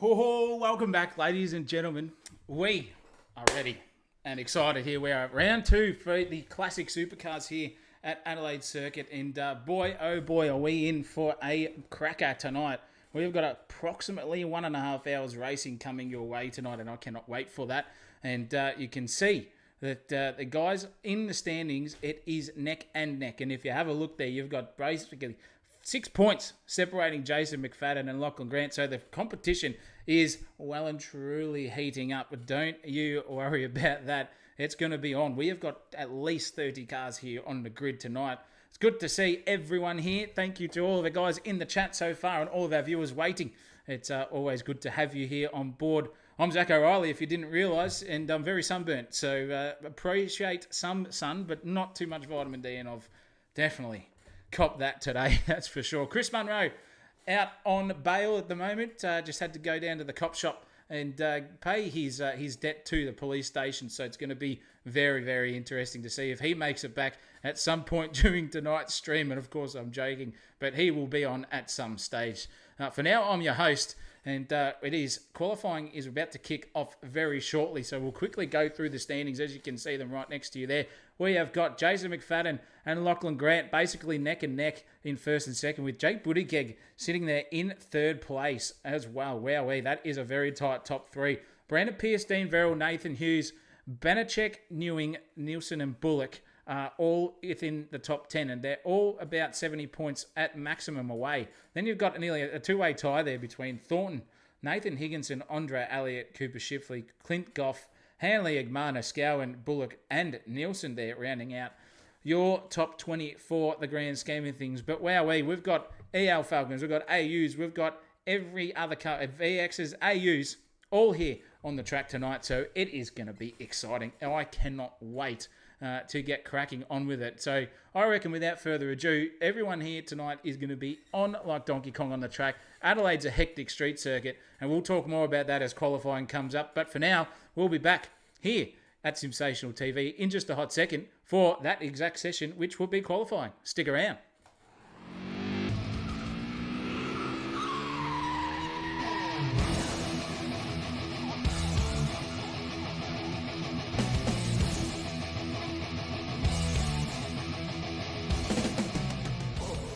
Oh, welcome back, ladies and gentlemen. We are ready and excited here. We are at round 2 for the classic supercars here at Adelaide Circuit. And boy, oh boy, are we in for a cracker tonight. We've got approximately 1.5 hours racing coming your way tonight, and I cannot wait for that. And you can see that the guys in the standings, it is neck and neck. And if you have a look there, you've got basically 6 points separating Jason McFadden and Lachlan Grant. So the competition is well and truly heating up. But don't you worry about that. It's going to be on. We have got at least 30 cars here on the grid tonight. It's good to see everyone here. Thank you to all of the guys in the chat so far and all of our viewers waiting. It's always good to have you here on board. I'm Zach O'Reilly, if you didn't realise, and I'm very sunburnt. So appreciate some sun, but not too much vitamin D, and I've definitely cop that today, that's for sure. Chris Munro out on bail at the moment. Just had to go down to the cop shop and pay his debt to the police station. So it's going to be very, very interesting to see if he makes it back at some point during tonight's stream. And of course, I'm joking, but he will be on at some stage. For now, I'm your host. And qualifying is about to kick off very shortly. So we'll quickly go through the standings as you can see them right next to you there. We have got Jason McFadden and Lachlan Grant basically neck and neck in first and second, with Jake Buttigieg sitting there in third place as well. Wowee, that is a very tight top three. Brandon Pierce, Dean Verrill, Nathan Hughes, Banachek, Newing, Nielsen and Bullock are all within the top 10, and they're all about 70 points at maximum away. Then you've got nearly a two-way tie there between Thornton, Nathan Higginson, Andre Elliott, Cooper Shifley, Clint Goff, Hanley, Agmana, Scowen, Bullock and Nielsen there rounding out your top 20 for the grand scheme of things. But wowee, we've got EL Falcons, we've got AUs, we've got every other car, VXs, AUs, all here on the track tonight. So it is going to be exciting. I cannot wait to get cracking on with it. So I reckon without further ado, everyone here tonight is going to be on like Donkey Kong on the track. Adelaide's a hectic street circuit, and we'll talk more about that as qualifying comes up. But for now, we'll be back here at SimSational TV in just a hot second for that exact session, which will be qualifying. Stick around.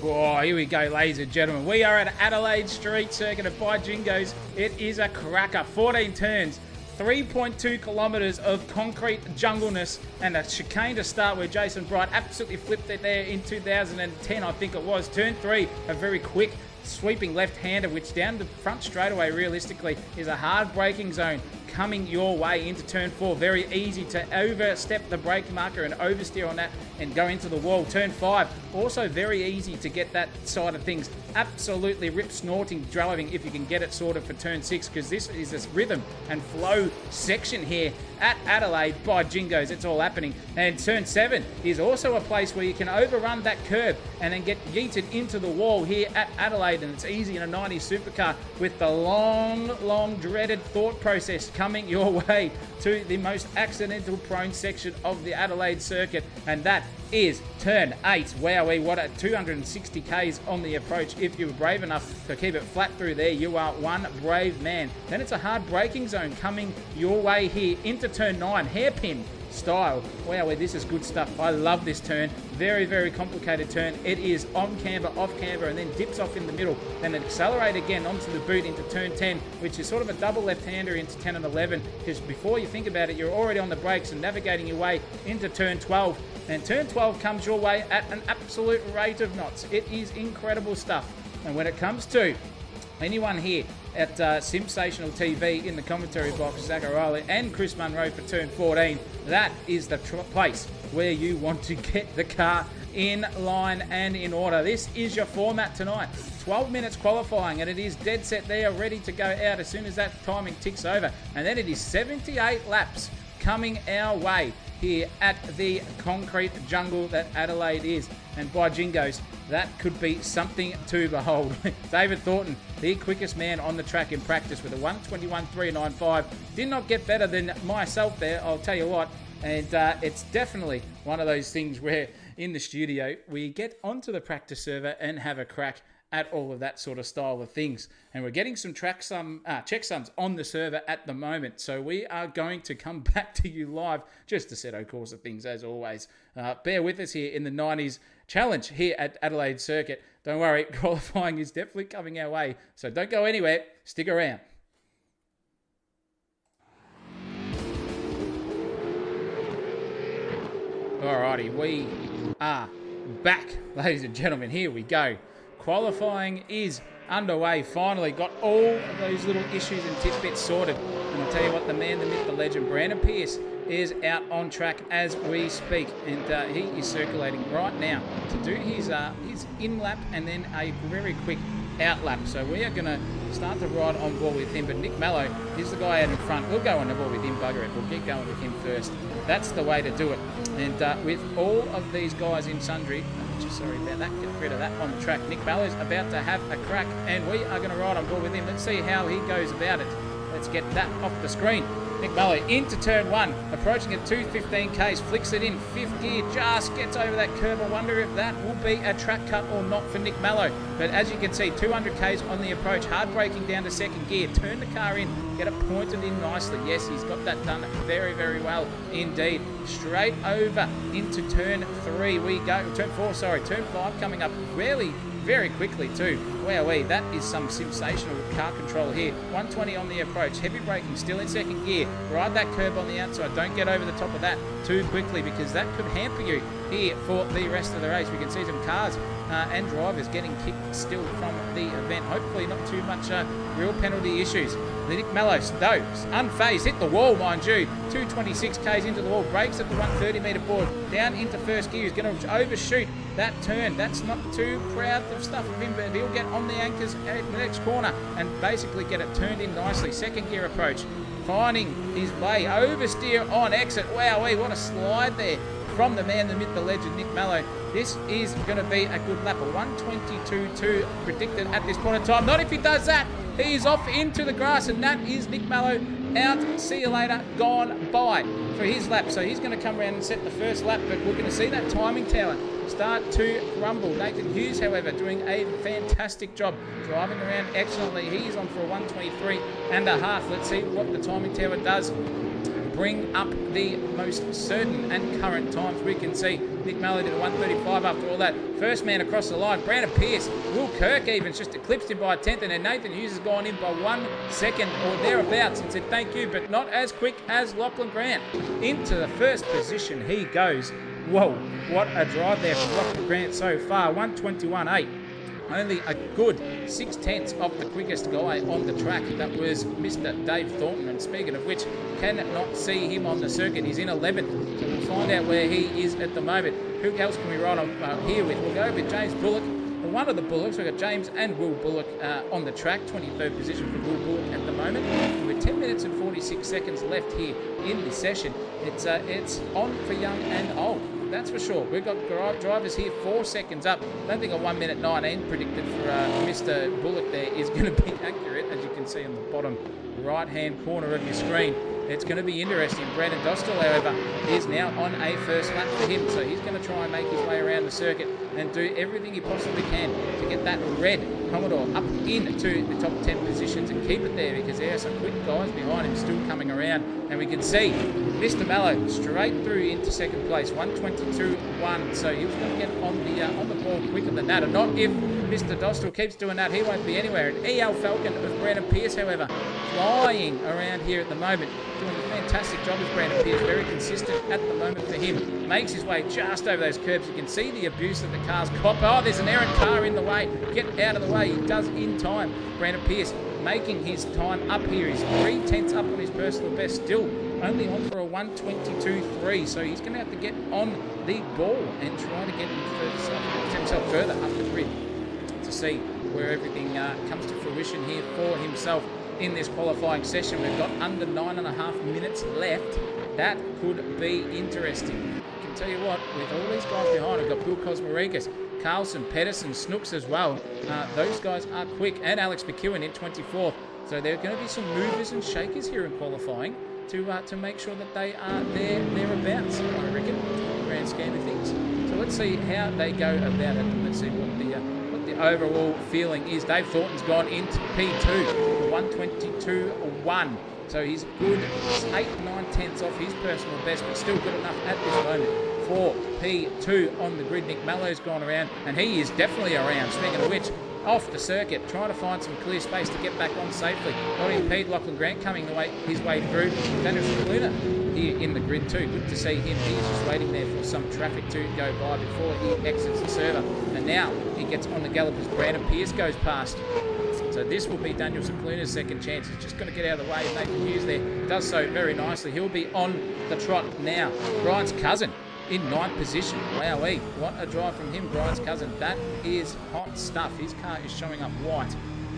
Oh, here we go, ladies and gentlemen. We are at Adelaide Street Circuit at By Jingo's. It is a cracker. 14 turns, 3.2 kilometres of concrete jungleness, and a chicane to start where Jason Bright absolutely flipped it there in 2010, I think it was. Turn 3, a very quick sweeping left-hander, which down the front straightaway realistically is a hard braking zone coming your way into turn 4. Very easy to overstep the brake marker and oversteer on that and go into the wall. Turn 5, also very easy to get that side of things absolutely rip snorting driving if you can get it sorted for turn 6, because this is this rhythm and flow section here at Adelaide by Jingo's. It's all happening. And turn 7 is also a place where you can overrun that curb and then get yeeted into the wall here at Adelaide, and it's easy in a 90s supercar with the long dreaded thought process coming your way to the most accidental prone section of the Adelaide circuit, and that is turn 8. Wowee, what a 260 k's on the approach. If you were brave enough to keep it flat through there, you are one brave man. Then it's a hard braking zone coming your way here into turn 9, hairpin style. Wowee, this is good stuff. I love this turn. Very, very complicated turn. It is on camber, off camber, and then dips off in the middle. Then accelerate again onto the boot into turn 10, which is sort of a double left-hander into 10 and 11, because before you think about it, you're already on the brakes and navigating your way into turn 12. And turn 12 comes your way at an absolute rate of knots. It is incredible stuff. And when it comes to anyone here at SimSational TV in the commentary box, Zach O'Reilly and Chris Munro for turn 14, that is the place where you want to get the car in line and in order. This is your format tonight. 12 minutes qualifying, and it is dead set there, ready to go out as soon as that timing ticks over. And then it is 78 laps coming our way here at the concrete jungle that Adelaide is. And by Jingo's, that could be something to behold. David Thornton, the quickest man on the track in practice with a 1:21.395. Did not get better than myself there, I'll tell you what. And it's definitely one of those things where in the studio we get onto the practice server and have a crack at all of that sort of style of things. And we're getting some checksums on the server at the moment. So we are going to come back to you live just to set a course of things as always. Bear with us here in the 90s challenge here at Adelaide Circuit. Don't worry, qualifying is definitely coming our way. So don't go anywhere. Stick around. Alrighty, we are back, ladies and gentlemen. Here we go. Qualifying is underway. Finally got all of those little issues and tidbits sorted. And I'll tell you what, the man, the myth, the legend, Brandon Pierce is out on track as we speak. And he is circulating right now to do his in-lap and then a very quick out-lap. So we are going to start to ride on board with him. But Nick Mallow is the guy out in front. We'll go on the board with him, bugger it. We'll get going with him first. That's the way to do it. And with all of these guys in sundry, sorry about that, get rid of that on the track. Nick Mallow's about to have a crack, and we are going to ride on board with him. Let's see how he goes about it. Let's get that off the screen. Nick Mallow into turn one, approaching at 215 k's, flicks it in, fifth gear, just gets over that curve. I wonder if that will be a track cut or not for Nick Mallow. But as you can see, 200 k's on the approach, hard braking down to second gear, turn the car in, get it pointed in nicely. Yes, he's got that done very, very well indeed. Straight over into turn three we go. Turn four, sorry, turn five coming up really very quickly too. Wowee, that is some SimSational car control here. 120 on the approach, heavy braking, still in second gear. Ride that curb on the outside. Don't get over the top of that too quickly because that could hamper you here for the rest of the race. We can see some cars and drivers getting kicked still from the event. Hopefully not too much real penalty issues. Nick Mallow, though, unfazed, hit the wall, mind you. 226 k's into the wall, brakes at the 130 metre board, down into first gear. He's going to overshoot that turn. That's not too proud of stuff of him, but he'll get on the anchors at the next corner and basically get it turned in nicely. Second gear approach, finding his way, oversteer on exit. Wowee, what a slide there from the man, the myth, the legend, Nick Mallow. This is going to be a good lap. A 122.2 predicted at this point in time. Not if he does that. He's off into the grass, and that is Nick Mallow out. See you later, gone by for his lap. So he's going to come around and set the first lap, but we're going to see that timing tower start to crumble. Nathan Hughes, however, doing a fantastic job, driving around excellently. He's on for a 123.5. Let's see what the timing tower does. Bring up the most certain and current times. We can see Nick Mallow did a 135 after all that. First man across the line, Brandon Pierce. Will Kirk evens just eclipsed him by a tenth, and then Nathan Hughes has gone in by 1 second or thereabouts and said thank you, but not as quick as Lachlan Grant. Into the first position he goes. Whoa, what a drive there from Lachlan Grant so far. 121.8. Only a good 6/10 of the quickest guy on the track. That was Mr. Dave Thornton. And speaking of which, cannot see him on the circuit. He's in 11th. So we'll find out where he is at the moment. Who else can we ride on here with? We'll go with James Bullock. One of the Bullocks. We've got James and Will Bullock on the track. 23rd position for Will Bullock at the moment. And with 10 minutes and 46 seconds left here in this session, it's on for young and old. That's for sure. We've got drivers here 4 seconds up. Don't think a 1 minute 19 predicted for Mr. Bullock there is going to be accurate, as you can see on the bottom right hand corner of your screen. It's going to be interesting. Brandon Dostal, however, is now on a first lap for him, so he's going to try and make his way around the circuit and do everything he possibly can to get that red Commodore up into the top 10 positions and keep it there, because there are some quick guys behind him still coming around. And we can see Mr. Mallow straight through into second place, 122.1. So he was going to get on the ball quicker than that. And not if Mr. Dostal keeps doing that, he won't be anywhere. And EL Falcon of Brandon Pierce, however, flying around here at the moment, doing a fantastic job with Brandon Pierce, very consistent at the moment for him. Makes his way just over those curbs. You can see the abuse that the cars cop. Oh, there's an errant car in the way. Get out of the way. He does in time. Brandon Pierce making his time up here. He's 3/10 up on his personal best, still only on for a 122.3. So he's going to have to get on the ball and try to get himself further up the grid to see where everything comes to fruition here for himself in this qualifying session. We've got under 9.5 minutes left. That could be interesting. I can tell you what, with all these guys behind, we've got Bill Kosmarikis, Carlson, Pedersen, Snooks as well. Those guys are quick, and Alex McEwen in 24th. So there are going to be some movers and shakers here in qualifying to make sure that they are thereabouts, I reckon, in the grand scheme of things. So let's see how they go about it, and let's see what the the overall feeling is. Dave Thornton's gone into P2, 122.1. So he's good 8-9 tenths off his personal best, but still good enough at this moment for P2 on the grid. Nick Mallow's gone around, and he is definitely around. Speaking of which, off the circuit, trying to find some clear space to get back on safely. Not impede Lachlan Grant coming his way through. Daniel Luna here in the grid too. Good to see him. He's just waiting there for some traffic to go by before he exits the server. And now he gets on the gallop as Brandon Pierce goes past. So this will be Daniel Cicluna's second chance. He's just going to get out of the way. Nathan Hughes there does so very nicely. He'll be on the trot now. Brian's cousin in 9th position. Wowee, what a drive from him, Brian's cousin. That is hot stuff. His car is showing up white.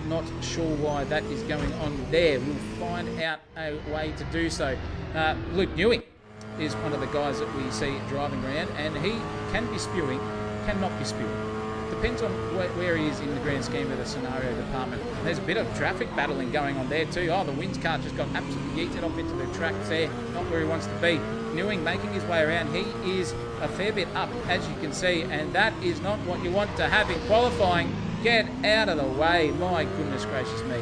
Not sure why that is going on there. We'll find out a way to do so. Luke Newing is one of the guys that we see driving around, and he can be spewing, cannot be spewing. Depends on where he is in the grand scheme of the scenario department. There's a bit of traffic battling going on there too. Oh, the Wins car just got absolutely yeeted off into the tracks there. Not where he wants to be. Newing making his way around. He is a fair bit up, as you can see, and that is not what you want to have in qualifying. Get out of the way. My goodness gracious me.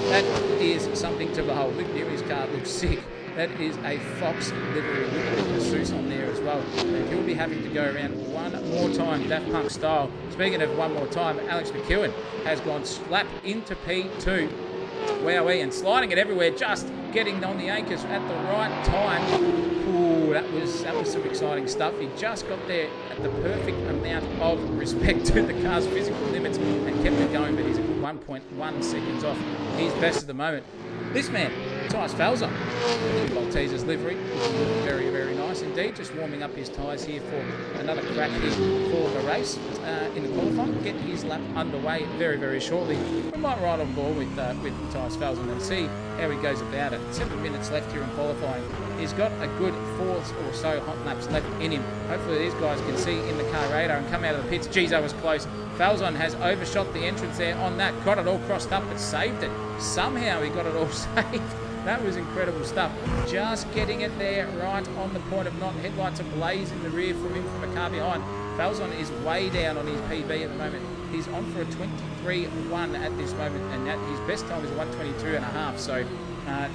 That is something to behold. Luke Newing's car looks sick. That is a Fox livery with the masseuse on there as well. And he'll be having to go around one more time, Daft Punk style. Speaking of one more time, Alex McEwen has gone slap into P2. Wowee, and sliding it everywhere, just getting on the anchors at the right time. Ooh, that was some exciting stuff. He just got there at the perfect amount of respect to the car's physical limits and kept it going, but he's a good 1.1 seconds off his best at the moment. This man, Tyce Falzer, in Maltese's livery, very, very nice indeed. Just warming up his tyres here for another crack here for the race in the qualifying. Get his lap underway very, very shortly. We might ride on board with Tyce Falzer and see how he goes about it. 7 minutes left here in qualifying. He's got a good 4 or so hot laps left in him. Hopefully these guys can see in the car radar and come out of the pits. Geez, that was close. Falzon has overshot the entrance there on that. Got it all crossed up but saved it. Somehow he got it all saved. That was incredible stuff. Just getting it there right on the point of not. Headlights ablaze in the rear from him from a car behind. Falzon is way down on his PB at the moment. He's on for a 23.1 at this moment, and his best time is a 122.5. So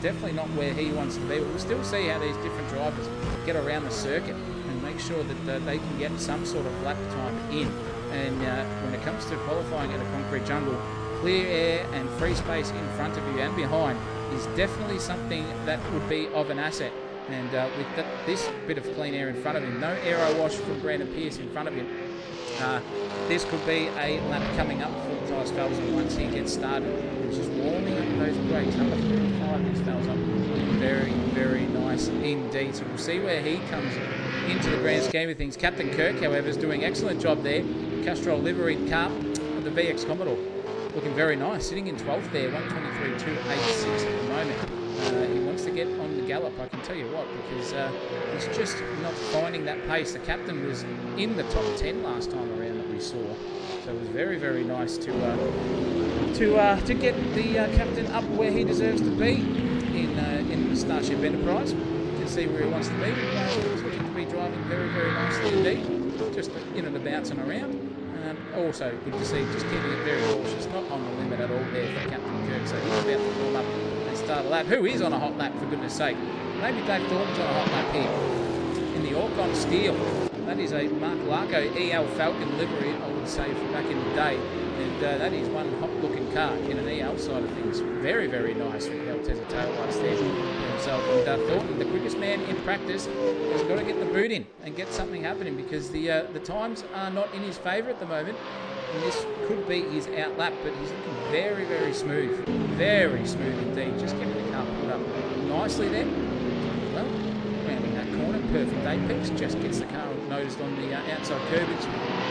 definitely not where he wants to be. But we'll still see how these different drivers get around the circuit and make sure that they can get some sort of lap time in. And when it comes to qualifying in a concrete jungle, clear air and free space in front of you and behind is definitely something that would be of an asset. And with this bit of clean air in front of him, no aero wash from Brandon Pierce in front of him, this could be a lap coming up for Tyce Falzer once he gets started. He's just warming up those brakes. Number 35 is Falzer. Very, very nice indeed. So we'll see where he comes into the grand scheme of things. Captain Kirk, however, is doing an excellent job there. Castrol liveried car of the VX Commodore. Looking very nice, sitting in 12th there, 123.286 at the moment. He wants to get on the gallop, I can tell you what, because he's just not finding that pace. The captain was in the top 10 last time around that we saw, so it was very, very nice to get the captain up where he deserves to be in the Starship Enterprise. You can see where he wants to be. He's looking to be driving very, very nicely indeed, just in and bouncing around. Also good to see, just keeping it very cautious, not on the limit at all there for Captain Kirk. So he's about to warm up and start a lap. Who is on a hot lap, for goodness sake? Maybe Dave Thornton's on a hot lap here. In the Orcon Steel. That is a Mark Larco EL Falcon livery, I would say, from back in the day. And that is one hot-looking car in an EL side of things. Very, very nice with the Altezza taillights there for himself. And Thornton, the quickest man in practice, has got to get the boot in and get something happening, because the times are not in his favour at the moment. And this could be his out lap, but he's looking very, very smooth. Very smooth indeed. Just getting the car pulled up nicely there. Well, rounding that corner, perfect apex. Just gets the car noticed on the outside curbage.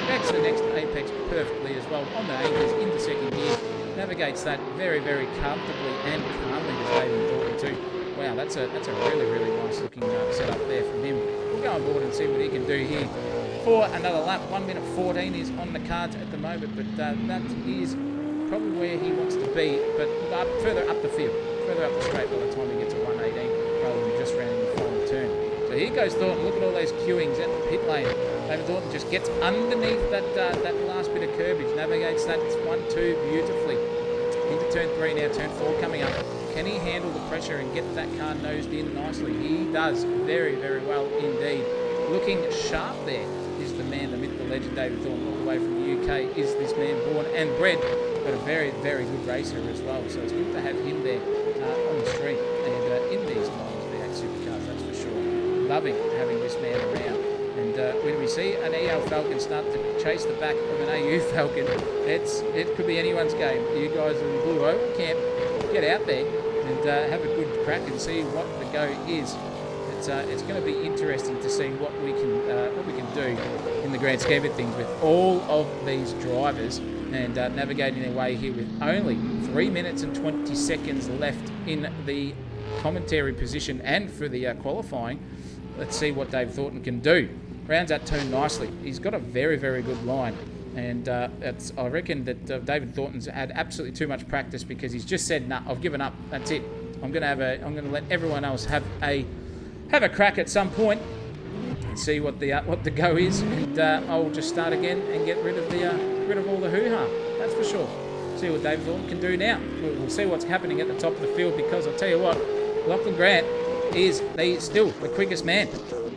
That's the next apex perfectly as well on the anchors in the second gear. Navigates that very, very comfortably and calmly, as David Thornton too. Wow, that's a really, really nice looking setup there from him. We'll go on board and see what he can do here for another lap. 1 minute 14 is on the cards at the moment, but that is probably where he wants to be, but further up the field, further up the straight by the time he gets to 118, rather than just rounding the final turn. So But here goes Thornton. Look at all those queuings at the pit lane. David Thornton just gets underneath that last bit of curbage, navigates that 1-2 beautifully. Into turn 3 now, turn 4 coming up. Can he handle the pressure and get that car nosed in nicely? He does very, very well indeed. Looking sharp there is the man, the myth, the legend, David Thornton, all the way from the UK. Is this man born and bred, but a very, very good racer as well. So it's good to have him there on the street and in these times, the Supercars, that's for sure. Loving having this man around. And when we see an EL Falcon start to chase the back of an AU Falcon, it could be anyone's game. You guys in the Blue Oval camp, get out there and have a good crack and see what the go is. It's going to be interesting to see what we can do in the grand scheme of things with all of these drivers and navigating their way here with only 3 minutes and 20 seconds left in the commentary position and for the qualifying. Let's see what Dave Thornton can do. Rounds that turn nicely. He's got a very, very good line. And I reckon that David Thornton's had absolutely too much practice because he's just said, "Nah, I've given up. That's it. I'm going to let everyone else have a crack at some point and see what the go is, and I'll just start again and get rid of all the hoo-ha. That's for sure. See what David Thornton can do now. We'll see what's happening at the top of the field, because I'll tell you what, Lachlan Grant is still the quickest man.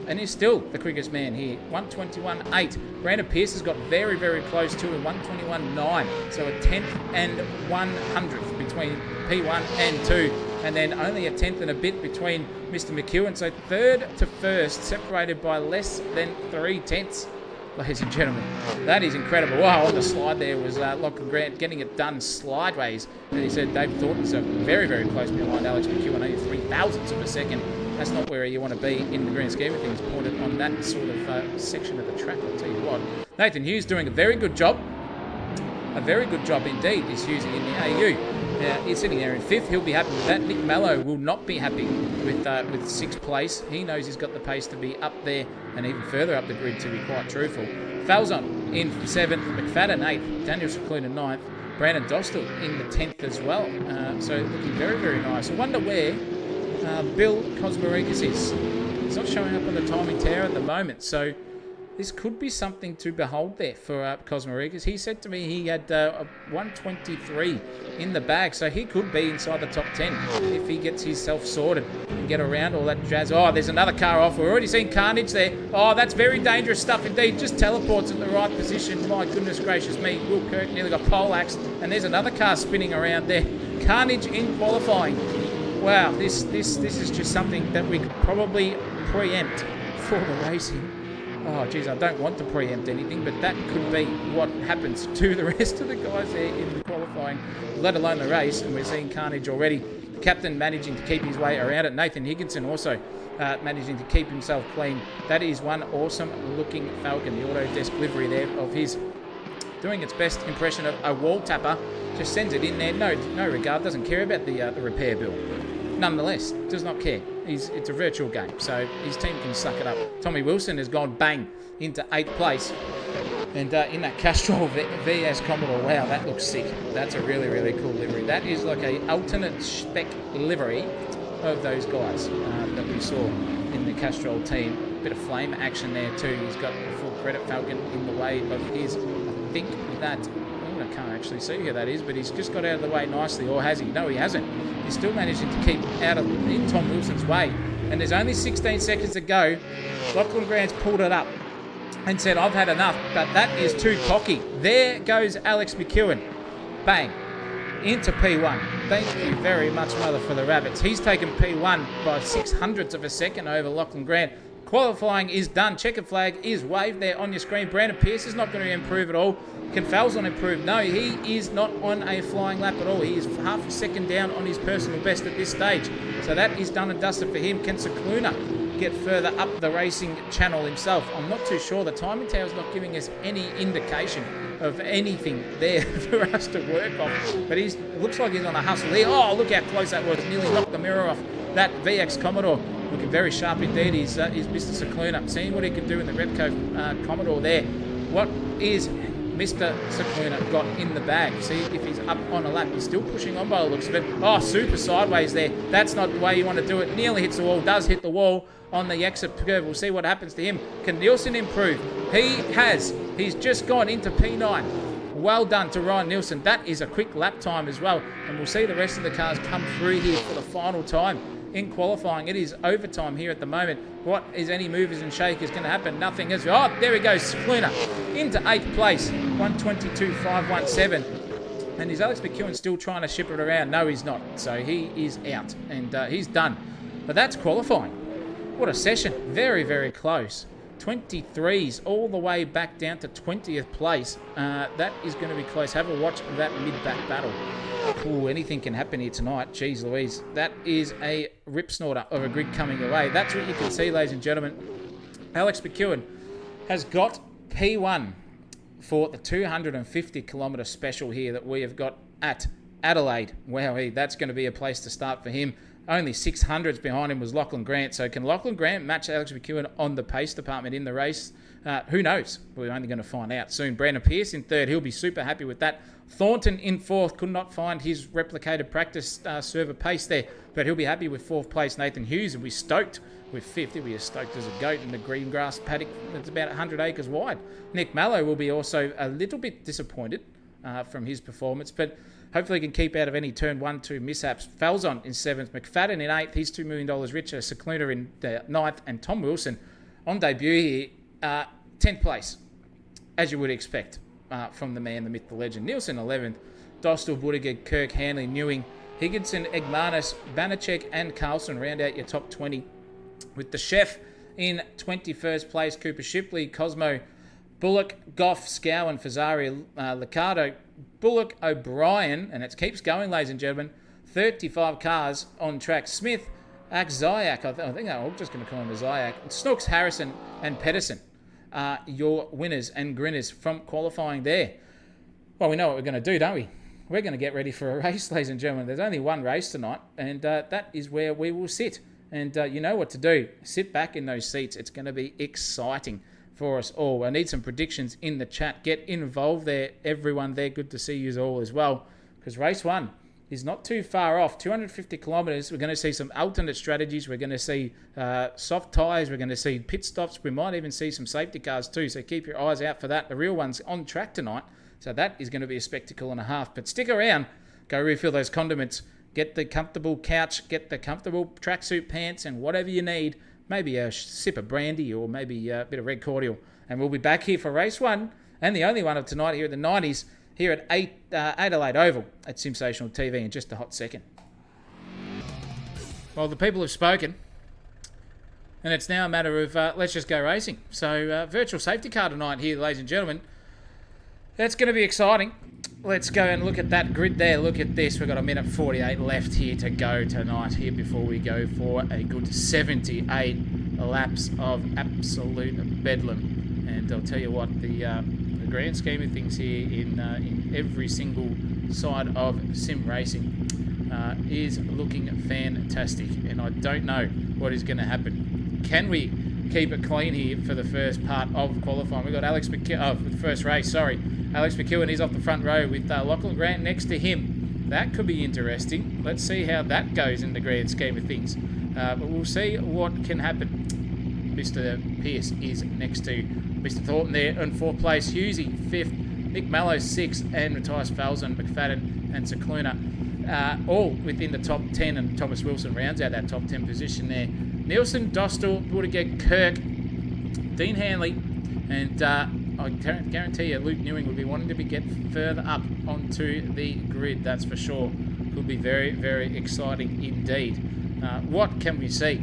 And he's still the quickest man here. 1:21.8. Brandon Pierce has got very, very close to him. 1:21.9. So a 10th and 100th between P1 and 2. And then only a 10th and a bit between Mr. McEwen. So third to first, separated by less than 3/10. Ladies and gentlemen, that is incredible. Wow, on the slide there was Lachlan Grant getting it done slideways. And he said David Thornton's very, very close behind Alex McEwen, only 3,000ths of a second. That's not where you want to be in the grand scheme of things, pointed on that sort of section of the track. I'll tell you what. Nathan Hughes doing a very good job. A very good job indeed, is Hughes in the AU. He's sitting there in 5th. He'll be happy with that. Nick Mallow will not be happy with 6th place. He knows he's got the pace to be up there and even further up the grid, to be quite truthful. Falzon in 7th. McFadden 8th. Daniel Secluna 9th. Brandon Dostal in the 10th as well. So looking very, very nice. I wonder where Bill Kosmarikis is. He's not showing up on the timing tower at the moment, so this could be something to behold there for Kosmarikis. He said to me he had a 1:23 in the bag, so he could be inside the top 10 if he gets himself sorted and get around all that jazz. Oh, there's another car off. We've already seen carnage there. Oh, that's very dangerous stuff indeed. Just teleports at the right position. My goodness gracious me. Will Kirk nearly got pole-axed, and there's another car spinning around there. Carnage in qualifying. Wow, this is just something that we could probably preempt for the racing. Oh, geez, I don't want to preempt anything, but that could be what happens to the rest of the guys there in the qualifying, let alone the race. And we're seeing carnage already. The captain managing to keep his way around it. Nathan Higginson also managing to keep himself clean. That is one awesome-looking Falcon. The Autodesk livery there of his doing its best impression of a wall tapper. Just sends it in there. No regard. Doesn't care about the repair bill. Nonetheless, does not care. It's a virtual game, so his team can suck it up. Tommy Wilson has gone bang into 8th place. And in that Castrol VS Commodore, wow, that looks sick. That's a really, really cool livery. That is like a alternate spec livery of those guys that we saw in the Castrol team. Bit of flame action there too. He's got a full credit Falcon in the way of his, I think that... I can't actually see who that is, but he's just got out of the way nicely, or has he? No, he hasn't. He's still managing to keep in Tom Wilson's way. And there's only 16 seconds to go. Lachlan Grant's pulled it up and said, I've had enough, but that is too cocky. There goes Alex McEwen. Bang. Into P1. Thank you very much, Mother for the Rabbits. He's taken P1 by 600ths of a second over Lachlan Grant. Qualifying is done. Checkered flag is waved there on your screen. Brandon Pierce is not going to improve at all. Can Falzon improve? No, he is not on a flying lap at all. He is half a second down on his personal best at this stage. So that is done and dusted for him. Can Secluna get further up the racing channel himself? I'm not too sure. The timing tower is not giving us any indication of anything there for us to work off. But he looks like he's on a hustle here. Oh, look how close that was. Nearly knocked the mirror off that VX Commodore. Looking very sharp indeed. He's Mr. Secluna. Seeing what he can do in the Repco Commodore there. What is Mr. Cicluna got in the bag. See if he's up on a lap. He's still pushing on by the looks of it. Oh, super sideways there. That's not the way you want to do it. Nearly hits the wall. Does hit the wall on the exit curve. We'll see what happens to him. Can Nielsen improve? He has. He's just gone into P9. Well done to Ryan Nielsen. That is a quick lap time as well. And we'll see the rest of the cars come through here for the final time. In qualifying, it is overtime here at the moment. What is any movers and shakers going to happen? Nothing is. Oh, there he goes. Cicluna into 8th place. 122.517. And is Alex McEwen still trying to ship it around? No, he's not. So he is out. And he's done. But that's qualifying. What a session. Very, very close. 23s all the way back down to 20th place. That is going to be close. Have a watch of that mid-back battle. Ooh, anything can happen here tonight. Jeez Louise. That is a rip snorter of a grid coming away. That's what you can see, ladies and gentlemen. Alex McEwen has got P1 for the 250 kilometre special here that we have got at Adelaide. Wow, that's going to be a place to start for him. Only 600s behind him was Lachlan Grant. So can Lachlan Grant match Alex McEwen on the pace department in the race? Who knows? We're only going to find out soon. Brandon Pearce in 3rd. He'll be super happy with that. Thornton in 4th. Could not find his replicated practice server pace there, but he'll be happy with 4th place. Nathan Hughes will be stoked with 5th. He'll be as stoked as a goat in the green grass paddock that's about 100 acres wide. Nick Mallow will be also a little bit disappointed from his performance, but hopefully he can keep out of any turn 1-2 mishaps. Falzon in 7th. McFadden in 8th. He's $2 million richer. Cicluna in 9th. And Tom Wilson on debut here, 10th place, as you would expect from the man, the myth, the legend. Nielsen 11th. Dostal, Buttigieg, Kirk, Hanley, Newing, Higginson, Egmanis, Banachek and Carlson round out your top 20. With the chef in 21st place, Cooper Shipley, Cosmo, Bullock, Goff, Scowen, Fazari, Liccardo, Bullock, O'Brien, and it keeps going, ladies and gentlemen. 35 cars on track. Smith, Zayak, I think I'm just going to call him a Zayak. Snooks, Harrison, and Pedersen are your winners and grinners from qualifying there. Well, we know what we're going to do, don't we? We're going to get ready for a race, ladies and gentlemen. There's only one race tonight, and that is where we will sit. And you know what to do. Sit back in those seats. It's going to be exciting for us all. I need some predictions in the chat. Get involved there, everyone there. Good to see you all as well, because race 1 is not too far off. 250 kilometres. We're going to see some alternate strategies. We're going to see soft tyres. We're going to see pit stops. We might even see some safety cars too, so keep your eyes out for that. The real one's on track tonight, so that is going to be a spectacle and a half. But stick around. Go refill those condiments. Get the comfortable couch. Get the comfortable tracksuit pants and whatever you need. Maybe a sip of brandy or maybe a bit of red cordial. And we'll be back here for race 1 and the only one of tonight here at the 90s. Here at Adelaide Oval at SimSational TV in just a hot second. Well, the people have spoken, and it's now a matter of let's just go racing. So, virtual safety car tonight here, ladies and gentlemen. That's going to be exciting. Let's go and look at that grid there. Look at this. We've got a minute 48 left here to go tonight here before we go for a good 78 laps of absolute bedlam. And I'll tell you what, the grand scheme of things here in every single side of sim racing is looking fantastic, and I don't know what is going to happen. Can we keep it clean here for the first part of qualifying? We've got Alex McEwen, for the first race, sorry. Alex McEwen is off the front row with Lachlan Grant next to him. That could be interesting. Let's see how that goes in the grand scheme of things. But we'll see what can happen. Mr. Pearce is next to Mr. Thornton there in 4th place. Hughesy 5th. Nick Mallow 6th. And Matthias Falzon, McFadden and Cicluna all within the top 10. And Thomas Wilson rounds out that top 10 position there. Nielsen, Dostal, Buttigieg, Kirk, Dean Hanley, and I guarantee you Luke Newing would be wanting to get further up onto the grid, that's for sure. Could be very, very exciting indeed. What can we see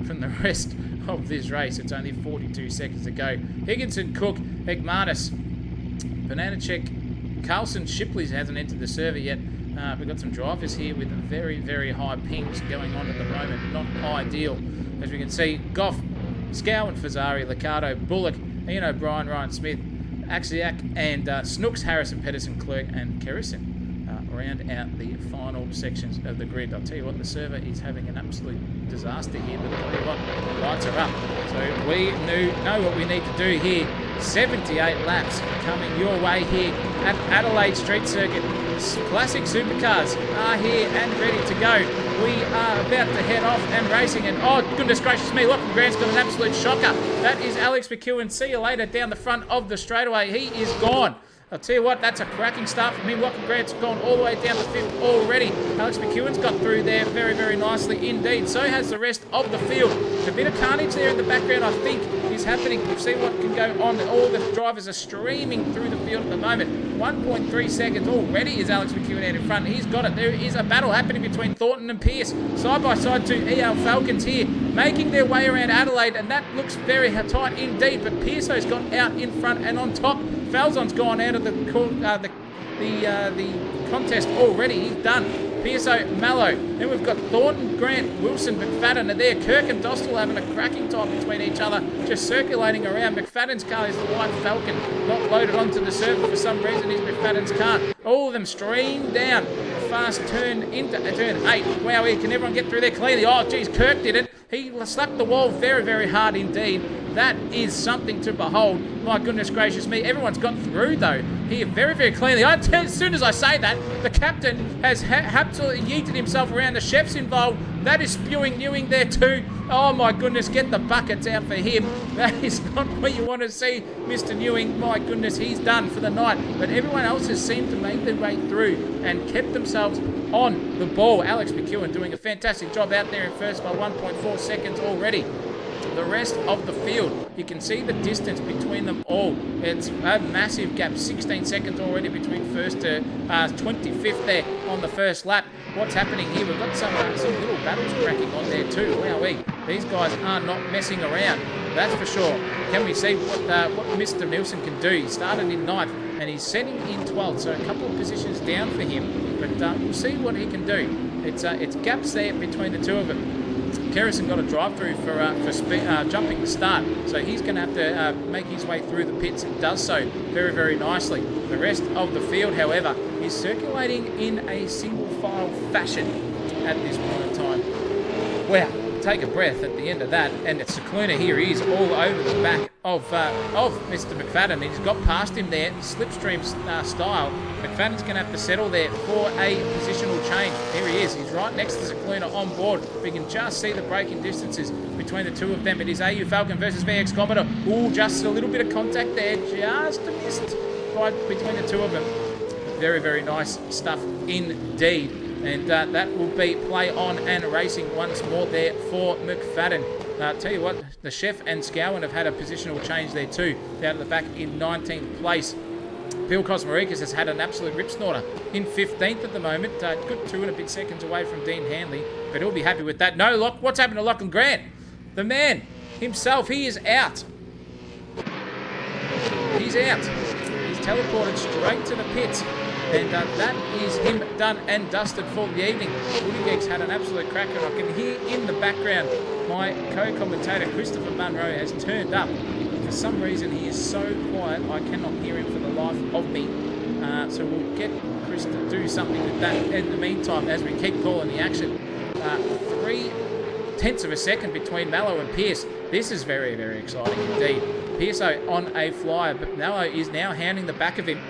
from the rest of this race? It's only 42 seconds to go. Higginson, Cook, Egmanis, Bananachek, Carlson, Shipley hasn't entered the server yet. We've got some drivers here with very, very high pings going on at the moment. Not ideal. As we can see, Goff, Scowen, Fazari, Liccardo, Bullock, Ian O'Brien, Ryan Smith, Axiak, and Snooks, Harrison, Pedersen, Clerk, and Kerrison round out the final sections of the grid. I'll tell you what, the server is having an absolute disaster here, but I'll tell you what, lights are up. So we know what we need to do here. 78 laps coming your way here at Adelaide Street Circuit. Classic Supercars are here and ready to go. We are about to head off and racing, and oh goodness gracious me, Lachlan Grant's got an absolute shocker. That is Alex McEwen. See you later down the front of the straightaway. He is gone. I'll tell you what, that's a cracking start from him. Lachlan Grant's gone all the way down the fifth already. Alex McEwen's got through there very, very nicely indeed. So has the rest of the field. A bit of carnage there in the background, I think, is happening. We'll see what can go on. All the drivers are streaming through the field at the moment. 1.3 seconds already is Alex McEwen out in front. He's got it. There is a battle happening between Thornton and Pearce. Side by side, two EL Falcons here, making their way around Adelaide, and that looks very tight indeed. But Pearce's got out in front and on top. Falzon's gone out of the contest already. He's done. Pearso, Mallow. Then we've got Thornton, Grant, Wilson, McFadden are there. Kirk and Dostal having a cracking time between each other, just circulating around. McFadden's car is the white Falcon, not loaded onto the server for some reason. Is McFadden's car. All of them stream down. Fast turn into turn 8. Wow, can everyone get through there cleanly? Oh, geez, Kirk did it. He slapped the wall very, very hard indeed. That is something to behold. My goodness gracious me. Everyone's got through, though, here very, very cleanly. As soon as I say that, the captain has absolutely yeeted himself around. The chef's involved. That is spewing Newing there too. Oh, my goodness, get the buckets out for him. That is not what you want to see, Mr. Newing. My goodness, he's done for the night. But everyone else has seemed to make their way through and kept themselves on the ball. Alex McEwen doing a fantastic job out there in first by 1.4 seconds already. The rest of the field, you can see the distance between them all. It's a massive gap, 16 seconds already between first to 25th there on the first lap. What's happening here? We've got some little battles cracking on there too. Wowee, these guys are not messing around, that's for sure. Can we see what Mr. Nielsen can do? He started in 9th and he's setting in 12th, so a couple of positions down for him, but we'll see what he can do. It's gaps there between the two of them. Kerrison got a drive-through for jumping the start, so he's going to have to make his way through the pits and does so very, very nicely. The rest of the field, however, is circulating in a single file fashion at this point in time. Wow, take a breath at the end of that, and it's Cicluna here. He is all over the back of Mr. McFadden. He's got past him there, slipstream style. McFadden's going to have to settle there for a positional change. Here he is. He's right next to Cicluna on board. We can just see the braking distances between the two of them. It is AU Falcon versus VX Commodore. Ooh, just a little bit of contact there. Just missed right between the two of them. Very, very nice stuff indeed. And that will be play on and racing once more there for McFadden. Tell you what, the Chef and Scowen have had a positional change there too, down at the back in 19th place. Bill Cosmarikas has had an absolute rip snorter in 15th at the moment. Good 2 and a bit seconds away from Dean Hanley, but he'll be happy with that. No, what's happened to Lachlan Grant? The man himself, he is out. He's out. He's teleported straight to the pits. And that is him done and dusted for the evening. Woody Geeks had an absolute cracker. I can hear in the background my co-commentator Christopher Munro has turned up. For some reason he is so quiet I cannot hear him for the life of me. So we'll get Chris to do something with that in the meantime as we keep calling the action. 0.3 of a second between Mallow and Pearce. This is very, very exciting indeed. Pearce on a flyer, but Mallow is now hounding the back of him.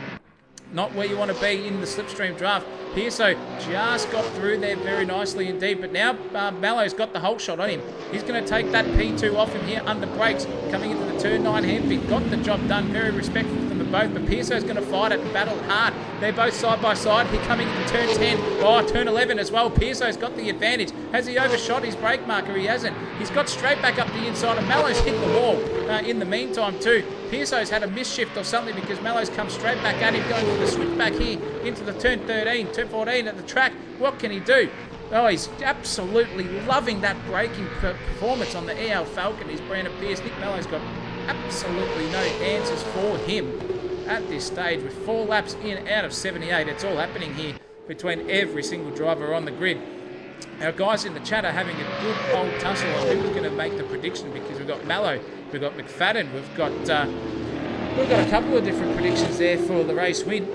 Not where you want to be in the slipstream draft. Pearso just got through there very nicely indeed, but now Mallow's got the whole shot on him. He's going to take that P2 off him here under brakes, coming into the turn 9 handpin. Got the job done, very respectful from them both, but Pearso's going to fight it and battle hard. They're both side by side. He's coming into turn 10, turn 11 as well. Pearso's got the advantage. Has he overshot his brake marker? He hasn't. He's got straight back up the inside, and Mallow's hit the wall in the meantime too. Pearso's had a misshift or something because Mallow's come straight back at him, going for the switch back here into the turn 13, turn 14 at the track. What can he do? Oh, he's absolutely loving that braking performance on the EL Falcon. He's Brandon Pearce. Nick Mallow's got absolutely no answers for him at this stage with 4 laps in out of 78. It's all happening here between every single driver on the grid. Our guys in the chat are having a good old tussle on who's going to make the prediction, because we've got Mallow, we've got McFadden, we've got a couple of different predictions there for the race win.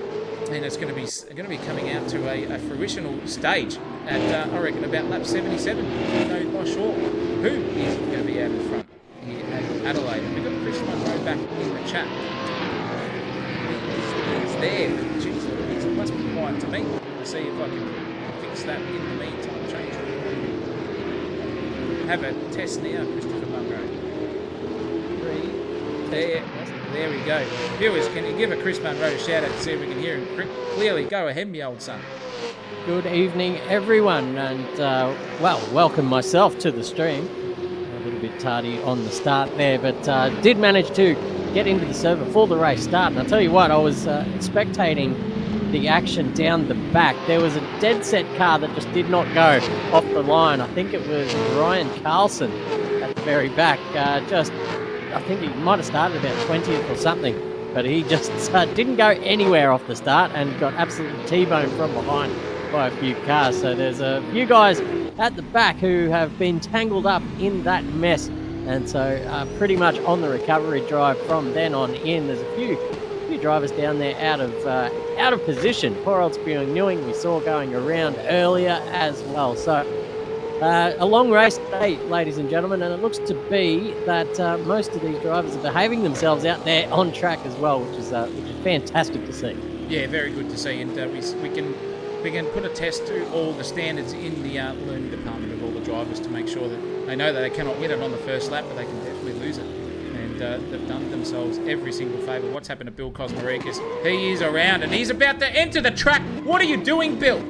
and it's going to be coming out to a fruitional stage at I reckon about lap 77. Not sure who is going to be out in front here at Adelaide. We've got Chris Munro back in the chat. He's there. Jeez, it must be quiet to me. I'll see if I can fix that in the meantime. Change it. Have a test now, Christopher Munro. There we go. Viewers, can you give a Chris Munro a shout out to see if we can hear him clearly? Go ahead, me old son. Good evening, everyone, and welcome myself to the stream. A little bit tardy on the start there, but did manage to get into the server for the race start. And I'll tell you what, I was spectating the action down the back. There was a dead set car that just did not go off the line. I think it was Ryan Carlson at the very back. I think he might have started about 20th or something, but he just didn't go anywhere off the start and got absolutely T-boned from behind by a few cars. So there's a few guys at the back who have been tangled up in that mess, and so pretty much on the recovery drive from then on in. There's a few drivers down there out of position. Poor old Spewing Newing we saw going around earlier as well. So a long race today, ladies and gentlemen, and it looks to be that most of these drivers are behaving themselves out there on track as well, which is fantastic to see. Yeah, very good to see, and we can put a test to all the standards in the learning department of all the drivers to make sure that they know that they cannot win it on the first lap, but they can definitely lose it. And they've done themselves every single favour. What's happened to Bill Kosmarikis? He is around, and he's about to enter the track. What are you doing, Bill?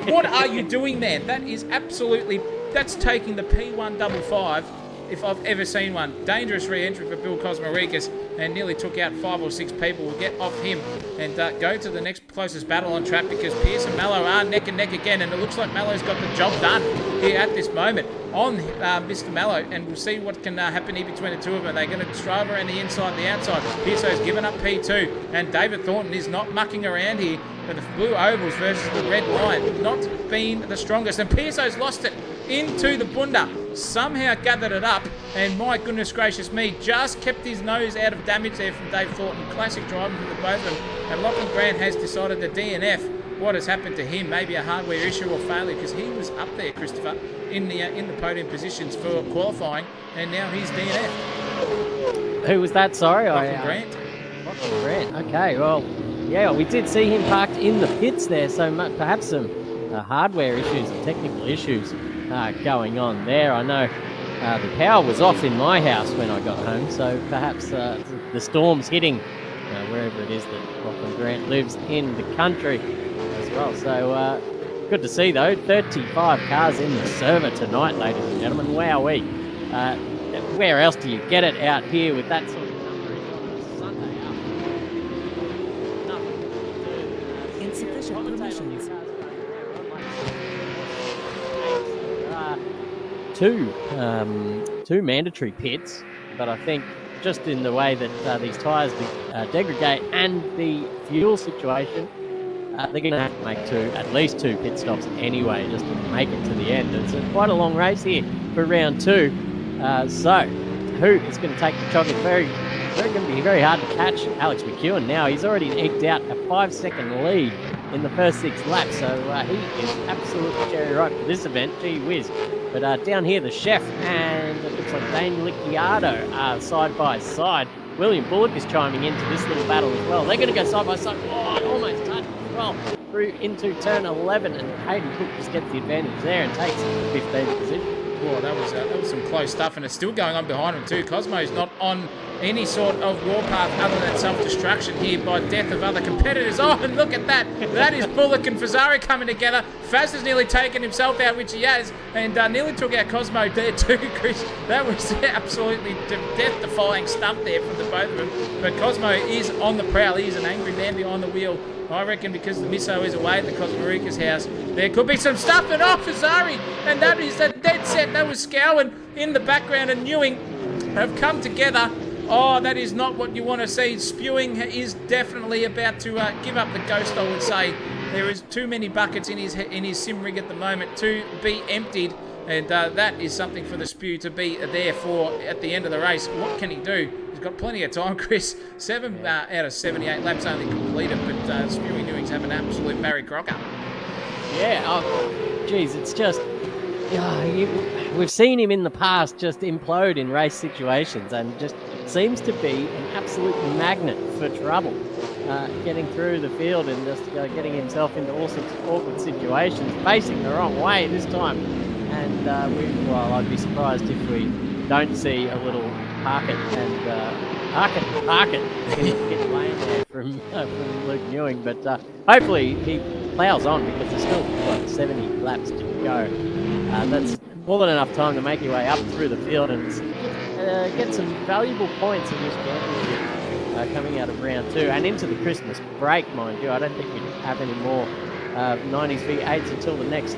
What are you doing there? That is that's taking the P155 if I've ever seen one. Dangerous re-entry for Bill Kosmarikis, and nearly took out 5 or 6 people. We'll get off him and go to the next closest battle on track, because Pierce and Mallow are neck and neck again, and it looks like Mallow's got the job done here at this moment on Mr. Mallow, and we'll see what can happen here between the two of them. They're going to drive around the inside and the outside. Pearso's given up P2, and David Thornton is not mucking around here. But the blue ovals versus the red line, not being the strongest, and Pearso's lost it into the bunda. Somehow gathered it up, and my goodness gracious me, just kept his nose out of damage there from Dave Thornton. Classic driving from the both of them. And Lachlan Grant has decided to DNF. What has happened to him? Maybe a hardware issue or failure, because he was up there, Christopher, in the podium positions for qualifying, and now he's DNF. Who was that? Sorry, Lachlan Grant. Lachlan Grant. Okay, well, yeah, we did see him parked in the pits there, so perhaps some hardware issues and technical issues going on there. I know the power was off in my house when I got home, so perhaps the storm's hitting wherever it is that Lachlan Grant lives in the country as well. So good to see, though. 35 cars in the server tonight, ladies and gentlemen. Wowee. Where else do you get it out here with that sort of numbering on a Sunday afternoon? Nothing to do. Insufficient permissions. Two mandatory pits, but I think just in the way that these tyres degrade and the fuel situation, they're going to have to make at least two pit stops anyway, just to make it to the end. It's quite a long race here for round 2. So who is going to take the chocolate? Very going to be very hard to catch Alex McEwen now. He's already eked out a 5-second lead in the first 6 laps, so he is absolutely cherry ripe for this event. Gee whiz. But down here, the chef and it looks like Dane Licciardo are side by side. William Bullock is chiming into this little battle as well. They're going to go side by side. Oh, it almost touched as well through into turn 11, and Hayden Cook just gets the advantage there and takes the 15th position. Oh, that was some close stuff, and it's still going on behind him too. Cosmo's not on any sort of warpath other than self-destruction here by death of other competitors. Oh, and look at that. That is Bullock and Fazzari coming together. Faz has nearly taken himself out, which he has, and nearly took out Cosmo there too, Chris. That was absolutely death-defying stuff there from the both of them. But Cosmo is on the prowl. He is an angry man behind the wheel. I reckon because the misso is away at the Kosmarikis house, there could be some stuff. And off Fazzari, and that is a dead set. That was Scowen in the background, and Newing have come together. Oh, that is not what you want to see. Spewing is definitely about to give up the ghost, I would say. There is too many buckets in his sim rig at the moment to be emptied, and that is something for the Spew to be there for at the end of the race. What can he do? He's got plenty of time, Chris. 7 out of 78 laps only completed, but Spewy Newings have an absolute Barry Crocker. Yeah, geez, it's just... we've seen him in the past just implode in race situations and just seems to be an absolute magnet for trouble. Getting through the field and just getting himself into all sorts of awkward situations, facing the wrong way this time. And I'd be surprised if we don't see a little park it in the pit lane there from Luke Newing. But hopefully he plows on because there's still 70 laps to go. That's more than enough time to make your way up through the field and get some valuable points in this championship coming out of round 2 and into the Christmas break, mind you. I don't think we have any more 90s V8s until the next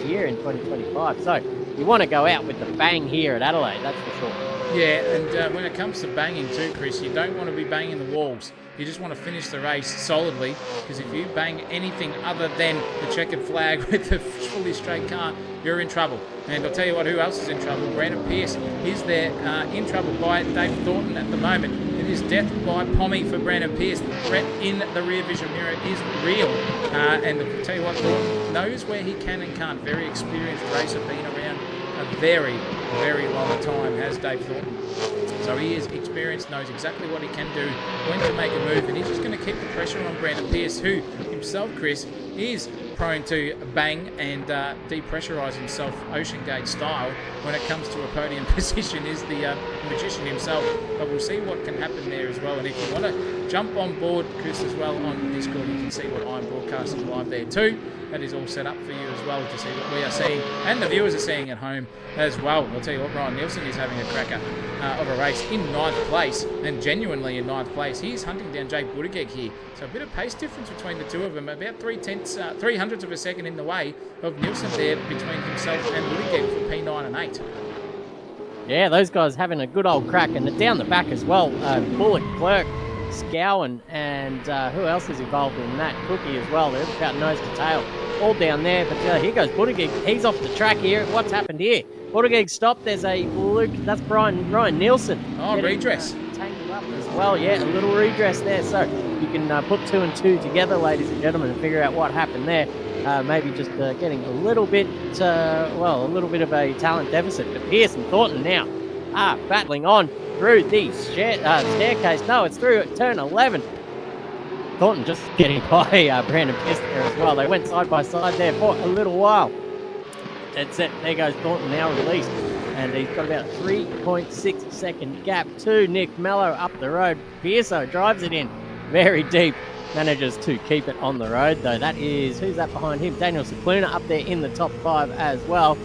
year in 2025. So you want to go out with the bang here at Adelaide, that's for sure. Yeah, and when it comes to banging too, Chris, you don't want to be banging the walls. You just want to finish the race solidly, because if you bang anything other than the checkered flag with a fully straight car, you're in trouble. And I'll tell you what, who else is in trouble? Brandon Pierce is there in trouble by Dave Thornton at the moment. It is death by Pommy for Brandon Pierce. The threat in the rear vision mirror is real. And I'll tell you what, Thornton knows where he can and can't. Very experienced racer, been around a very, very long time, has Dave Thornton. So he is experienced, knows exactly what he can do, when to make a move, and he's just going to keep the pressure on Brandon Pierce, who himself, Chris, is prone to bang and depressurise himself Ocean Gate style when it comes to a podium position, is the magician himself. But we'll see what can happen there as well. And if you want to jump on board, Chris, as well on Discord, you can see what I'm broadcasting live there too. That is all set up for you as well to see what we are seeing and the viewers are seeing at home as well. I'll tell you what, Ryan Nielsen is having a cracker of a race in 9th place, and genuinely in 9th place. He's hunting down Jake Buttigieg here. So a bit of pace difference between the two of them, about 3/100ths of a second in the way of Nielsen there between himself and Buttigieg for P9 and 8. Yeah, those guys having a good old crack, and down the back as well. Bullock, Clerk, Scowen, and who else is involved in that? Cookie as well. They're about nose to tail, all down there. But here goes Buttigieg. He's off the track here. What's happened here? Buttigieg stopped. There's a Luke. That's Ryan Nielsen. Oh, redress. Tangled up as well. Yeah, a little redress there. So you can put 2 and 2 together, ladies and gentlemen, and figure out what happened there. Maybe just getting a little bit of a talent deficit. But Pierce and Thornton now battling on through the staircase. No, it's through at turn 11. Thornton just getting by Brandon Pierce there as well. They went side by side there for a little while. That's it. There goes Thornton now released. And he's got about 3.6 second gap to Nick Mello up the road. Pierso drives it in very deep. Manages to keep it on the road, though. That is, who's that behind him? Daniel Cicluna up there in the top 5 as well.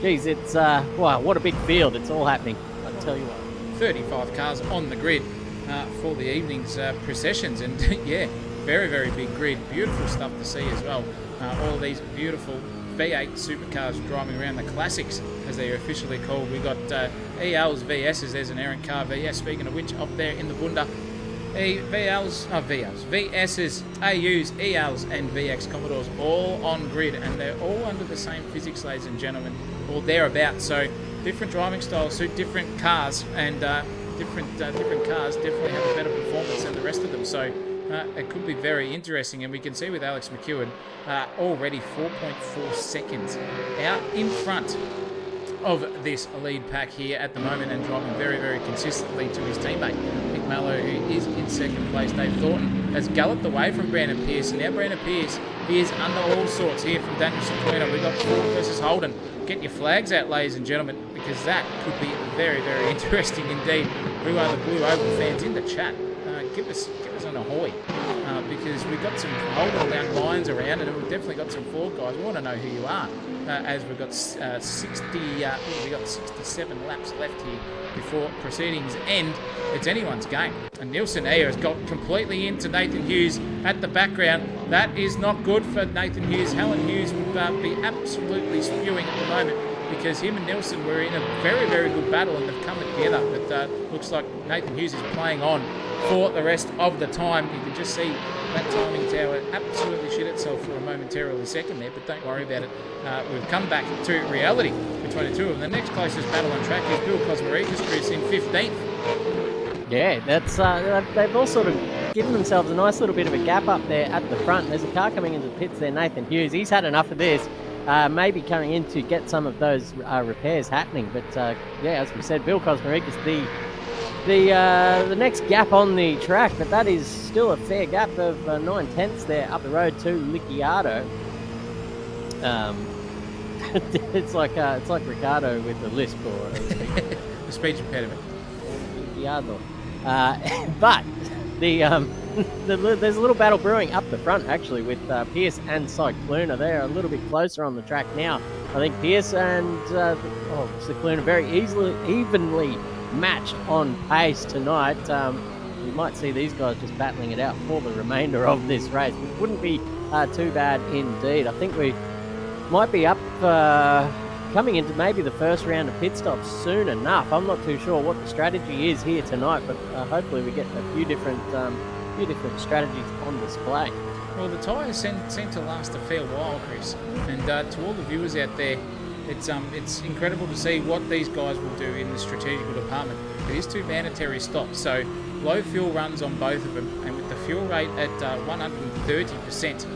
Geez, it's, wow, what a big field. It's all happening, I tell you what. 35 cars on the grid for the evening's processions, and yeah, very, very big grid. Beautiful stuff to see as well. All of these beautiful V8 supercars driving around, the classics as they are officially called. We got ELs, VSs. There's an Aaron Carr VS, speaking of which, up there in the bunda. VSs, AUs, ELs and VX Commodores all on grid, and they're all under the same physics, ladies and gentlemen, or thereabouts. So different driving styles suit different cars, and different cars definitely have a better performance than the rest of them. So it could be very interesting, and we can see with Alex McEwen already 4.4 seconds out in front of this lead pack here at the moment, and driving very, very consistently to his teammate Nick Mallow, who is in second place. Dave Thornton has galloped away from Brandon Pierce, and now Brandon Pierce, he is under all sorts here from Daniel Cicluna. We've got Ford versus Holden. Get your flags out, ladies and gentlemen, because that could be very, very interesting indeed. Who are the Blue Oval fans in the chat? Give us an ahoy, because we've got some Holden down lines around, and we've definitely got some Ford guys. We want to know who you are, as we've got 67 laps left here before proceedings end. It's anyone's game. And Nielsen here has got completely into Nathan Hughes at the background. That is not good for Nathan Hughes. Helen Hughes would be absolutely spewing at the moment, because him and Nielsen were in a very, very good battle, and they've come together. But looks like Nathan Hughes is playing on for the rest of the time. You can just see that timing tower absolutely shit itself for a momentarily second there, but don't worry about it. We've come back to reality between the two of them. The next closest battle on track is Bill Cosmarikas, Chris, in 15th. Yeah, that's they've all sort of given themselves a nice little bit of a gap up there at the front. There's a car coming into the pits there, Nathan Hughes. He's had enough of this. Maybe coming in to get some of those repairs happening. But yeah, as we said, Bill Cosmeric is the next gap on the track, but that is still a fair gap of 9/10 there up the road to Ricciardo. It's like Ricardo with the lisp or the speech impediment. Ricciardo. But there's a little battle brewing up the front actually with Pierce and Cycluna. They're a little bit closer on the track now. I think Pierce and Cycluna very evenly matched on pace tonight. We might see these guys just battling it out for the remainder of this race. It wouldn't be too bad indeed. I think we might be up coming into maybe the first round of pit stops soon enough. I'm not too sure what the strategy is here tonight, but hopefully we get a few different strategies on display. Well, the tyres seem to last a fair while, Chris. And to all the viewers out there, it's incredible to see what these guys will do in the strategical department. It is 2 mandatory stops, so low fuel runs on both of them, and with the fuel rate at 130%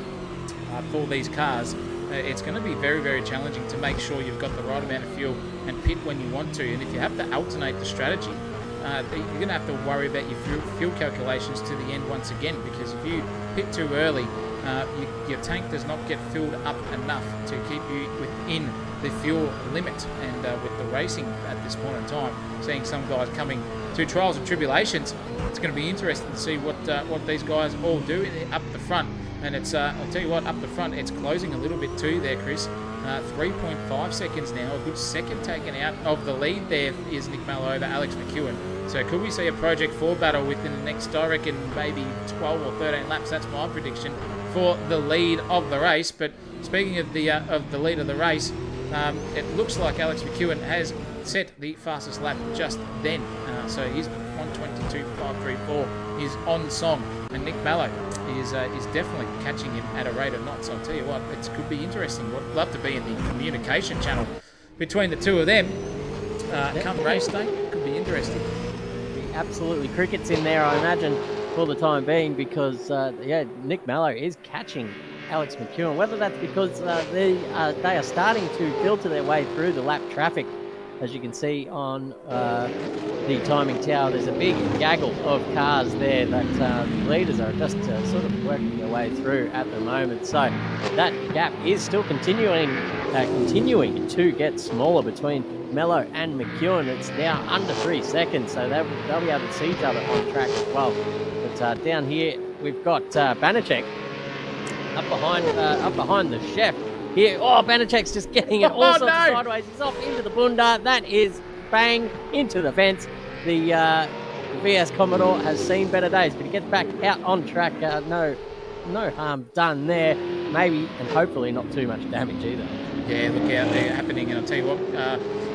for these cars, it's going to be very, very challenging to make sure you've got the right amount of fuel and pit when you want to. And if you have to alternate the strategy, you're going to have to worry about your fuel calculations to the end once again, because if you pit too early, your tank does not get filled up enough to keep you within the fuel limit. And with the racing at this point in time, seeing some guys coming to trials and tribulations, it's going to be interesting to see what these guys all do up the front. And it's I'll tell you what, up the front, it's closing a little bit too there, Chris. 3.5 seconds now, a good second taken out of the lead. There is Nick Mallow over Alex McEwen. So could we see a Project 4 battle within the next, I reckon, maybe 12 or 13 laps? That's my prediction for the lead of the race. But speaking of the lead of the race, it looks like Alex McEwen has set the fastest lap just then. So he's 1:22.534 is on song, and Nick Mallow is definitely catching him at a rate of knots. I'll tell you what, it could be interesting. I'd love to be in the communication channel between the two of them. Come race day, could be interesting. Absolutely, cricket's in there, I imagine, for the time being, because Nick Mallow is catching Alex McEwen. Whether that's because they are starting to filter their way through the lap traffic. As you can see on the timing tower, there's a big gaggle of cars there that the leaders are just sort of working their way through at the moment. So that gap is still continuing to get smaller between Mello and McEwen. It's now under 3 seconds, so they'll be able to see each other on track as well. But down here, we've got Banachek up behind the chef. Here, Banachek's just getting it all sorts of sideways. He's off into the bunda. That is bang into the fence. The VS Commodore has seen better days, but he gets back out on track. No harm done there. Maybe and hopefully not too much damage either. Yeah, look out there happening. And I'll tell you what,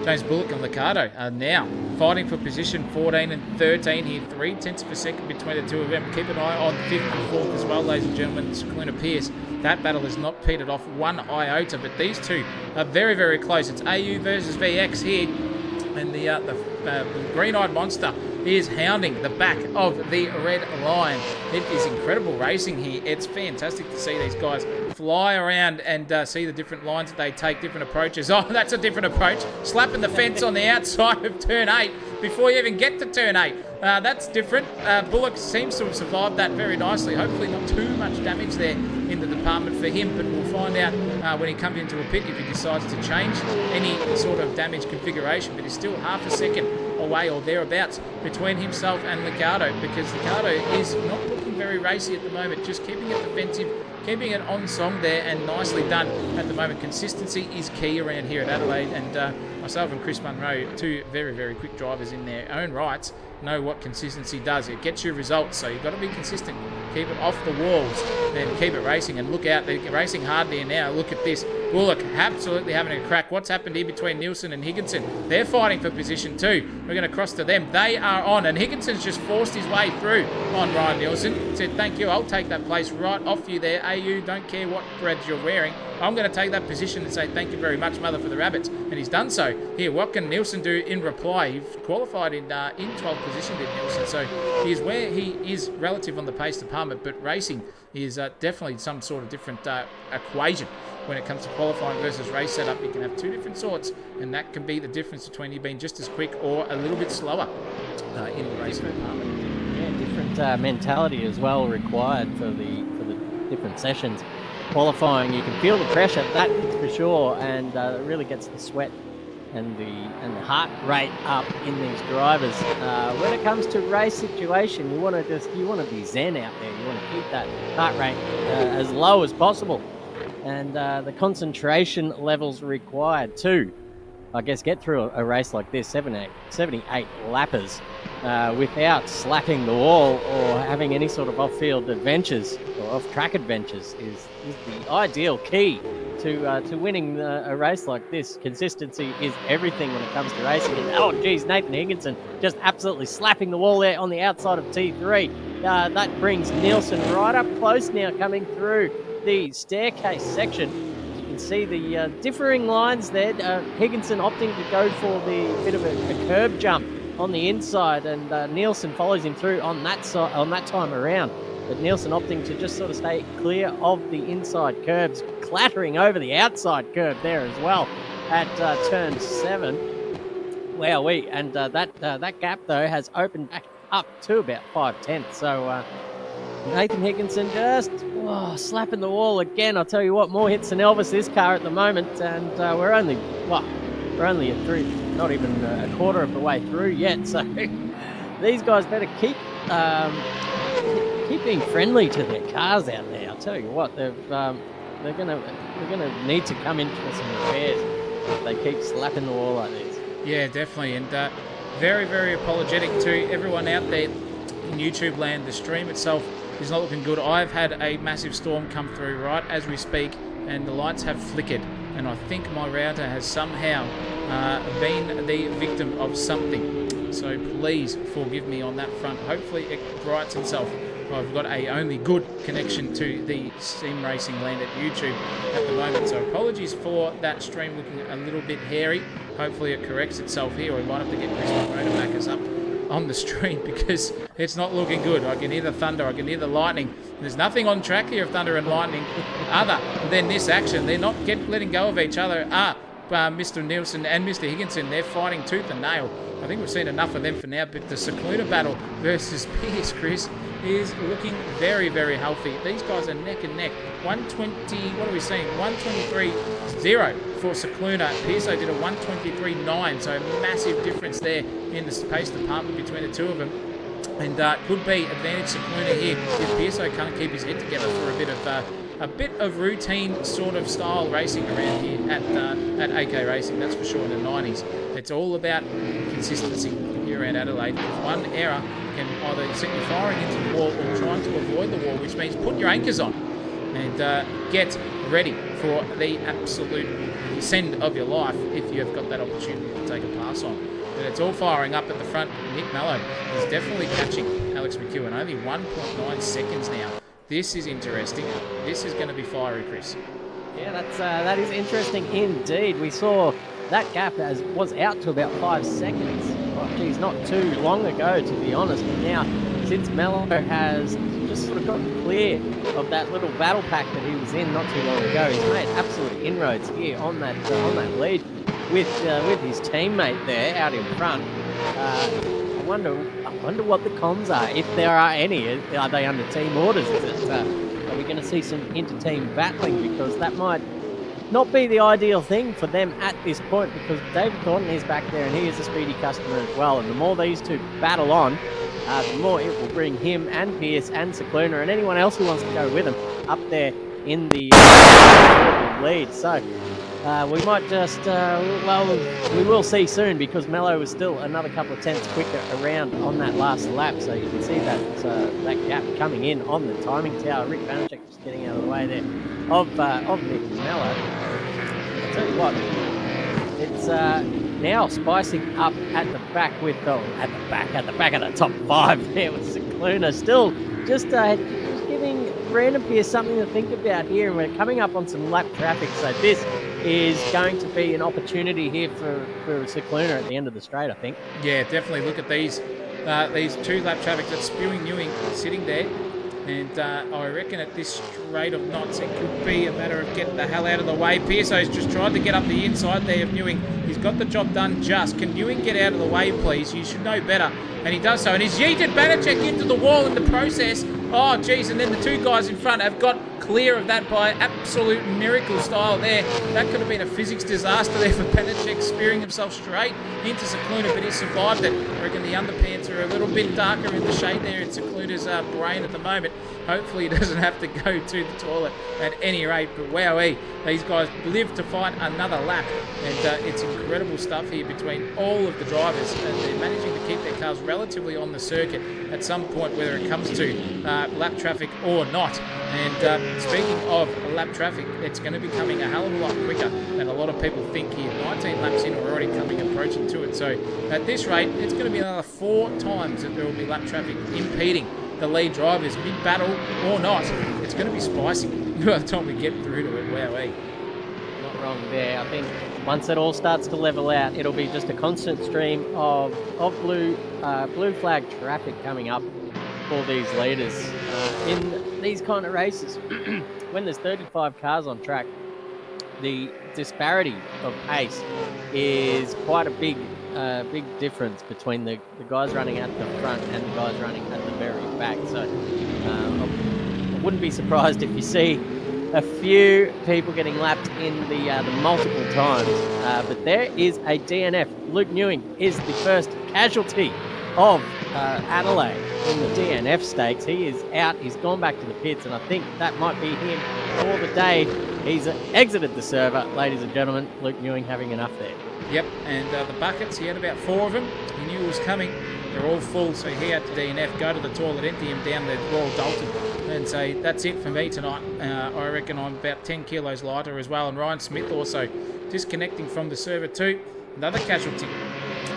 James Bullock and Ricardo are now fighting for position 14 and 13 here. 0.3 of a second between the two of them. Keep an eye on 5th and 4th as well, ladies and gentlemen. Cycluna Pierce. That battle is not petered off one iota, but these two are very, very close. It's AU versus VX here, and the green-eyed monster is hounding the back of the red line. It is incredible racing here. It's fantastic to see these guys fly around and see the different lines that they take, different approaches. Oh, that's a different approach. Slapping the fence on the outside of turn 8 before you even get to turn 8. That's different. Bullock seems to have survived that very nicely. Hopefully not too much damage there in the department for him, but we'll find out when he comes into a pit if he decides to change any sort of damage configuration. But he's still half a second away or thereabouts between himself and Ricardo, because Ricardo is not looking very racy at the moment, just keeping it defensive, keeping it on song there, and nicely done at the moment. Consistency is key around here at Adelaide, and myself and Chris Munro, two very, very quick drivers in their own rights, know what consistency does. It gets you results, so you've got to be consistent. Keep it off the walls, then keep it racing, and look out. They're racing hard there now. Look at this. Bullock absolutely having a crack. What's happened here between Nielsen and Higginson? They're fighting for position 2. We're going to cross to them. They are on, and Higginson's just forced his way through on Ryan Nielsen. Said, thank you, I'll take that place right off you there. AU, don't care what breads you're wearing. I'm going to take that position and say thank you very much, mother for the rabbits. And he's done so. Here, what can Nielsen do in reply? He qualified in 12th position bit, Nielsen. So he is where he is relative on the pace department, but racing is definitely some sort of different equation. When it comes to qualifying versus race setup, you can have two different sorts, and that can be the difference between you being just as quick or a little bit slower in the racing department. Yeah, different mentality as well required for the different sessions. Qualifying, you can feel the pressure, that is for sure, and it really gets the sweat and the heart rate up in these drivers. When it comes to race situation, you want to be zen out there. You want to keep that heart rate as low as possible. And the concentration levels required to, I guess, get through a race like this, 78 lappers, without slapping the wall or having any sort of off-field adventures or off-track adventures is the ideal key to winning a race like this. Consistency is everything when it comes to racing. And, oh, geez, Nathan Higginson just absolutely slapping the wall there on the outside of T3. That brings Nielsen right up close now, coming through the staircase section. You can see the differing lines there. Higginson opting to go for the bit of a curb jump on the inside, and Nielsen follows him through on that time around. But Nielsen opting to just sort of stay clear of the inside curbs, clattering over the outside curb there as well at turn 7. Wowee, and that gap though has opened back up to about 5/10. So Nathan Higginson just slapping the wall again. I'll tell you what, more hits than Elvis this car at the moment, and we're only through, not even a quarter of the way through yet. So these guys better keep being friendly to their cars out there. I'll tell you what, they're gonna need to come in for some repairs if they keep slapping the wall like this. Yeah, definitely, and very, very apologetic to everyone out there in YouTube land. The stream itself is not looking good. I've had a massive storm come through right as we speak, and the lights have flickered, and I think my router has somehow been the victim of something. So please forgive me on that front. Hopefully it rights itself. I've got a only good connection to the Sim Racing land at YouTube at the moment, so apologies for that stream looking a little bit hairy. Hopefully it corrects itself here, or we might have to get Chris Monroe to back us up on the stream, because it's not looking good. I can hear the thunder, I can hear the lightning. There's nothing on track here of thunder and lightning other than this action. They're not letting go of each other. Mr. Nielsen and Mr. Higginson, they're fighting tooth and nail. I think we've seen enough of them for now, but the Secluna battle versus Pierce, Chris, is looking very, very healthy. These guys are neck and neck. 120, what are we seeing? 123.0 for Secluna. Pierce did a 123.9, so massive difference there in the pace department between the two of them. And could be advantage Secluna here if Pierce can't keep his head together for a bit of routine sort of style racing around here at AK Racing, that's for sure, in the 90s. It's all about consistency here around Adelaide. One error can either set you firing into the wall or trying to avoid the wall, which means put your anchors on and get ready for the absolute send of your life if you have got that opportunity to take a pass on. But it's all firing up at the front. Nick Mello is definitely catching Alex McEwen. Only 1.9 seconds now. This is interesting. This is going to be fiery, Chris. Yeah, that is interesting indeed. We saw that gap was out to about 5 seconds. Oh, geez, not too long ago, to be honest. But now, since Mello has just sort of gotten clear of that little battle pack that he was in not too long ago, he's made absolute inroads here on that lead with his teammate there out in front. I wonder what the comms are, if there are any. Are they under team orders? Are we going to see some inter-team battling? Because that might not be the ideal thing for them at this point, because David Thornton is back there and he is a speedy customer as well. And the more these two battle on, the more it will bring him and Pierce and Secluna and anyone else who wants to go with him up there in the lead. So we might just, we will see soon, because Mello was still another couple of tenths quicker around on that last lap. So you can see that gap coming in on the timing tower. Rick Banachek just getting out of the way there of Nick Mello. I'll tell you what, it's now spicing up at the back with at the back of the top 5 there with Secluna. Still just giving Brandon Pierce something to think about here, and we're coming up on some lap traffic, so this is going to be an opportunity here for Secluna at the end of the straight, I think. Yeah, definitely. Look at these these two lap traffic that's spewing Newing sitting there. And I reckon at this rate of knots, it could be a matter of getting the hell out of the way. Pearso's just tried to get up the inside there of Newing. He's got the job done just. Can Newing get out of the way, please? You should know better. And he does so. And he's yeeted Banachek into the wall in the process. Oh, geez. And then the two guys in front have got clear of that by absolute miracle style there. That could have been a physics disaster there for Banachek, spearing himself straight into Cicluna, but he survived it. I reckon the underpants are a little bit darker in the shade there in Cicluna's brain at the moment. Hopefully he doesn't have to go to the toilet at any rate. But wowee, these guys live to fight another lap. And it's incredible stuff here between all of the drivers. And they're managing to keep their cars relatively on the circuit at some point, whether it comes to lap traffic or not. And speaking of lap traffic, it's going to be coming a hell of a lot quicker than a lot of people think here. 19 laps in, we're already approaching to it. So at this rate, it's going to be another 4 times that there will be lap traffic impeding the lead drivers, mid-battle or not. It's going to be spicy by the time we get through to it. Wowee. Not wrong there. I think once it all starts to level out, it'll be just a constant stream of blue flag traffic coming up for these leaders in these kind of races. When there's 35 cars on track, the disparity of pace is quite a big difference between the guys running at the front and the guys running at the very back. So I wouldn't be surprised if you see a few people getting lapped in the multiple times. But there is a DNF. Luke Newing is the first casualty of Adelaide in the DNF stakes. He is out. He's gone back to the pits, and I think that might be him for the day. He's exited the server, ladies and gentlemen. Luke Newing having enough there. Yep, and the buckets, he had about 4 of them. He knew it was coming. They're all full, so he had to DNF, go to the toilet, empty him down the Royal Dalton, and say, that's it for me tonight. I reckon I'm about 10 kilos lighter as well. And Ryan Smith also disconnecting from the server too. Another casualty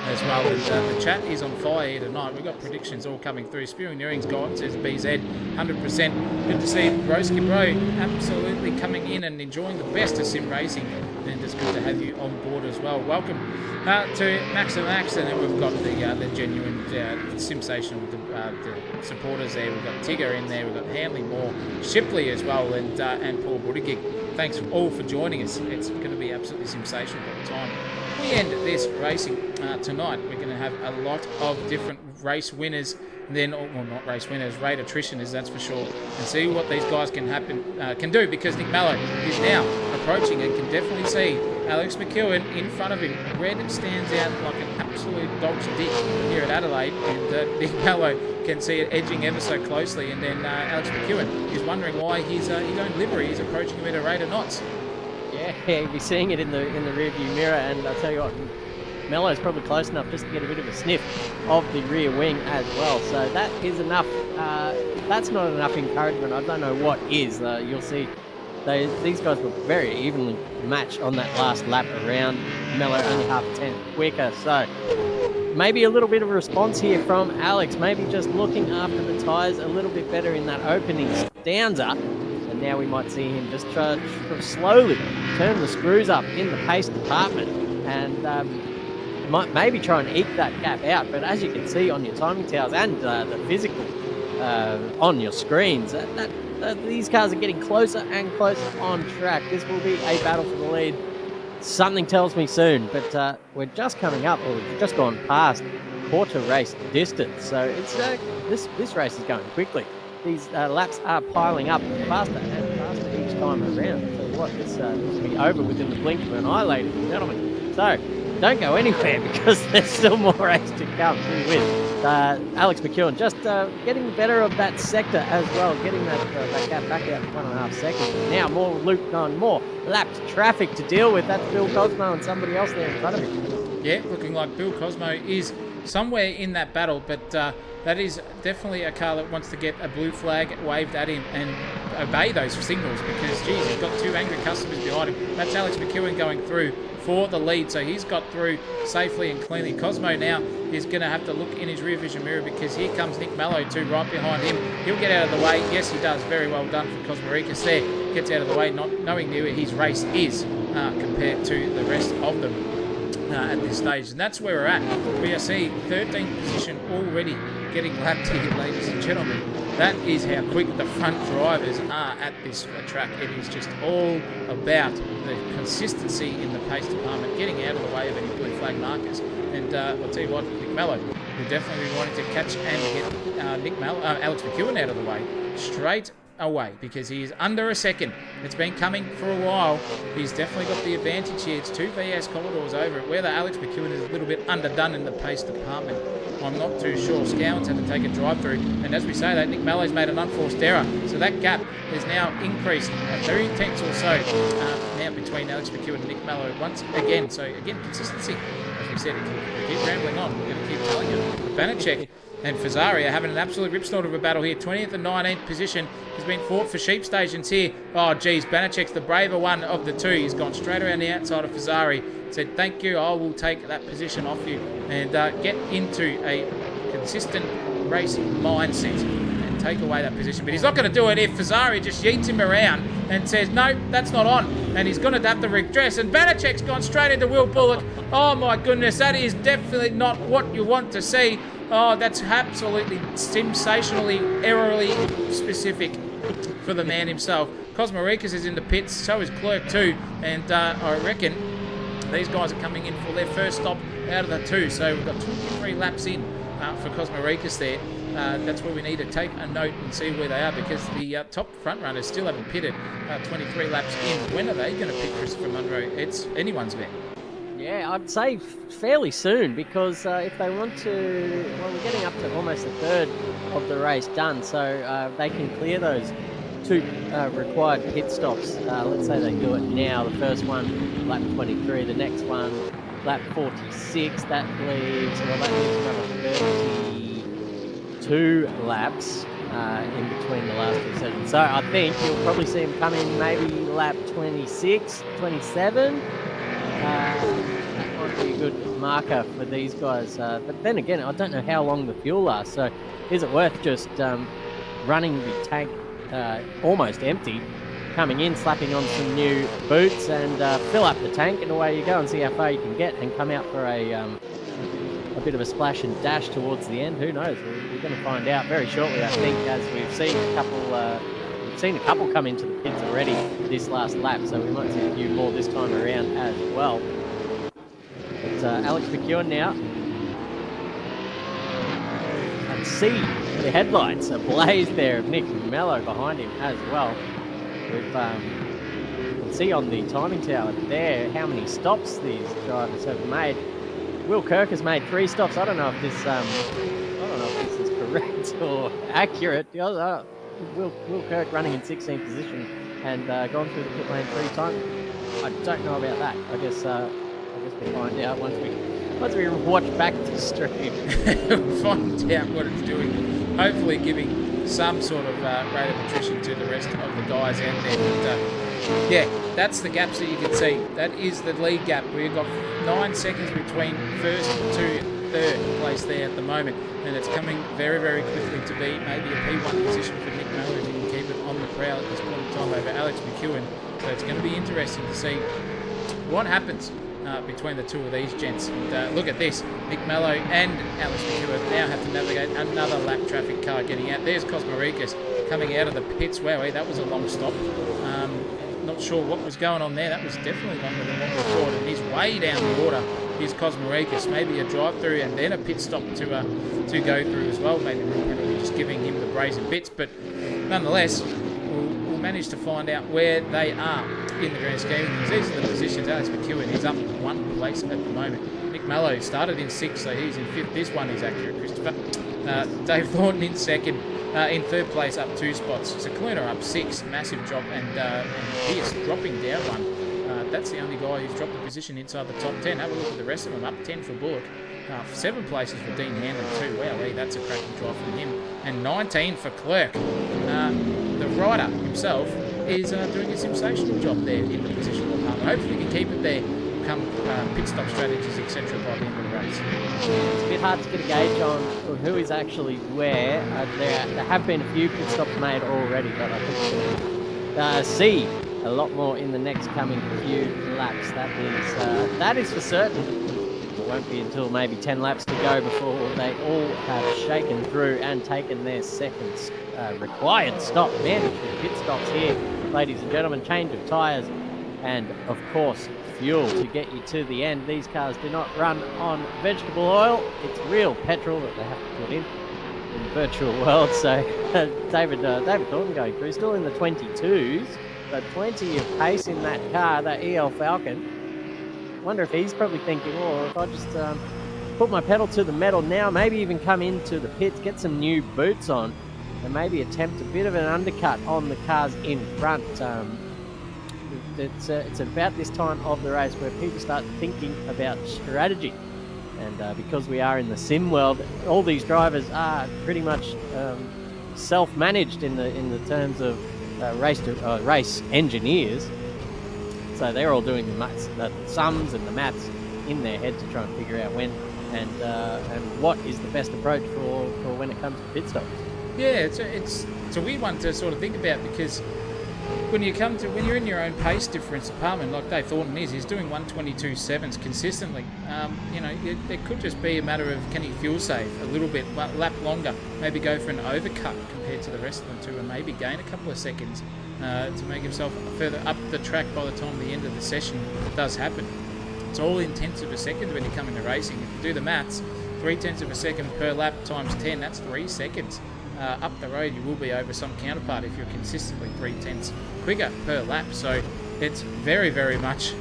as well. And the chat is on fire here tonight. We've got predictions all coming through. Spewing Newing's gone, says BZ, 100%. Good to see Broski Bro absolutely coming in and enjoying the best of sim racing. And it's good to have you on board as well. Welcome to Max and Max, and then we've got the genuine SimSational the supporters there. We've got Tigger in there. We've got Hanley Moore, Shipley as well, and Paul Buttigieg. Thanks all for joining us. It's going to be absolutely sensational by the time we end this racing tonight. We're going to have a lot of different race winners, and then, well, not race winners, rate attritioners, that's for sure, and see what these guys can do, because Nick Mallow is now approaching and can definitely see Alex McEwen in front of him. Red stands out like an absolute dog's dick here at Adelaide, and Nick Mallow can see it edging ever so closely, and then Alex McEwen is wondering why he's going livery. He's approaching him at a rate of knots. Yeah, you'll be seeing it in the rear view mirror, and I'll tell you what, Mello's probably close enough just to get a bit of a sniff of the rear wing as well. So that is enough. That's not enough encouragement. I don't know what is. You'll see these guys were very evenly matched on that last lap around. Mello only half a tenth quicker. So maybe a little bit of a response here from Alex. Maybe just looking after the tyres a little bit better in that opening stanza. And now we might see him just try to slowly turn the screws up in the pace department, and might maybe try and eke that gap out. But as you can see on your timing towers and the physical on your screens, these cars are getting closer and closer on track. This will be a battle for the lead. Something tells me soon, but we're just coming up, or we've just gone past quarter race distance. So it's this race is going quickly. These laps are piling up faster and faster each time around. I'll tell you what, this will be over within the blink of an eye, ladies and gentlemen. So don't go anywhere, because there's still more race to come with Alex McEwen just getting the better of that sector as well, getting that gap back out in 1.5 seconds. Now more more lapped traffic to deal with. That's Bill Cosmo and somebody else there in front of him. Yeah, looking like Bill Cosmo is somewhere in that battle, but that is definitely a car that wants to get a blue flag waved at him and obey those signals, because, geez, he's got 2 angry customers behind him. That's Alex McEwen going through for the lead, so he's got through safely and cleanly. Cosmo now is going to have to look in his rear vision mirror, because here comes Nick Mallow too, right behind him. He'll get out of the way. Yes, he does. Very well done for Cosmoricus there. Gets out of the way, not knowing where his race is compared to the rest of them. at this stage, and that's where we're at. We are seeing 13th position already getting lapped here, ladies and gentlemen. That is how quick the front drivers are at this track. It is just all about the consistency in the pace department, getting out of the way of any blue flag markers. And I'll tell you what, Nick Mello will definitely be wanting to catch and get Alex McEwen out of the way straight away, because he is under a second. It's been coming for a while. He's definitely got the advantage here. It's 2 VS Commodores over it. Whether Alex McEwen is a little bit underdone in the pace department, I'm not too sure. Scowan's had to take a drive through, and as we say that, Nick Mello's made an unforced error, so that gap is now increased 3 tenths or so now between Alex McEwen and Nick Mello once again. So again, consistency. As we said, keep rambling on. We're going to keep telling you. Banachek and Fazari are having an absolute ripsnort of a battle here. 20th and 19th position has been fought for sheep stations here. Oh, geez, Banachek's the braver one of the two. He's gone straight around the outside of Fazari. Said, thank you, I will take that position off you and get into a consistent racing mindset and take away that position. But he's not going to do it if Fazari just yeets him around and says, no, that's not on. And he's going to have to redress. And Banachek's gone straight into Will Bullock. Oh, my goodness, that is definitely not what you want to see. Oh, that's absolutely sensationally, errorly specific for the man himself. Cosmorikas is in the pits, so is Clerk too. And I reckon these guys are coming in for their first stop out of the 2. So we've got 23 laps in for Cosmorikas there. That's where we need to take a note and see where they are, because the top front runners still haven't pitted 23 laps in. When are they going to pick Christopher Munro? It's anyone's bet. Yeah, I'd say fairly soon, because if they want to, well, we're getting up to almost a third of the race done, so they can clear those 2 required pit stops. Let's say they do it now. The first one, lap 23. The next one, lap 46. That leaves another 32 laps in between the last 2 sessions. So I think you'll probably see them come in maybe lap 26, 27. That might be a good marker for these guys. But then again, I don't know how long the fuel lasts. So is it worth just running the tank almost empty, coming in, slapping on some new boots and fill up the tank, and away you go and see how far you can get and come out for a bit of a splash and dash towards the end? Who knows? We're going to find out very shortly, I think, as we've seen a couple come into the pits already this last lap, so we might see a few more this time around as well. But Alex McEwen now. And see the headlights ablaze there of Nick Mello behind him as well. You can see on the timing tower there how many stops these drivers have made. Will Kirk has made 3 stops. I don't know if this is correct or accurate. Will Kirk running in 16th position and gone through the pit lane 3 times. I don't know about that. I guess we'll find out once we watch back the stream. We'll find out what it's doing. Hopefully giving some sort of rate of attrition to the rest of the guys out there. But, yeah, that's the gaps that you can see. That is the lead gap. We've got 9 seconds between first to third place there at the moment, and it's coming very, very quickly to be maybe a P1 position for Nick Mello if he can keep it on the prowl at this point in time over Alex McEwen. So it's going to be interesting to see what happens between the 2 of these gents. And look at this, Nick Mello and Alex McEwen now have to navigate another lap traffic car getting out. There's Cosmorikas coming out of the pits. Wow, that was a long stop. Not sure what was going on there. That was definitely longer than what we thought. And he's way down the water. Here's Cosmorikas. Maybe a drive-through and then a pit stop to go through as well. Maybe we're just giving him the brazen bits. But nonetheless, we'll manage to find out where they are in the grand scheme. These are the positions. Alex McEwen is up 1 place at the moment. Nick Mello started in 6th, so he's in 5th. This one is accurate, Christopher. Dave Thornton in 2nd. In 3rd place, up 2 spots. Secluna up 6, massive drop, and Pierce dropping down 1. That's the only guy who's dropped a position inside the top 10. Have a look at the rest of them. Up 10 for Bullock. 7 places for Dean Hanlon too. Wow, that's a cracking drop from him. And 19 for Clerk. The rider himself is doing a sensational job there in the positional department. Hopefully he can keep it there, come pit stop strategies, etc. by the end of the race. It's a bit hard to get a gauge on who is actually where. There have been a few pit stops made already, but I think we'll see a lot more in the next coming few laps. That is for certain. won't be until maybe 10 laps to go before they all have shaken through and taken their second required stop. Mandatory pit stops here, ladies and gentlemen. Change of tyres and, of course, fuel to get you to the end. These cars do not run on vegetable oil. It's real petrol that they have to put in the virtual world. So David Thornton going through, still in the 22s, but plenty of pace in that car, that EL Falcon. Wonder if he's probably thinking, oh, if I just put my pedal to the metal now, maybe even come into the pits, get some new boots on, and maybe attempt a bit of an undercut on the cars in front. It's about this time of the race where people start thinking about strategy. And because we are in the sim world, all these drivers are pretty much self-managed in the terms of race engineers. So they're all doing the sums and the maths in their head to try and figure out when and what is the best approach for when it comes to pit stops. Yeah, it's a weird one to sort of think about, because when you're in your own pace difference department, like Dave Thornton he's doing 122.7s consistently. It could just be a matter of, can he fuel save a little bit, lap longer, maybe go for an overcut compared to the rest of them too, and maybe gain a couple of seconds to make himself further up the track by the time the end of the session does happen. It's all in tenths of a second when you come into racing. If you do the maths, 0.3 of a second per lap times 10, that's 3 seconds. Up the road, you will be over some counterpart if you're consistently 0.3 quicker per lap. So it's very, very much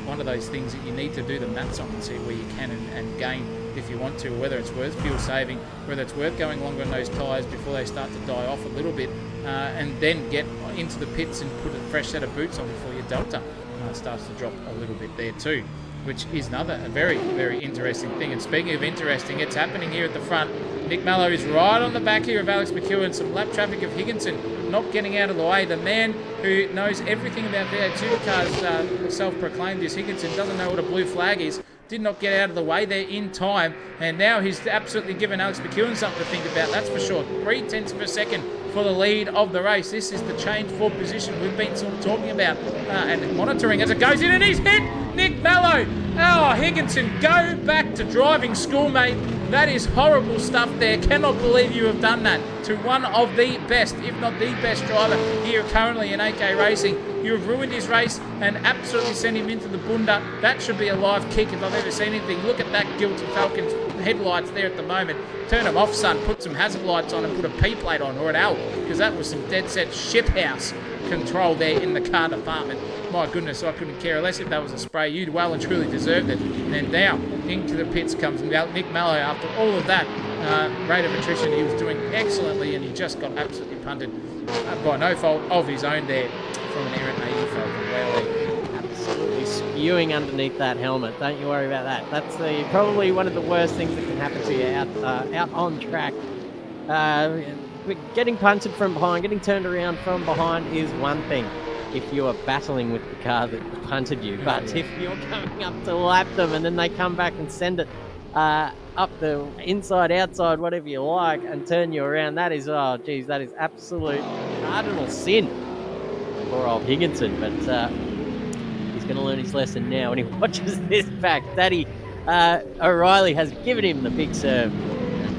one of those things that you need to do the maths on and see where you can and gain if you want to, whether it's worth fuel saving, whether it's worth going longer on those tyres before they start to die off a little bit, and then get into the pits and put a fresh set of boots on before your delta starts to drop a little bit there too, which is a very, very interesting thing. And speaking of interesting, it's happening here at the front. Nick Mallow is right on the back here of Alex McEwen. Some lap traffic of Higginson not getting out of the way. The man who knows everything about V8 supercars, self-proclaimed as Higginson, doesn't know what a blue flag is. Did not get out of the way there in time, and now he's absolutely given Alex McEwen something to think about, that's for sure. 0.3 of a second for the lead of the race. This is the change for position we've been sort of talking about and monitoring as it goes in, and he's hit Nick Mallow. Oh, Higginson, go back to driving school, mate. That is horrible stuff there. Cannot believe you have done that to one of the best, if not the best driver here currently in AK Racing. You have ruined his race and absolutely sent him into the bunda. That should be a live kick if I've ever seen anything. Look at that guilty Falcon's headlights there at the moment. Turn them off, son. Put some hazard lights on and put a P plate on, or an L, because that was some dead set shithouse control there in the car department. My goodness, I couldn't care less if that was a spray. You'd well and truly deserved it. And now into the pits comes Nick Mallow. After all of that rate of attrition, he was doing excellently, and he just got absolutely punted by no fault of his own there from an errant 80 Falcon. Wow, absolutely spewing underneath that helmet. Don't you worry about that. That's probably one of the worst things that can happen to you out on track. Getting punted from behind, getting turned around from behind is one thing if you are battling with the car that punted you. But if you're coming up to lap them and then they come back and send it up the inside, outside, whatever you like, and turn you around, that is, oh geez, that is absolute cardinal sin for old Higginson. But he's going to learn his lesson now when he watches this back. Daddy O'Reilly has given him the big serve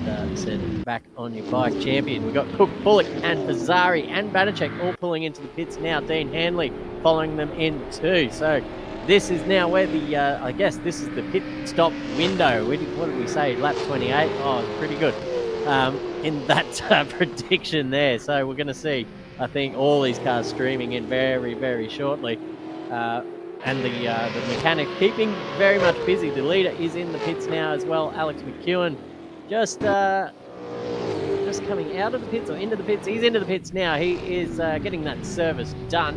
and said, back on your bike, champion. We've got Cook, Bullock and Fazzari and Banachek all pulling into the pits now. Dean Hanley following them in too. So this is now where the, I guess this is the pit stop window. What did we say, lap 28? Oh, it's pretty good in that prediction there. So we're going to see, I think, all these cars streaming in very, very shortly. And the mechanic keeping very much busy. The leader is in the pits now as well, Alex McEwen. Just coming out of the pits or into the pits. He's into the pits now. He is getting that service done.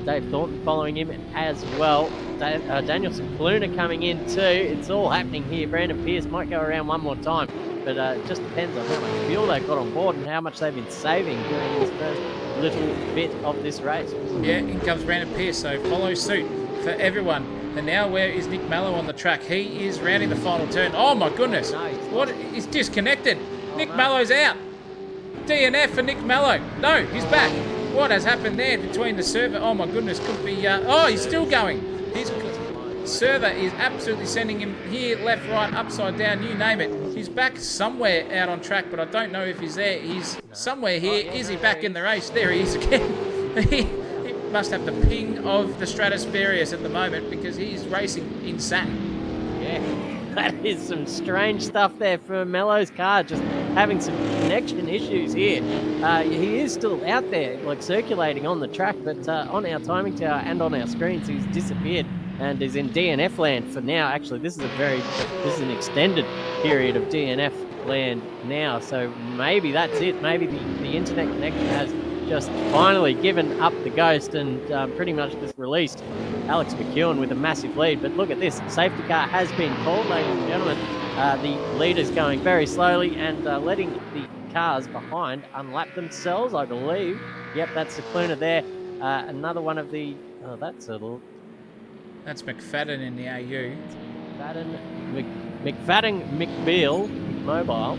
Dave Thornton following him as well. Danielson Cluner coming in too. It's all happening here. Brandon Pierce might go around one more time, but it just depends on how much fuel they've got on board and how much they've been saving during this first little bit of this race. Yeah, in comes Brandon Pierce, so follow suit for everyone. And now where is Nick Mallow on the track? He is rounding the final turn. Oh my goodness. No, what? He's disconnected. Nick Mallow's out. DNF for Nick Mallow. No, he's back. What has happened there between the server? Oh my goodness, could be... oh, he's still going. He's server is absolutely sending him here, left, right, upside down, you name it. He's back somewhere out on track, but I don't know if he's there. He's somewhere here. Is he back in the race? There he is again. He must have the ping of the Stratospherius at the moment because he's racing in Saturn. Yeah, that is some strange stuff there for Mello's car, just having some connection issues here. He is still out there, like circulating on the track, but on our timing tower and on our screens, he's disappeared and is in DNF land for now. Actually, this is an extended period of DNF land now, so maybe that's it. Maybe the internet connection has just finally given up the ghost and pretty much just released Alex McEwen with a massive lead. But look at this, safety car has been called, ladies and gentlemen. The leader's going very slowly and letting the cars behind unlap themselves, I believe. Yep, that's the Cluna there. Another one of the... Oh, That's McFadden in the AU. McFadden, McBeal, Mobile.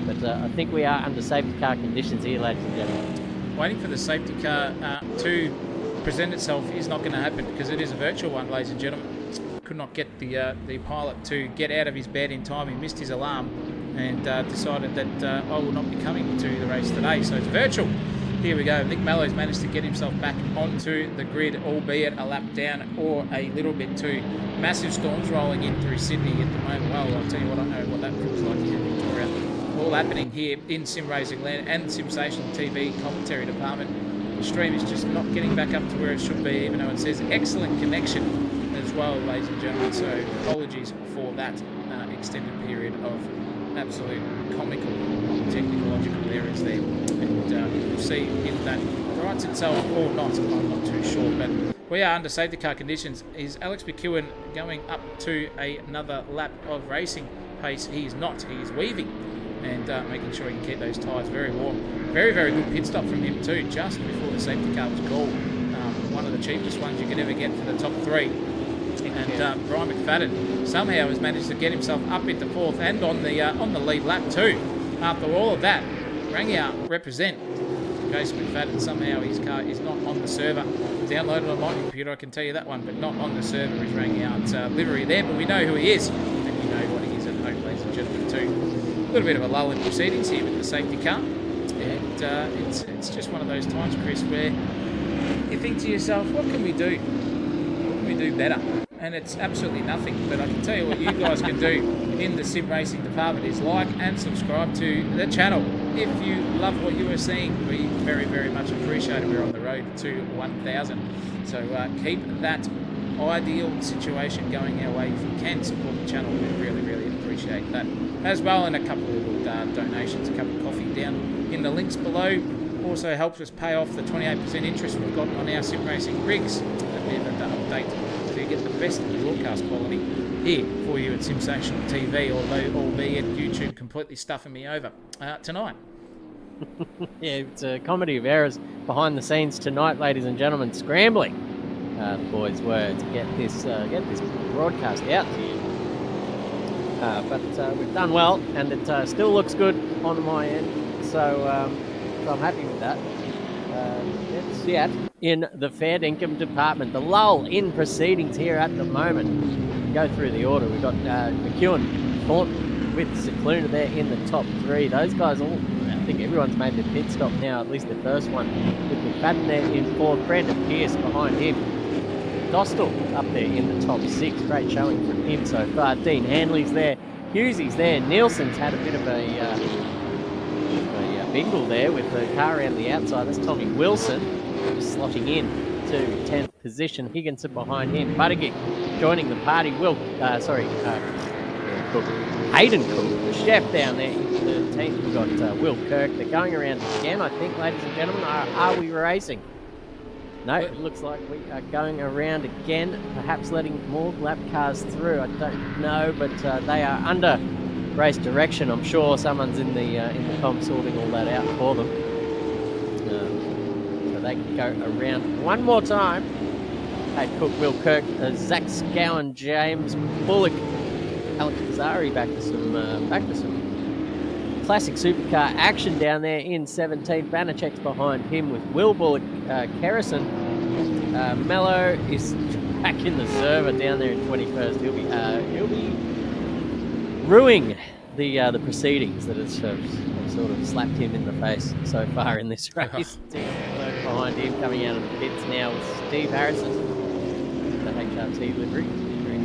But I think we are under safety car conditions here, ladies and gentlemen. Waiting for the safety car to present itself is not going to happen because it is a virtual one, ladies and gentlemen. Could not get the pilot to get out of his bed in time. He missed his alarm and decided that I will not be coming to the race today. So it's virtual. Here we go. Nick Mello's managed to get himself back onto the grid, albeit a lap down or a little bit too. Massive storms rolling in through Sydney at the moment. Well, I'll tell you what, I know what that feels like here in Victoria. All happening here in Sim Racing Land and the SimSational TV commentary department. The stream is just not getting back up to where it should be, even though it says excellent connection as well, ladies and gentlemen. So apologies for that extended period of absolute comical technological errors there. And we'll see if that rights itself or not. I'm not too sure, but we are under safety car conditions. Is Alex McEwen going up to another lap of racing pace? He is not. He is weaving and making sure he can keep those tyres very warm. Very, very good pit stop from him too, just before the safety car was called. One of the cheapest ones you could ever get for the top three. And Brian McFadden somehow has managed to get himself up into fourth and on the lead lap too. After all of that, Rangier represent. Jason McFadden, somehow his car is not on the server. Downloaded on my computer, I can tell you that one, but not on the server is Rangier's livery there, but we know who he is. And you know what he is at home, ladies and gentlemen, too. A little bit of a lull in proceedings here with the safety car. And it's just one of those times, Chris, where you think to yourself, what can we do? What can we do better? And it's absolutely nothing, but I can tell you what you guys can do in the sim racing department is like and subscribe to the channel. If you love what you are seeing, we very, very much appreciate it. We're on the road to 1,000. So keep that ideal situation going our way. If you can support the channel, we really, really appreciate that as well. And a couple of little donations, a cup of coffee down in the links below. Also helps us pay off the 28% interest we've got on our sim racing rigs. A bit of an update to get the best broadcast quality here for you at SimSational TV, although albeit YouTube completely stuffing me over tonight. Yeah, it's a comedy of errors behind the scenes tonight, ladies and gentlemen. Scrambling, the boys were to get this broadcast out to you. But we've done well, and it still looks good on my end. So I'm happy with that. Let's yet in the fair income department. The lull in proceedings here at the moment. Go through the order. We've got McEwen, Thornton with Cicluna there in the top three. Those guys all, I think everyone's made their pit stop now, at least the first one. With McFadden there in fourth, Brandon Pearce behind him. Dostal up there in the top six. Great showing from him so far. Dean Hanley's there. Hughesy's there. Nielsen's had a bit of a bingle there with the car around the outside. That's Tommy Wilson just slotting in to 10th position. Higginson behind him. Buttigieg joining the party. Hayden Cook, the chef down there in 13th. We've got Will Kirk. They're going around again, I think, ladies and gentlemen. Are we racing? No, it looks like we are going around again, perhaps letting more lap cars through. I don't know, but they are under race direction. I'm sure someone's in the comp sorting all that out for them. So they can go around one more time. Hey, Cook, Will Kirk, Zach Scowen, James Bullock, Alex Pizzari back to some classic supercar action down there in 17. Banachek's behind him with Will Bullock, Kerrison. Mello is back in the server down there in 21st. He'll be ruining the proceedings that have sort of slapped him in the face so far in this race. Lurk behind him, coming out of the pits now with Steve Harrison, the HRT livery. Very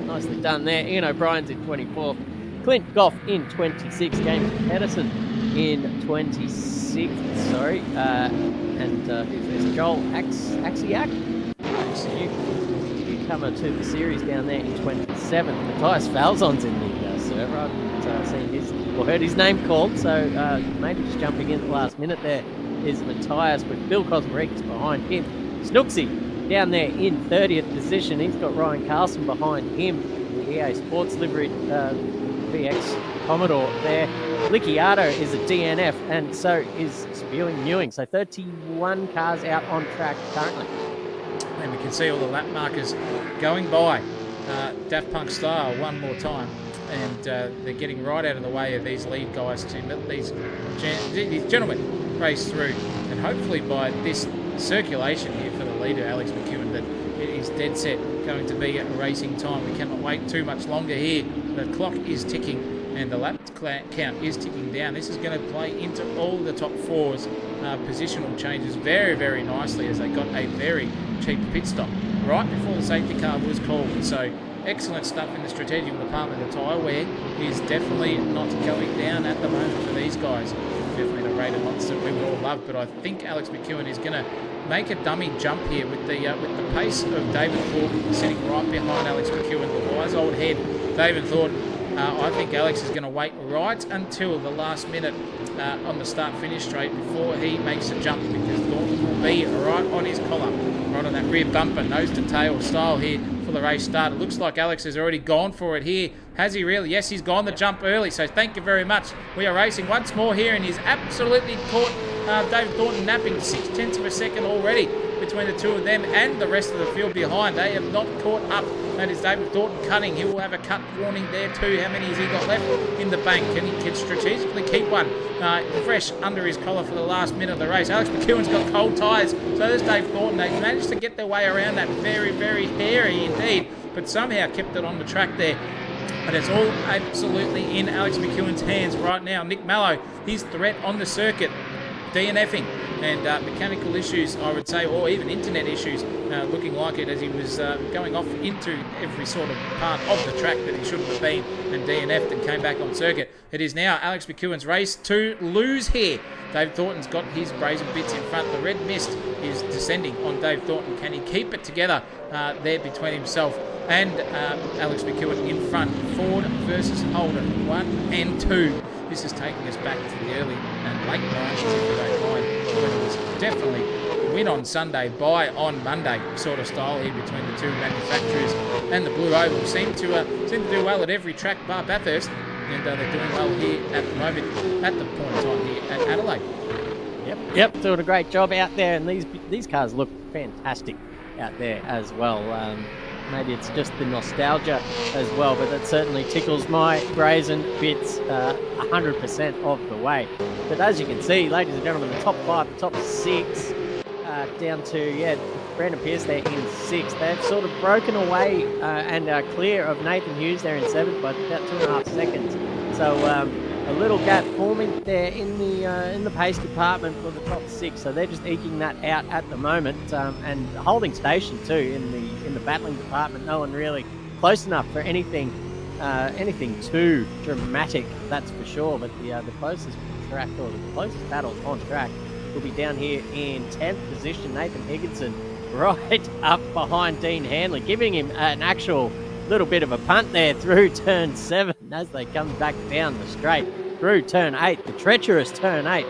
nicely done there. Ian O'Brien's in 24th. Clint Goff in 26th. James Pedersen in 26th. Sorry. And who's Joel Axiak? Newcomer to the series down there in 27th. Matthias Falzon's in the server. I've heard his name called, so maybe just jumping in at the last minute there is Matthias with Bill Cosmarikas behind him. Snooksy down there in 30th position. He's got Ryan Carlson behind him. The EA Sports livery VX Commodore there. Licciardo is a DNF, and so is Spewing Mewing. So 31 cars out on track currently. And we can see all the lap markers going by Daft Punk style one more time. And they're getting right out of the way of these lead guys to let these gentlemen race through. And hopefully by this circulation here for the leader, Alex McEwen, that it is dead set going to be a racing time. We cannot wait too much longer here. The clock is ticking and the lap count is ticking down. This is going to play into all the top fours positional changes very, very nicely, as they got a very cheap pit stop right before the safety car was called. So excellent stuff in the strategic department. The tyre wear is definitely not going down at the moment for these guys. Definitely the rate of knots that we would all love, but I think Alex McEwen is going to make a dummy jump here with the pace of David Thornton sitting right behind Alex McEwen, the wise old head, David Thornton. I think Alex is going to wait right until the last minute on the start-finish straight before he makes a jump, because Thornton will be right on his collar, right on that rear bumper, nose-to-tail style here for the race start. It looks like Alex has already gone for it here. Has he really? Yes, he's gone the jump early, so thank you very much. We are racing once more here, and he's absolutely caught David Thornton napping 0.6 of a second already between the two of them and the rest of the field behind. They have not caught up. That is David Thornton cutting. He will have a cut warning there too. How many has he got left in the bank? Can he strategically keep one fresh under his collar for the last minute of the race? Alex McEwen's got cold tyres. So there's Dave Thornton. They managed to get their way around that very, very hairy indeed, but somehow kept it on the track there. But it's all absolutely in Alex McEwen's hands right now. Nick Mallow, his threat on the circuit, DNFing and mechanical issues, I would say, or even internet issues, looking like it, as he was going off into every sort of part of the track that he shouldn't have been, and DNF'd and came back on circuit. It is now Alex McEwen's race to lose here. Dave Thornton's got his brazen bits in front. The red mist is descending on Dave Thornton. Can he keep it together there between himself and Alex McEwen in front? Ford versus Holden, 1 and 2. This is taking us back to the early and late 90s, if you don't mind, when it was definitely win on Sunday, buy on Monday sort of style here between the two manufacturers. And the Blue Oval seem to do well at every track bar Bathurst, and they're doing well here at the moment, at the point in time here at Adelaide. Yep, doing a great job out there, and these cars look fantastic out there as well. Maybe it's just the nostalgia as well, but that certainly tickles my brazen bits 100% of the way. But as you can see, ladies and gentlemen, the top 5, the top 6, down to, Brandon Pierce there in 6th. They've sort of broken away and are clear of Nathan Hughes there in 7th by about 2.5 seconds. So a little gap forming there in the pace department for the top 6. So they're just eking that out at the moment, and holding station too in the battling department. No one really close enough for anything too dramatic, that's for sure. But the closest track, or the closest battles on track, will be down here in 10th position. Nathan Higginson right up behind Dean Hanley, giving him an actual little bit of a punt there through turn 7 as they come back down the straight through turn 8, the treacherous turn 8.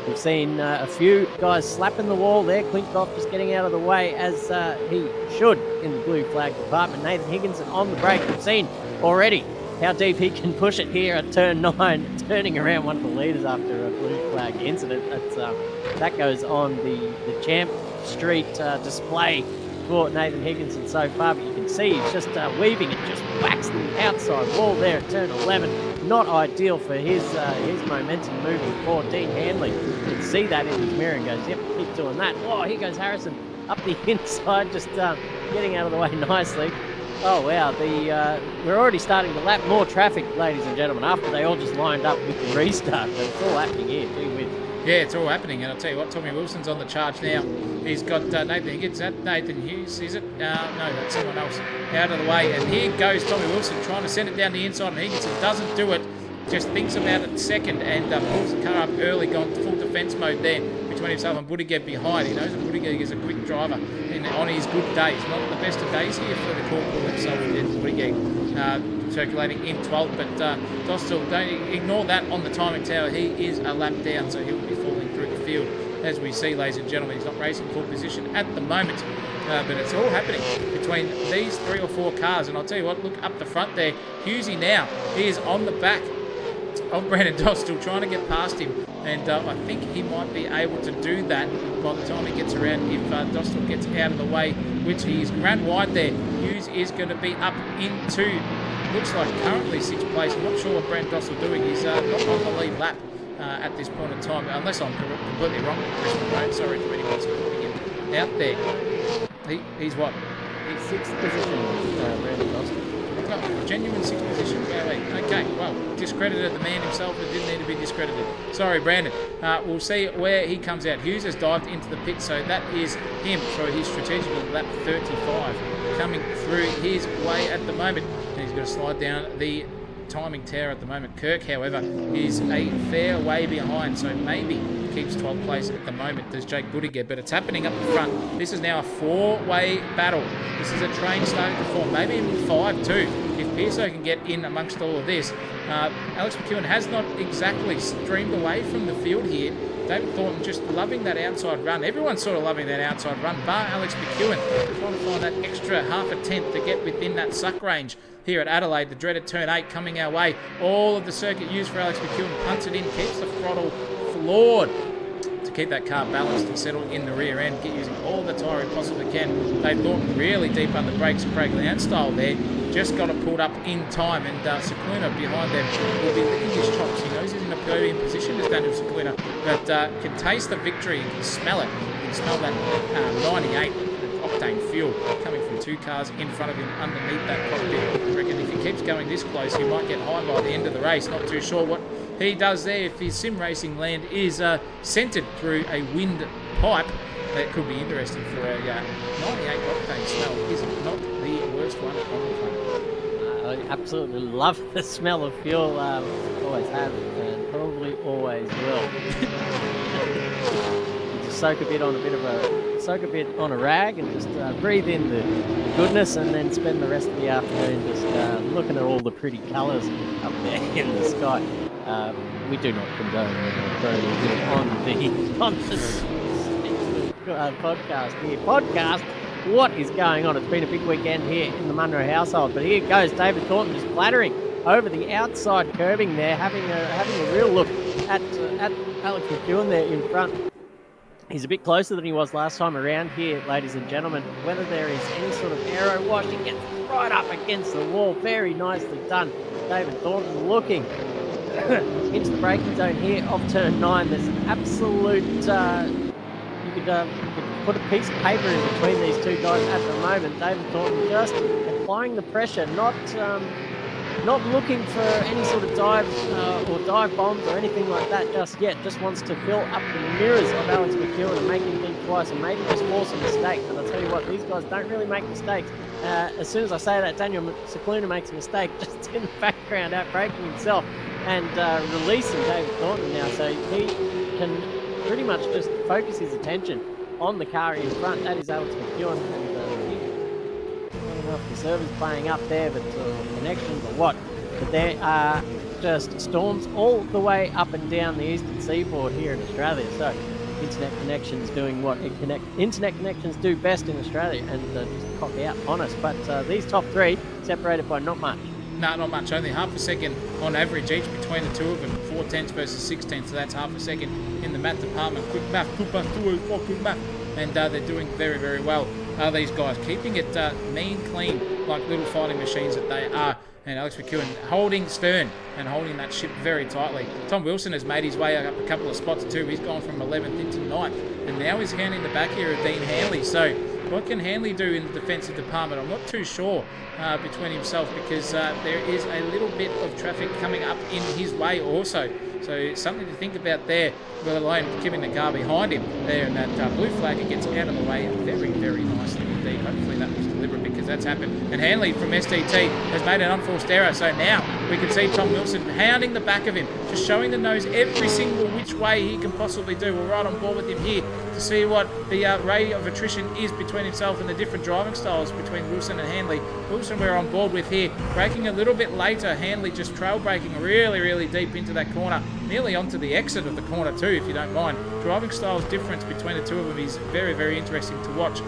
We've seen a few guys slapping the wall there. Clint Goff just getting out of the way as he should in the blue flag department. Nathan Higginson on the brake. We've seen already how deep he can push it here at turn 9, turning around one of the leaders after a blue flag incident. That goes on the Champ Street display for Nathan Higginson so far, but you can see he's just weaving it, just whacks the outside wall there at turn 11. Not ideal for his momentum moving forward. Dean Hanley can see that in his mirror and goes, yep, keep doing that. Oh, here goes Harrison up the inside, just getting out of the way nicely. Oh wow, we're already starting to lap more traffic, ladies and gentlemen, after they all just lined up with the restart. But it's all happening here, gee whiz. Yeah, it's all happening, and I'll tell you what, Tommy Wilson's on the charge now. He's got Nathan Higgins. Is that Nathan Hughes, is it? No, that's someone else. Out of the way, and here goes Tommy Wilson trying to send it down the inside, and Higgins doesn't do it. Just thinks about it second and pulls the car up early, gone full defence mode there between himself and Buttigieg behind. He knows that Buttigieg is a quick driver on his good days. Not the best of days here for the corporal himself, Buttigieg, circulating in 12th. But Dostal, don't ignore that on the timing tower. He is a lap down, so he will be falling through the field. As we see, ladies and gentlemen, he's not racing full position at the moment. But it's all happening between these 3 or 4 cars. And I'll tell you what, look up the front there. Hughesy now, he is on the back of Brandon Dostal, trying to get past him, and I think he might be able to do that by the time he gets around if Dostal gets out of the way, which he is ran wide there. Hughes is going to be up into, looks like currently 6th place. I'm not sure what Brandon Dostal doing. He's not on the lead lap at this point in time, unless I'm completely wrong. Sorry to anyone supporting him out there. He's what? He's 6th position, Brandon Dostal. Genuine 6th position. Okay, well, discredited the man himself that didn't need to be discredited. Sorry, Brandon. We'll see where he comes out. Hughes has dived into the pit, so that is him for his strategical lap 35 coming through his way at the moment. And he's going to slide down the timing tower at the moment. Kirk, however, is a fair way behind, so maybe keeps 12th place at the moment. There's Jake Buttigieg, but it's happening up the front. This is now a 4-way battle. This is a train starting to form, maybe even 5 too. If Pearso can get in amongst all of this. Alex McEwen has not exactly streamed away from the field here. David Thornton just loving that outside run. Everyone's sort of loving that outside run, bar Alex McEwen, trying to find that extra half a tenth to get within that suck range here at Adelaide. The dreaded turn 8 coming our way. All of the circuit used for Alex McEwen, punts it in, keeps the throttle floored to keep that car balanced and settled in the rear end, get using all the tyre he possibly can. Dave Thornton really deep under brakes, Craig Leanne style there. Just got it pulled up in time, and Cicluna behind them will be licking his chops. He knows he's in a podium position as Daniel Cicluna, but can taste the victory and can smell it. You can smell that 98 octane fuel coming from 2 cars in front of him underneath that cockpit. I reckon if he keeps going this close, he might get high by the end of the race. Not too sure what he does there. If his sim racing land is centered through a wind pipe, that could be interesting for a 98 octane smell. Is not the worst one on the planet. I absolutely love the smell of fuel. Always have and probably always will. Just soak a bit on a rag and just breathe in the goodness, and then spend the rest of the afternoon just looking at all the pretty colours up there in the sky. We do not condone on the podcast here. Podcast. What is going on? It's been a big weekend here in the Munro household, but here goes David Thornton just clattering over the outside curbing there, having a real look at Alex McEwen there in front. He's a bit closer than he was last time around here, ladies and gentlemen. Whether there is any sort of aero wash, he gets right up against the wall. Very nicely done. David Thornton looking into the braking zone here of turn 9. There's an absolute... You could put a piece of paper in between these two guys at the moment. David Thornton just applying the pressure, not looking for any sort of dive or dive bombs or anything like that just yet. Just wants to fill up the mirrors of Alex McEwen and make him think twice and maybe just force a mistake. And I'll tell you what, these guys don't really make mistakes. As soon as I say that, Daniel Cicluna makes a mistake just in the background, out braking himself and releasing David Thornton now, so he can pretty much just focus his attention on the car in front. That is Alex McEwen, and I don't know if the server's playing up there, but connections or what. But there are just storms all the way up and down the eastern seaboard here in Australia. So internet connections doing what internet connections do best in Australia, and just cock out on us. But these top 3 separated by not much. No, not much. Only half a second on average each between the two of them. 4/10 versus 6/10, so that's half a second in the math department. Quick math, 2 + 2 is fucking math. And they're doing very, very well, these guys. Keeping it mean, clean, like little fighting machines that they are. and Alex McEwen holding stern and holding that ship very tightly. Tom Wilson has made his way up a couple of spots too. He's gone from 11th into 9th, and now he's handing the back here of Dean Hanley. So what can Hanley do in the defensive department? I'm not too sure between himself, because there is a little bit of traffic coming up in his way also. So something to think about there, let alone giving the car behind him there, and that blue flag gets out of the way very, very nicely indeed. Hopefully that was deliberate, because that's happened. And Hanley from STT has made an unforced error. So now we can see Tom Wilson hounding the back of him, just showing the nose every single which way he can possibly do. We're right on board with him here to see what the rate of attrition is between himself and the different driving styles between Wilson and Hanley. Wilson we're on board with here, braking a little bit later. Hanley just trail braking really, really deep into that corner, nearly onto the exit of the corner too, if you don't mind. Driving styles difference between the two of them is very, very interesting to watch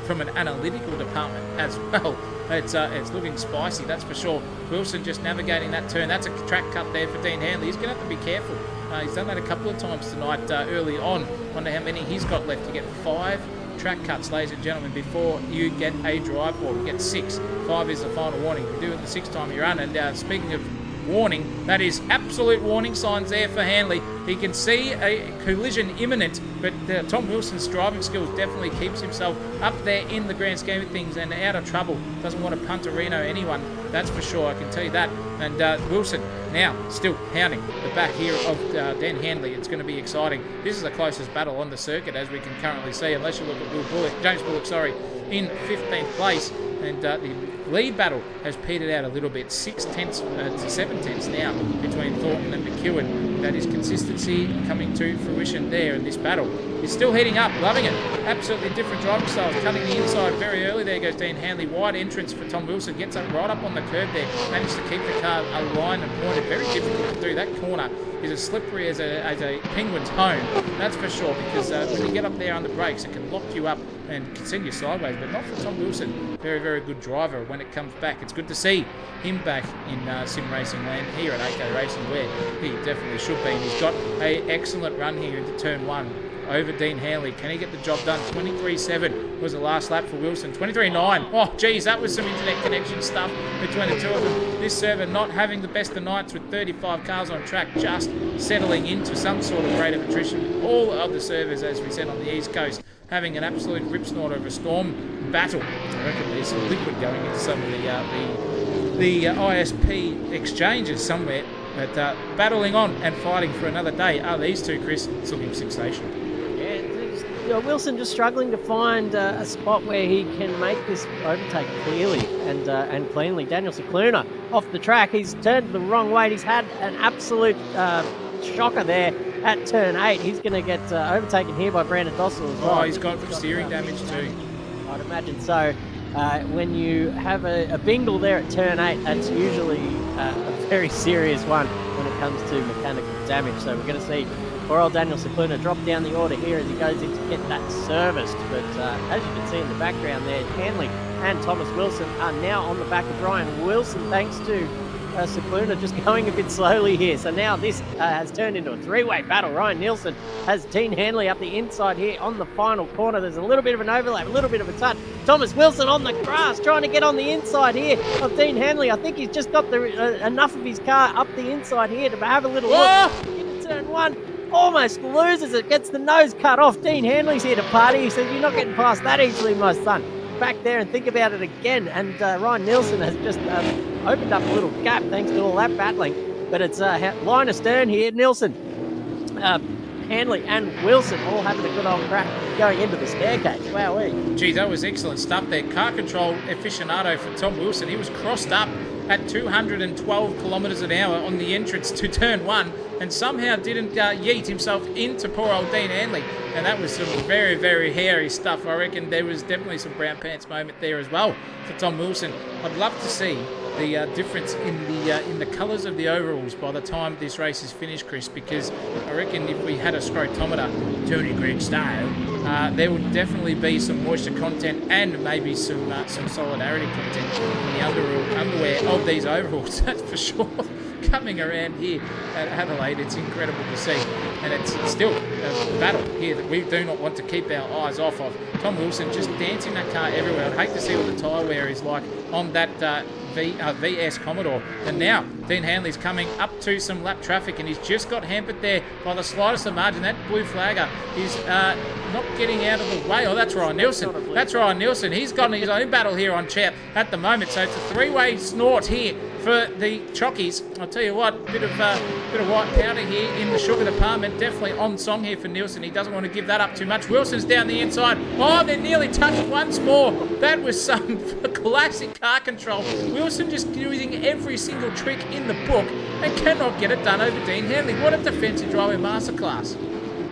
from an analytical department as well. It's looking spicy, that's for sure. Wilson just navigating that turn. That's a track cut there for Dean Hanley. He's going to have to be careful. He's done that a couple of times tonight early on. Wonder how many he's got left. You get 5 track cuts, ladies and gentlemen, before you get a drive ball. You get 6. 5 is the final warning. You do it the 6th time you run. And speaking of warning, that is absolute warning signs there for Hanley. He can see a collision imminent, but Tom Wilson's driving skills definitely keeps himself up there in the grand scheme of things and out of trouble. Doesn't want to punt a Reno anyone, that's for sure, I can tell you that. And Wilson now still hounding the back here of Dan Hanley. It's going to be exciting. This is the closest battle on the circuit, as we can currently see, unless you look at James Bullock, in 15th place. And the lead battle has petered out a little bit, 6 tenths to 7 tenths now between Thornton and McEwen. That is consistency coming to fruition there in this battle. He's still heating up, loving it. Absolutely different driving styles, cutting the inside very early. There goes Dean Hanley, wide entrance for Tom Wilson, gets up right up on the curb there, managed to keep the car aligned and pointed. Very difficult to do. That corner is as slippery as a penguin's home, that's for sure, because when you get up there on the brakes, it can lock you up and can send you sideways, but not for Tom Wilson. Very, very good driver when it comes back. It's good to see him back in sim racing land here at AK Racing, where he definitely should be. And he's got an excellent run here into turn 1 over Dean Hanley. Can he get the job done? 23.7 was the last lap for Wilson. 23.9. Oh, geez, that was some internet connection stuff between the two of them. This server not having the best of nights with 35 cars on track, just settling into some sort of rate of attrition. All of the servers, as we said, on the East Coast, having an absolute rip snort of a storm battle. I reckon there's some liquid going into some of the ISP exchanges somewhere. But battling on and fighting for another day are these two, Chris. It's looking sensational. Wilson just struggling to find a spot where he can make this overtake clearly and cleanly. Daniel Cicluna off the track. He's turned the wrong way. He's had an absolute shocker there at turn 8. He's going to get overtaken here by Brandon Dossel as well. Oh, he's got steering damage too. I'd imagine so. When you have a bingle there at turn 8, that's usually a very serious one when it comes to mechanical damage. So we're going to see poor old Daniel Cicluna drop down the order here as he goes in to get that serviced. But as you can see in the background there, Hanley and Thomas Wilson are now on the back of Ryan Wilson, thanks to Cicluna just going a bit slowly here. So now this has turned into a 3-way battle. Ryan Nielsen has Dean Hanley up the inside here on the final corner. There's a little bit of an overlap, a little bit of a touch. Thomas Wilson on the grass trying to get on the inside here of Dean Hanley. I think he's just got enough of his car up the inside here to have a little look into turn 1. Almost loses it, gets the nose cut off. Dean Hanley's here to party. He says, "You're not getting past that easily, my son." Back there and think about it again. And Ryan Nielsen has just opened up a little gap thanks to all that battling. But it's line astern here. Nielsen, Hanley and Wilson all having a good old crack going into the staircase. Wowee. Geez, that was excellent stuff there. Car control aficionado for Tom Wilson. He was crossed up at 212 kilometres an hour on the entrance to turn 1 and somehow didn't yeet himself into poor old Dean Hanley. And that was some very, very hairy stuff. I reckon there was definitely some brown pants moment there as well for Tom Wilson. I'd love to see the difference in the colours of the overalls by the time this race is finished, Chris, because I reckon if we had a scrotometer, Tony Greg style, there would definitely be some moisture content and maybe some solidarity content in the underwear of these overalls, that's for sure. coming around here at Adelaide. It's incredible to see. And it's still a battle here that we do not want to keep our eyes off of. Tom Wilson just dancing that car everywhere. I'd hate to see what the tyre wear is like on that VS Commodore. And now Dean Hanley's coming up to some lap traffic, and he's just got hampered there by the slightest of margin. That blue flagger is not getting out of the way. Oh, that's Ryan Nielsen. That's Ryan Nielsen. He's got his own battle here on Chap at the moment. So it's a three-way snort here for the Chockies. I'll tell you what, bit of white powder here in the sugar department. Definitely on song here for Nielsen. He doesn't want to give that up too much. Wilson's down the inside. Oh, they're nearly touched once more. That was some classic car control. Wilson just using every single trick in the book and cannot get it done over Dean Hanley. What a defensive driving masterclass.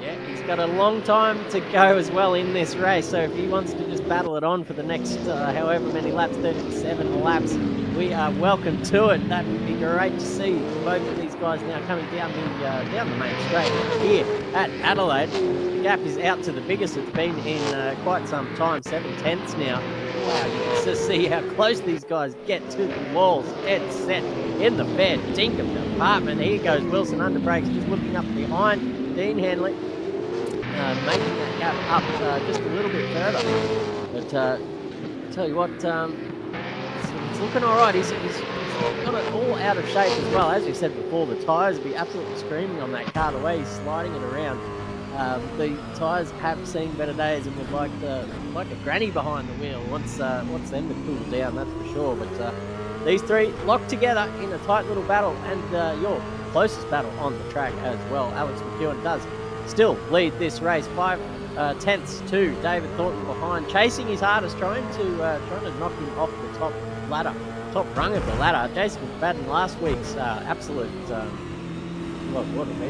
Yeah, he's got a long time to go as well in this race, so if he wants to just battle it on for the next however many laps, 37 laps, we are welcome to it. That would be great to see both of these guys now coming down the main straight here at Adelaide. The gap is out to the biggest it's been in quite some time, 7/10 now. Wow, you can just see how close these guys get to the walls. Dead set in the fair dinkum department. Here goes Wilson under brakes, just looking up behind Dean Hanley, making that gap up just a little bit further. But I tell you what, it's looking all right. He's got it all out of shape as well. As you said before, the tyres will be absolutely screaming on that car, the way he's sliding it around. The tyres have seen better days and would like a granny behind the wheel once them to cool down, that's for sure. But these three locked together in a tight little battle, and your closest battle on the track as well. Alex McEwen does still lead this race, 5/10 to David Thornton behind, chasing his hardest, trying to knock him off the top rung of the ladder. Jason McFadden last week's absolute.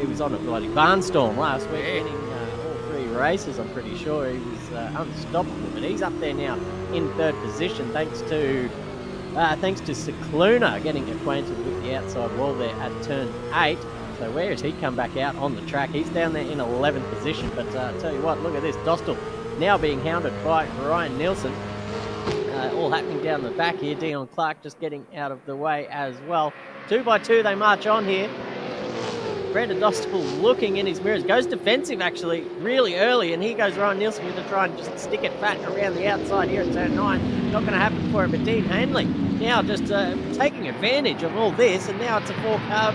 He was on a bloody barnstorm last week, winning all three races. I'm pretty sure he was unstoppable, but he's up there now in third position, thanks to Cicluna getting acquainted with the outside wall there at turn 8. So where has he come back out on the track? He's down there in 11th position. But I tell you what, look at this, Dostal now being hounded by Ryan Nielsen. All happening down the back here. Dion Clark just getting out of the way as well. 2 by 2 they march on here. Brandon Dostal looking in his mirrors, goes defensive actually really early, and here goes Ryan Nielsen going to try and just stick it fat around the outside here at turn 9. Not going to happen for him, but Dean Hanley now just taking advantage of all this, and now it's a four-car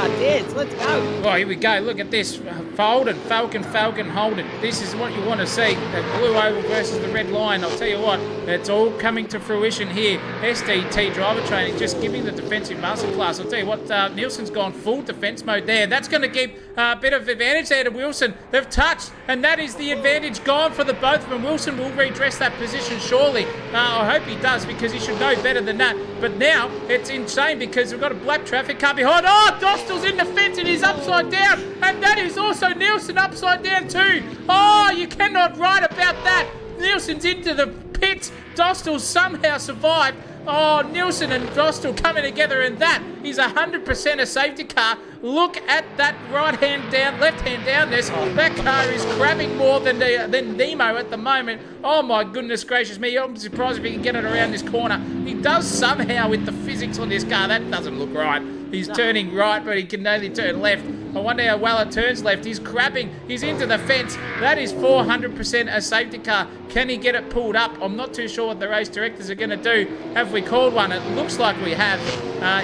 dance. Let's go. Well, here we go. Look at this. Holden, Falcon, Holden. This is what you want to see. The blue oval versus the red line. I'll tell you what, it's all coming to fruition here. SDT driver training just giving the defensive masterclass. I'll tell you what, Nielsen's gone full defense mode there. That's going to give a bit of advantage there to Wilson. They've touched, and that is the advantage gone for the both of them. Wilson will redress that position surely. I hope he does, because he should know better than that. But now it's insane because we've got a black traffic car behind. Oh, Dostal's in the fence and he's upside down, and that is also Nielsen upside down too. Oh, you cannot write about that. Nielsen's into the pits. Dostal somehow survived. Oh, Nielsen and Dostal coming together, and that is 100% a safety car. Look at that right hand down, left hand down this. That car is grabbing more than Nemo at the moment. Oh my goodness gracious me. I'm surprised if he can get it around this corner. He does somehow with the physics on this car. That doesn't look right. He's turning right, but he can only turn left. I wonder how well it turns left. He's crabbing. He's into the fence. That is 400% a safety car. Can he get it pulled up? I'm not too sure what the race directors are going to do. Have we called one? It looks like we have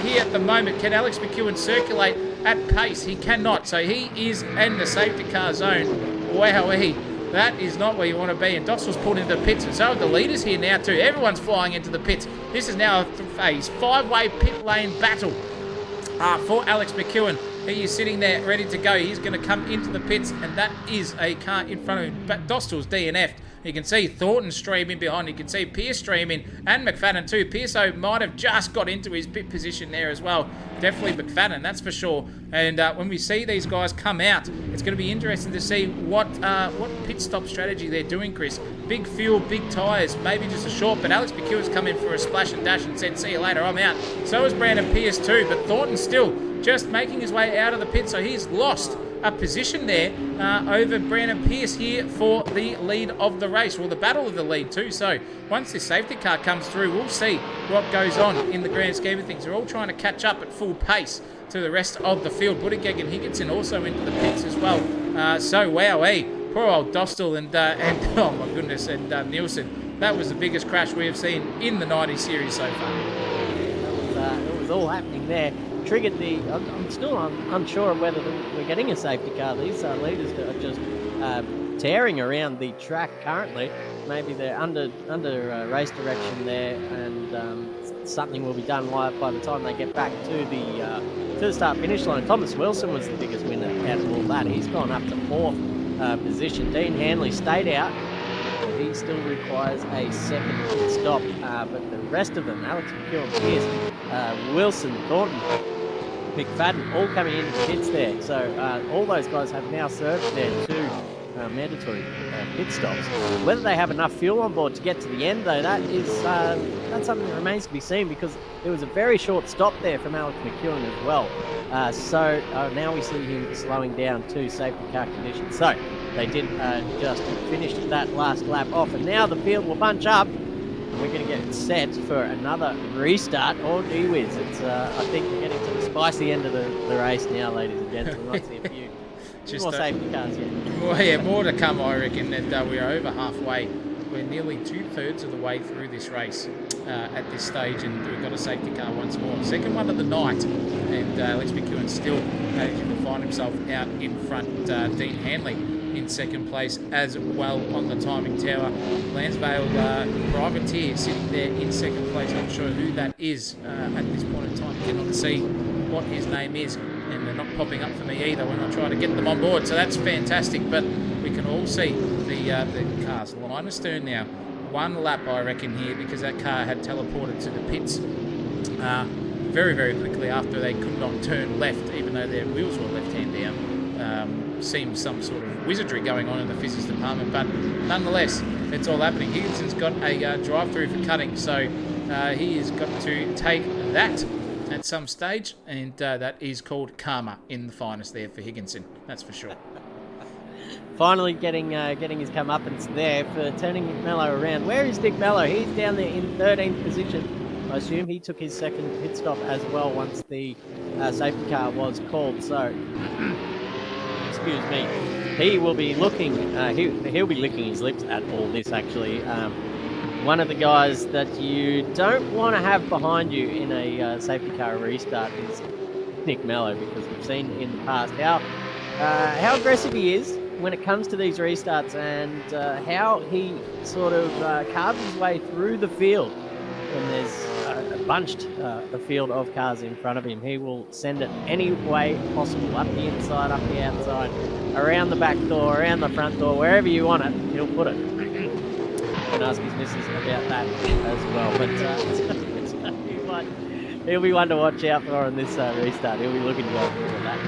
here at the moment. Can Alex McEwen circulate at pace? He cannot. So he is in the safety car zone. Wowee. That is not where you want to be. And Dostal's pulled into the pits, and so are the leaders here now too. Everyone's flying into the pits. This is now a five-way pit lane battle for Alex McEwen. He is sitting there ready to go. He's going to come into the pits, and that is a car in front of him. But Dostal's DNF'd. You can see Thornton streaming behind. You can see Pierce streaming, and McFadden too. Pierce might have just got into his pit position there as well. Definitely McFadden, that's for sure. And when we see these guys come out, it's going to be interesting to see what pit stop strategy they're doing, Chris. Big fuel, big tyres, maybe just a short. But Alex McEwen's come in for a splash and dash and said, see you later, I'm out. So is Brandon Pierce too. But Thornton still just making his way out of the pit, so he's lost a position there over Brandon Pierce here for the lead of the race, or the battle of the lead too. So once this safety car comes through, we'll see what goes on in the grand scheme of things. They're all trying to catch up at full pace to the rest of the field. Buttigieg and Higginson also into the pits as well. So wowee, poor old Dostal and oh my goodness, and Nielsen. That was the biggest crash we have seen in the 90 series so far. It was all happening there. Triggered the. I'm still unsure of whether we're getting a safety car. These leaders are just tearing around the track currently. Maybe they're under race direction there, and something will be done by the time they get back to the start finish line. Thomas Wilson was the biggest winner out of all that. He's gone up to 4th position. Dean Hanley stayed out. He still requires a second pit stop, but the rest of them, Alex McEwen, Pierce, Wilson, Thornton, McFadden, all coming in the pits there. So all those guys have now served their 2 mandatory pit stops. Whether they have enough fuel on board to get to the end, though, that's something that remains to be seen, because there was a very short stop there from Alex McEwen as well. So now we see him slowing down to safety car conditions. So they did just finish that last lap off, and now the field will bunch up. We're going to get set for another restart. Oh, gee whiz. It's, I think we're getting to the spicy end of the race now, ladies and gents. We might see a few more safety cars yet. Well, yeah, more to come, I reckon. And we're over halfway. We're nearly 2/3 of the way through this race at this stage, and we've got a safety car once more. Second one of the night, and Alex McEwen still managing to find himself out in front. Dean Hanley in second place as well on the timing tower. Lansvale Privateer sitting there in second place. Not sure who that is at this point in time. Cannot see what his name is, and they're not popping up for me either when I try to get them on board. So that's fantastic. But we can all see the cars line astern now. One lap, I reckon, here, because that car had teleported to the pits very, very quickly after they could not turn left, even though their wheels were left-hand down. Seems some sort of wizardry going on in the physics department, but nonetheless, it's all happening. Higginson's got a drive-through for cutting, so he has got to take that at some stage, and that is called karma in the finest there for Higginson, that's for sure. Finally getting his comeuppance there for turning Nick Mello around. Where is Nick Mello? He's down there in 13th position. I assume he took his second pit stop as well once the safety car was called, so excuse me, he will be looking, he'll be licking his lips at all this, actually. One of the guys that you don't want to have behind you in a safety car restart is Nick Mello, because we've seen in the past how aggressive he is when it comes to these restarts, and how he sort of carves his way through the field when there's a field of cars in front of him. He will send it any way possible, up the inside, up the outside, around the back door, around the front door, wherever you want it, he'll put it. You can ask his missus about that as well, but he'll be one to watch out for on this restart. He'll be looking to go through that.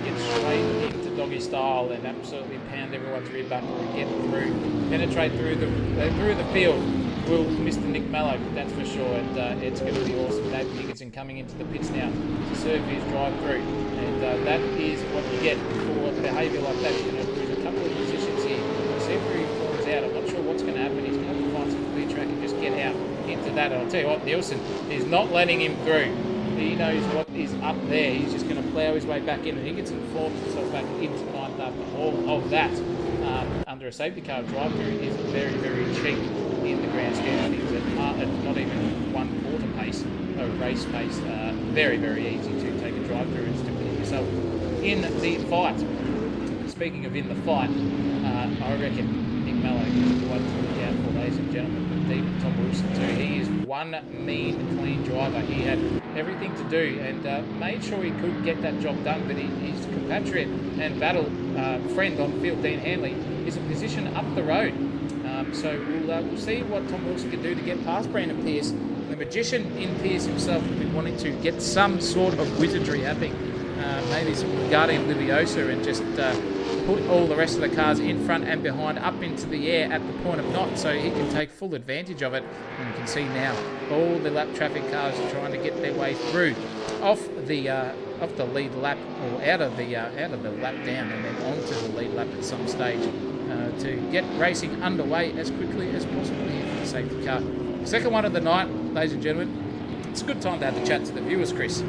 Get straight into doggy style and absolutely pound everyone's rear button and get through, penetrate through the field. Will Mr. Nick Mello, that's for sure, and it's going to be awesome. David Higginson coming into the pits now to serve his drive-through, and that is what you get for behaviour like that. He's going to lose a couple of positions here. We'll see where he falls out. I'm not sure what's going to happen. He's going to have to find some clear track and just get out into that. And I'll tell you what, Nielsen is not letting him through. He knows what is up there. He's just going to plough his way back in, and Higginson forms himself back into ninth after all of that. Under a safety car, drive-through is very, very cheap in the grand scheme of things, at not even 1/4 pace of race pace. Very, very easy to take a drive-through and still put yourself in the fight. Speaking of in the fight, I reckon Nick Mello is the one to look out for, ladies and gentlemen. Even Tom Wilson too. He is one mean, clean driver. He had everything to do and made sure he could get that job done, but his compatriot and battle friend on field, Dean Hanley, is a position up the road. So we'll see what Tom Wilson can do to get past Brandon Pierce. The magician in Pierce himself will be wanting to get some sort of wizardry happening. Maybe some Guardian Leviosa, and just put all the rest of the cars in front and behind up into the air at the point of knot, so he can take full advantage of it. And you can see now all the lap traffic cars are trying to get their way through off the off the lead lap, or out of the lap down, and then onto the lead lap at some stage to get racing underway as quickly as possible here for the safety car. Second one of the night, ladies and gentlemen. It's a good time to have the chat to the viewers, Chris.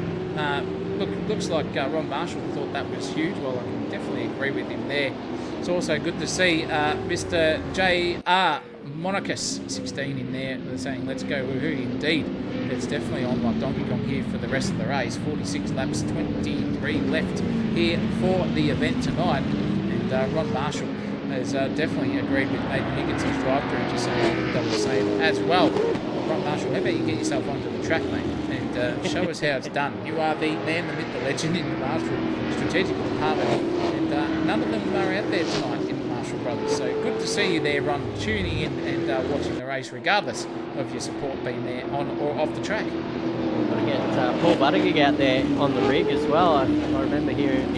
Looks like Ron Marshall thought that was huge. Well, I can definitely agree with him there. It's also good to see Mr. J.R. Monarchus, 16 in there, saying, let's go, woohoo, indeed. It's definitely on like Donkey Kong here for the rest of the race. 46 laps, 23 left here for the event tonight. And Ron Marshall has definitely agreed with Nathan Higginson's drive-through, just saying double save as well. Ron Marshall, how about you get yourself onto the track, mate, and show us how it's done. You are the man, the myth, the legend in the Marshall Strategical Department, and none of them are out there tonight in the Marshall Brothers. So good to see you there, Ron, tuning in and watching the race, regardless of your support being there on or off the track. Got to get Paul Buttigieg out there on the rig as well. I remember hearing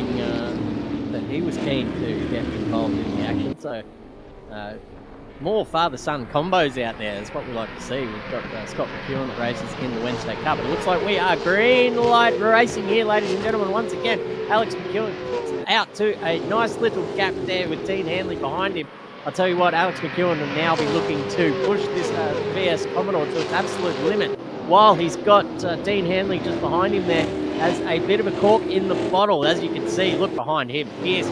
that he was keen to get involved in the action. So more father-son combos out there. That's what we like to see. We've got Scott McEwen that races in the Wednesday Cup. It looks like we are green light racing here, ladies and gentlemen. Once again, Alex McEwen out to a nice little gap there with Dean Hanley behind him. I'll tell you what, Alex McEwen will now be looking to push this VS Commodore to its absolute limit, while he's got Dean Hanley just behind him there as a bit of a cork in the bottle. As you can see, look behind him, Pierce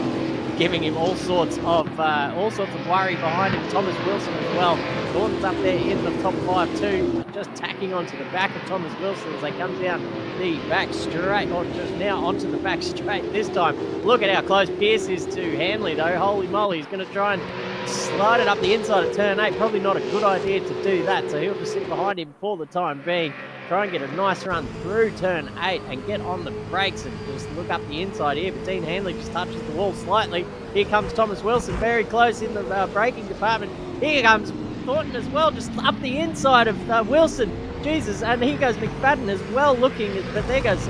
giving him all sorts of worry behind him. Thomas Wilson as well. Gordon's up there in the top 5 too, just tacking onto the back of Thomas Wilson as they come down the back straight, or just now onto the back straight this time. Look at how close Pierce is to Hanley though. Holy moly, he's going to try and slide it up the inside of turn 8. Probably not a good idea to do that, so he'll just sit behind him for the time being. Try and get a nice run through turn 8 and get on the brakes and just look up the inside here. But Dean Hanley just touches the wall slightly. Here comes Thomas Wilson, very close in the braking department. Here comes Thornton as well, just up the inside of Wilson. Jesus, and here goes McFadden as well looking, but there goes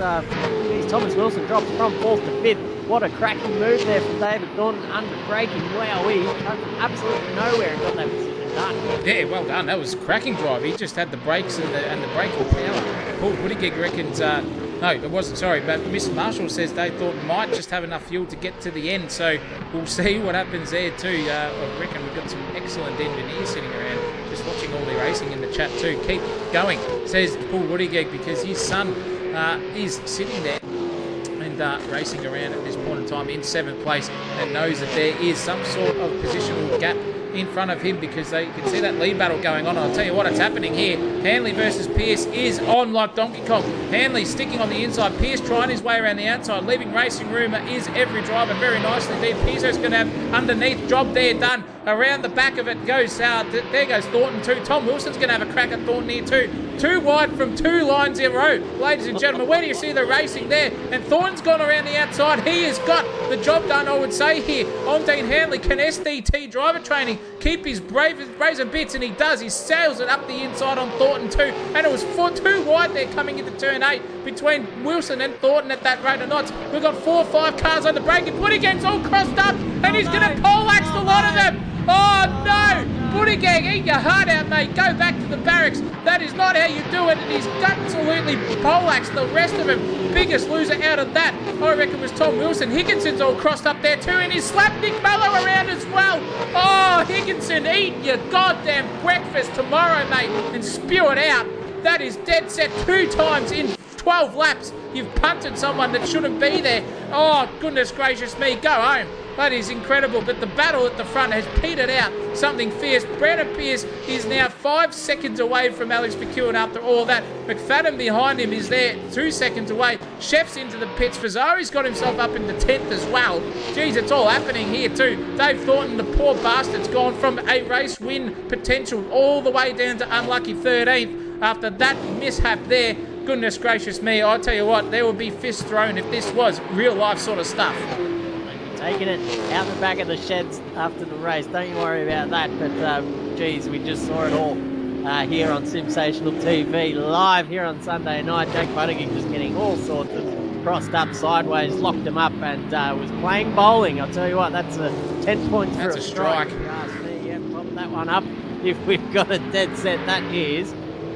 Thomas Wilson, drops from 4th to 5th. What a cracking move there from David Thornton under braking. Wow, he came from absolutely nowhere and got that position done. Yeah, well done. That was a cracking drive. He just had the brakes and the braking power. Paul Buttigieg reckons, no, it wasn't, sorry, but Mr. Marshall says they thought might just have enough fuel to get to the end, so we'll see what happens there too. I reckon we've got some excellent engineers sitting around just watching all the racing in the chat too. Keep going, says Paul Buttigieg, because his son is sitting there and racing around at this point in time in 7th place, and knows that there is some sort of positional gap in front of him, because they can see that lead battle going on. I'll tell you what, it's happening here. Hanley versus Pierce is on like Donkey Kong. Hanley sticking on the inside, Pierce trying his way around the outside, leaving racing room is every driver very nicely indeed. Pierce's going to have underneath job there done. Around the back of it goes, there goes Thornton too. Tom Wilson's going to have a crack at Thornton here too. 2 wide from 2 lines in a row. Ladies and gentlemen, where do you see the racing there? And Thornton's gone around the outside. He has got the job done, I would say, here on Dean Hanley. Can SDT driver training keep his brazen bits? And he does. He sails it up the inside on Thornton too. And it was 2 wide there coming into turn 8 between Wilson and Thornton at that rate of knots. We've got 4 or 5 cars on the brake, and Buttigeg's all crossed up, and he's going to poleaxe the lot of them. Oh no! Buttigieg, eat your heart out, mate. Go back to the barracks. That is not how you do it. And he's absolutely poleaxed the rest of them. Biggest loser out of that, I reckon, was Tom Wilson. Higginson's all crossed up there too, and he's slapped Nick Mello around as well. Oh, Higginson, eat your goddamn breakfast tomorrow, mate, and spew it out. That is dead set 2 times in 12 laps. You've punted someone that shouldn't be there. Oh, goodness gracious me. Go home. That is incredible, but the battle at the front has petered out something fierce. Brandon Pierce is now 5 seconds away from Alex McEwen after all that. McFadden behind him is there 2 seconds away. Chef's into the pits. Fazari's got himself up into 10th as well. Geez, it's all happening here too. Dave Thornton, the poor bastard's gone from a race win potential all the way down to unlucky 13th after that mishap there. Goodness gracious me, I tell you what, there would be fists thrown if this was real life sort of stuff. Taking it out the back of the sheds after the race. Don't you worry about that. But, geez, we just saw it all here on SimSational TV, live here on Sunday night. Jake Buttigieg just getting all sorts of crossed up sideways, locked him up, and was playing bowling. I'll tell you what, that's a 10 points for a strike. If you ask me, yeah, pop that one up. If we've got a dead set, that is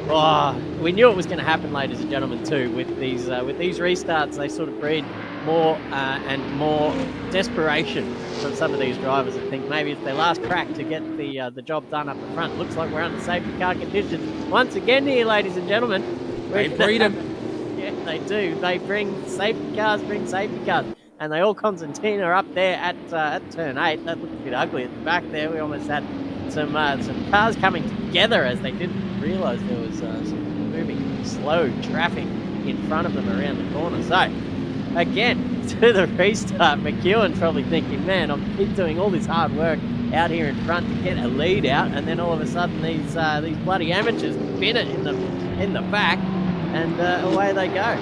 Oh, we knew it was going to happen, ladies and gentlemen, too. With these restarts, they sort of breed more and more desperation from some of these drivers. I think maybe it's their last crack to get the job done up the front. Looks like we're under safety car conditions once again here, ladies and gentlemen. They breed them. Yeah, they do. They bring safety cars, and they all concertina up there at turn 8. That looked a bit ugly at the back there. We almost had some cars coming together as they didn't realise there was some moving slow traffic in front of them around the corner. So again, to the restart, McEwen's probably thinking, man, I'm been doing all this hard work out here in front to get a lead out, and then all of a sudden these bloody amateurs bin it in the back, and away they go.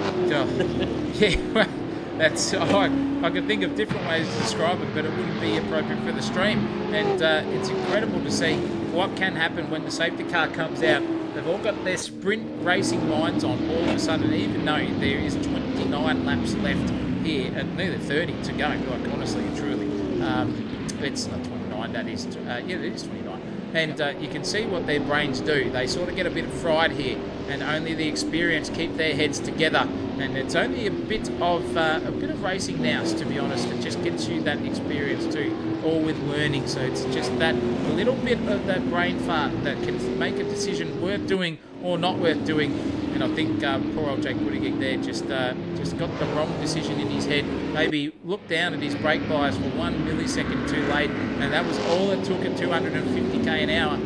Yeah, well, that's I could think of different ways to describe it, but it wouldn't be appropriate for the stream. And it's incredible to see what can happen when the safety car comes out. They've all got their sprint racing minds on all of a sudden, even though there is 29 laps left here and nearly 30 to go, like honestly and truly. It's not 29, that is, it is 29. And you can see what their brains do. They sort of get a bit fried here, and only the experienced keep their heads together. And it's only a bit of racing now, to be honest. It just gets you that experience too, all with learning. So it's just that little bit of that brain fart that can make a decision worth doing or not worth doing. And I think poor old Jake Buttigieg there just got the wrong decision in his head. Maybe looked down at his brake bias for 1 millisecond too late, and that was all it took at 250k an hour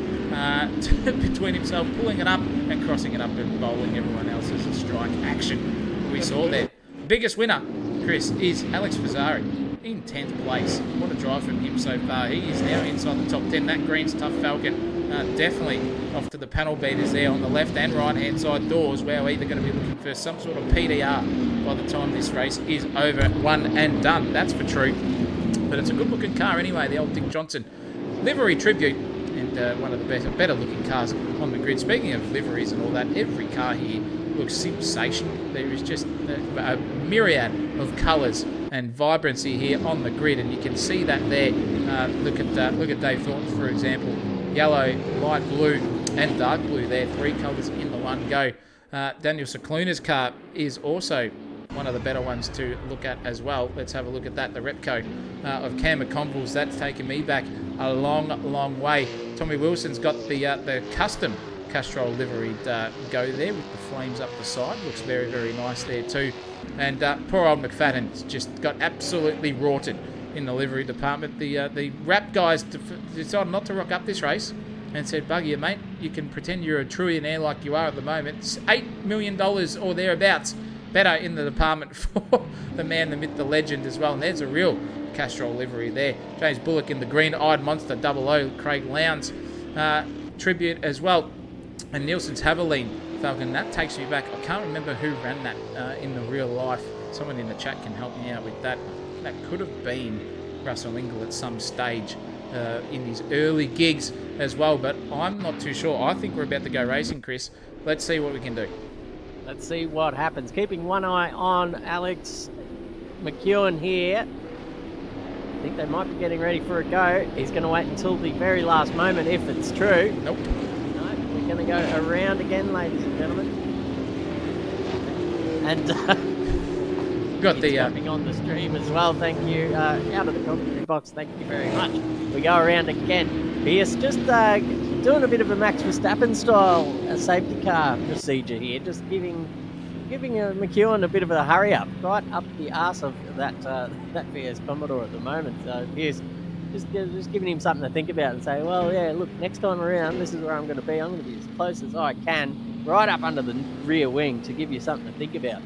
between himself pulling it up and crossing it up and bowling everyone else's a strike action. We saw there. Biggest winner, Chris, is Alex Fazzari in 10th place. What a drive from him so far. He is now inside the top 10. That green's tough Falcon. Definitely off to the panel beaters there on the left and right hand side doors. We're either going to be looking for some sort of PDR by the time this race is over, one and done. That's for true. But it's a good looking car anyway, the old Dick Johnson livery tribute, and one of the better looking cars on the grid. Speaking of liveries and all that, every car here looks SimSational. There is just a myriad of colours and vibrancy here on the grid, and you can see that there. Look at Dave Thornton, for example. Yellow, light blue, and dark blue there. 3 colours in the one go. Daniel Cicluna's car is also one of the better ones to look at as well. Let's have a look at that. The Repco of Cam McConville's, that's taken me back a long, long way. Tommy Wilson's got the custom Castrol liveried go there with the flames up the side. Looks very, very nice there too. And poor old McFadden's just got absolutely rorted in the livery department. The Rap guys decided not to rock up this race and said, bugger you, mate. You can pretend you're a trillionaire like you are at the moment. It's $8 million or thereabouts better in the department for the man, the myth, the legend as well. And there's a real Castrol livery there. James Bullock in the green-eyed monster 00, Craig Lowndes tribute as well. And Nielsen's Haviline Falcon, that takes me back. I can't remember who ran that in the real life. Someone in the chat can help me out with that. That could have been Russell Ingall at some stage in his early gigs as well, but I'm not too sure. I think we're about to go racing, Chris. Let's see what we can do. Let's see what happens. Keeping one eye on Alex McEwen here. I think they might be getting ready for a go. He's going to wait until the very last moment if it's true. Nope. No, we're going to go around again, ladies and gentlemen. And got the jumping on the stream as well. Thank you. Out of the commentary box. Thank you very much. We go around again. Pierce just doing a bit of a Max Verstappen style safety car procedure here. Just giving McEwen a bit of a hurry up, right up the arse of that VS Commodore at the moment. So Pierce just giving him something to think about and say, well, yeah, look, next time around, this is where I'm going to be. I'm going to be as close as I can, right up under the rear wing to give you something to think about.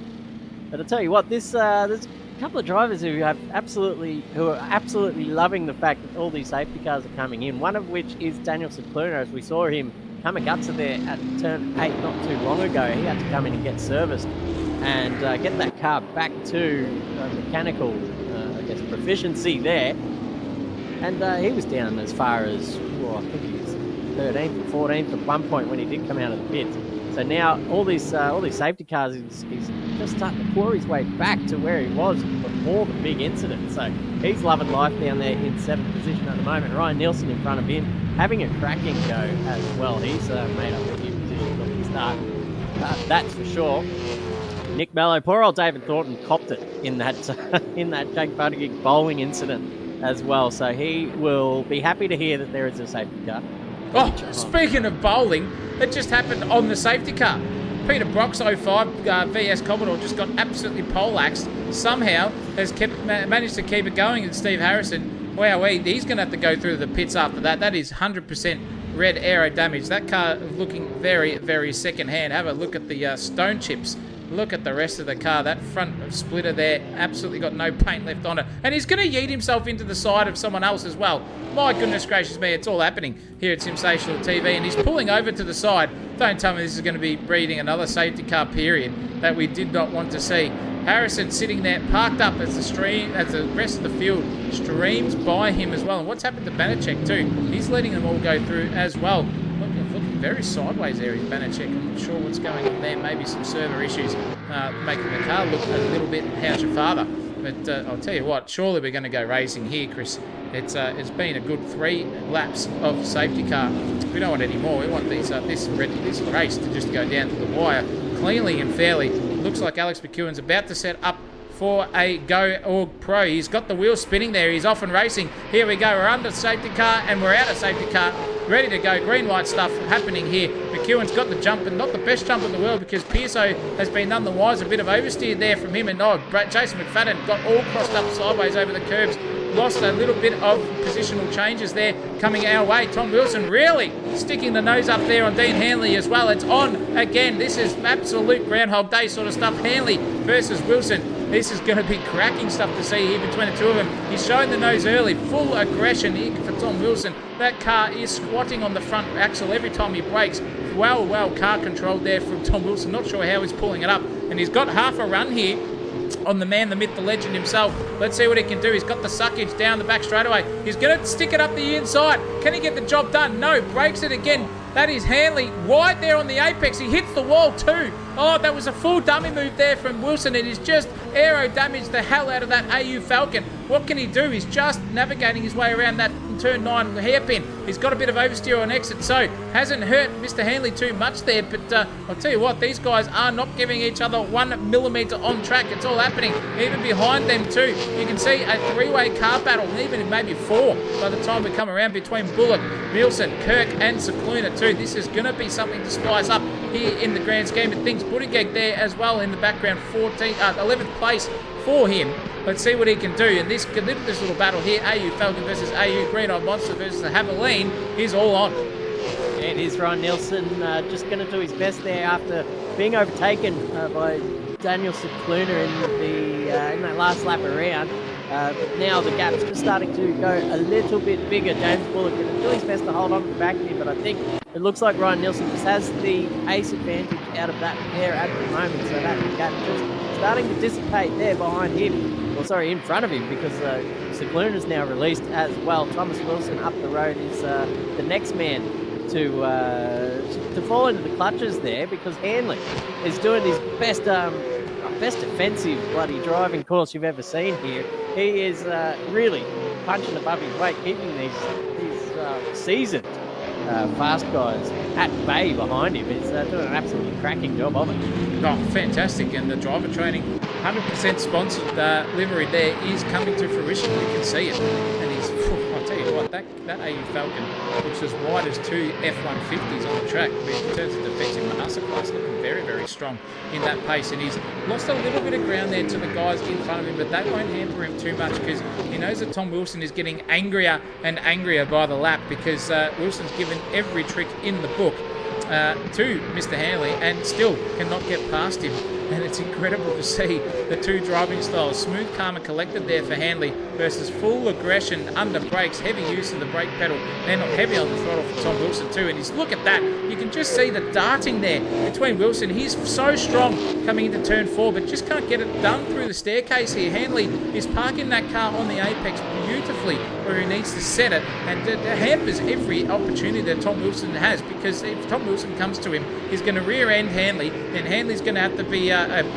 But I'll tell you what, there's a couple of drivers who are absolutely loving the fact that all these safety cars are coming in. One of which is Daniel Cicluna, as we saw him Kamikatsu there at turn 8 not too long ago. He had to come in and get serviced and get that car back to mechanical, proficiency there. And he was down as far as, I think he was 13th or 14th at one point when he did come out of the pits. So now all these safety cars, he's just starting to claw his way back to where he was before the big incident. So he's loving life down there in 7th position at the moment. Ryan Nielsen in front of him, having a cracking go as well. He's made up a few positions on the start. That's for sure. Nick Mello, poor old David Thornton copped it in that Jake Buttigieg bowling incident as well. So he will be happy to hear that there is a safety car. Oh, speaking of bowling, it just happened on the safety car. Peter Brock's 05 VS Commodore just got absolutely poleaxed. Somehow has managed to keep it going. And Steve Harrison, wow, he's going to have to go through the pits after that. That is 100% red aero damage. That car looking very, very second-hand. Have a look at the stone chips. Look at the rest of the car. That front splitter there absolutely got no paint left on it. And he's going to yeet himself into the side of someone else as well. My goodness gracious me, it's all happening here at SimSational TV. And he's pulling over to the side. Don't tell me this is going to be breeding another safety car period that we did not want to see. Harrison sitting there parked up as the rest of the field streams by him as well. And what's happened to Banachek too? He's letting them all go through as well. Looking very sideways there is Banachek. I'm not sure what's going on there. Maybe some server issues making the car look a little bit how's your father. But I'll tell you what, surely we're going to go racing here, Chris. It's been a good 3 laps of safety car. We don't want any more. We want this race to just go down to the wire cleanly and fairly. Looks like Alex McEwen's about to set up for a Go Org Pro. He's got the wheels spinning there. He's off and racing. Here we go. We're under safety car and we're out of safety car. Ready to go. Green light stuff happening here. McEwen's got the jump, and not the best jump in the world because Pearso has been none the wiser. A bit of oversteer there from him, and Jason McFadden got all crossed up sideways over the curbs. Lost a little bit of positional changes there coming our way. Tom Wilson really sticking the nose up there on Dean Hanley as well. It's on again. This is absolute Groundhog Day sort of stuff. Hanley versus Wilson. This is going to be cracking stuff to see here between the two of them. He's showing the nose early. Full aggression here for Tom Wilson. That car is squatting on the front axle every time he brakes. Well car controlled there from Tom Wilson. Not sure how he's pulling it up. And he's got half a run here on the man, the myth, the legend himself. Let's see what he can do. He's got the suckage down the back straightaway. He's going to stick it up the inside. Can he get the job done? No. Breaks it again. That is Hanley wide there on the apex. He hits the wall too. Oh, that was a full dummy move there from Wilson. It is just aero damaged the hell out of that AU Falcon. What can he do? He's just navigating his way around that turn 9 hairpin. He's got a bit of oversteer on exit, so hasn't hurt Mr. Hanley too much there. But I'll tell you what, these guys are not giving each other 1 millimetre on track. It's all happening. Even behind them too, you can see a 3-way car battle, even maybe 4 by the time we come around between Bullock, Wilson, Kirk and Cicluna too. This is going to be something to spice up here in the grand scheme of things. Buttigieg there as well in the background, 11th place for him. Let's see what he can do. And this little battle here, AU Falcon versus AU Green Eyed Monster versus the Haviline, is all on. It is Ryan Nielsen just going to do his best there after being overtaken by Daniel Cicluna in that last lap around. Now the gap's just starting to go a little bit bigger. James Bullock going to do his best to hold on to the back of him, but I think it looks like Ryan Nielsen just has the ace advantage out of that pair at the moment. So that gap just starting to dissipate there behind him. Well, sorry, in front of him, because Cicluna is now released as well. Thomas Wilson up the road is the next man to fall into the clutches there, because Hanley is doing his best defensive bloody driving course you've ever seen here. He is really punching above his weight, keeping these seasoned fast guys at bay behind him. He's doing an absolutely cracking job of it. Oh, fantastic. And the driver training 100% sponsored livery there is coming to fruition. You can see it. And he's, I'll tell you what, that AU Falcon looks as wide as 2 F-150s on the track. In terms of defensive masterclass, looking very, very strong in that pace. And he's lost a little bit of ground there to the guys in front of him, but that won't hamper him too much, because he knows that Tom Wilson is getting angrier and angrier by the lap, because Wilson's given every trick in the book to Mr. Hanley and still cannot get past him. And it's incredible to see the two driving styles. Smooth, calm and collected there for Hanley versus full aggression under brakes, heavy use of the brake pedal, and heavy on the throttle for Tom Wilson too. And he's, look at that. You can just see the darting there between Wilson. He's so strong coming into turn 4, but just can't get it done through the staircase here. Hanley is parking that car on the apex beautifully where he needs to set it, and it hampers every opportunity that Tom Wilson has, because if Tom Wilson comes to him, he's going to rear end Hanley, and Hanley's going to have to be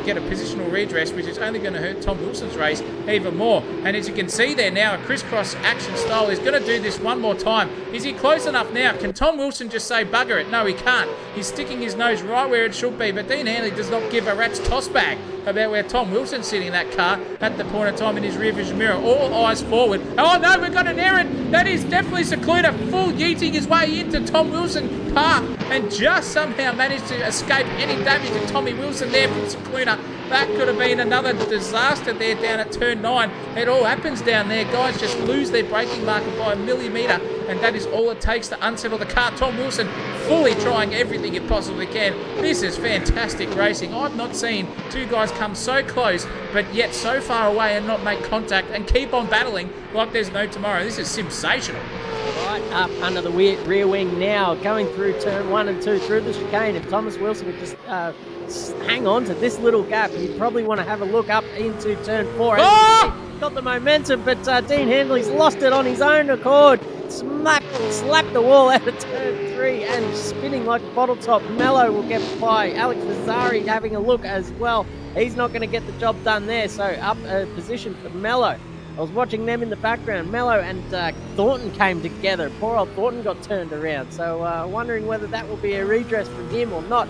get a positional redress, which is only going to hurt Tom Wilson's race even more. And as you can see there now, a crisscross action style. He's going to do this one more time. Is he close enough now? Can Tom Wilson just say bugger it? No, he can't. He's sticking his nose right where it should be, but Dean Handley does not give a rat's toss bag about where Tom Wilson's sitting in that car at the point of time in his rear vision mirror. All eyes forward. Oh no, we've got an error. That is definitely Secluder full yeeting his way into Tom Wilson's path and just somehow managed to escape any damage to Tommy Wilson there from Secluder. That could have been another disaster there down at turn 9. It all happens down there. Guys just lose their braking marker by a millimetre, and that is all it takes to unsettle the car. Tom Wilson fully trying everything it possibly can. This is fantastic racing. I've not seen two guys come so close, but yet so far away and not make contact and keep on battling like there's no tomorrow. This is sensational. Right up under the rear wing now, going through turn 1 and 2 through the chicane. If Thomas Wilson would just hang on to this little gap, you'd probably want to have a look up into turn 4. Oh! Got the momentum, but Dean Handley's lost it on his own accord. Slapped the wall out of turn 3 and spinning like a bottle top. Mello will get by. Alex Vazzari having a look as well. He's not going to get the job done there, so up a position for Mello. I was watching them in the background. Mello and Thornton came together. Poor old Thornton got turned around. So wondering whether that will be a redress from him or not.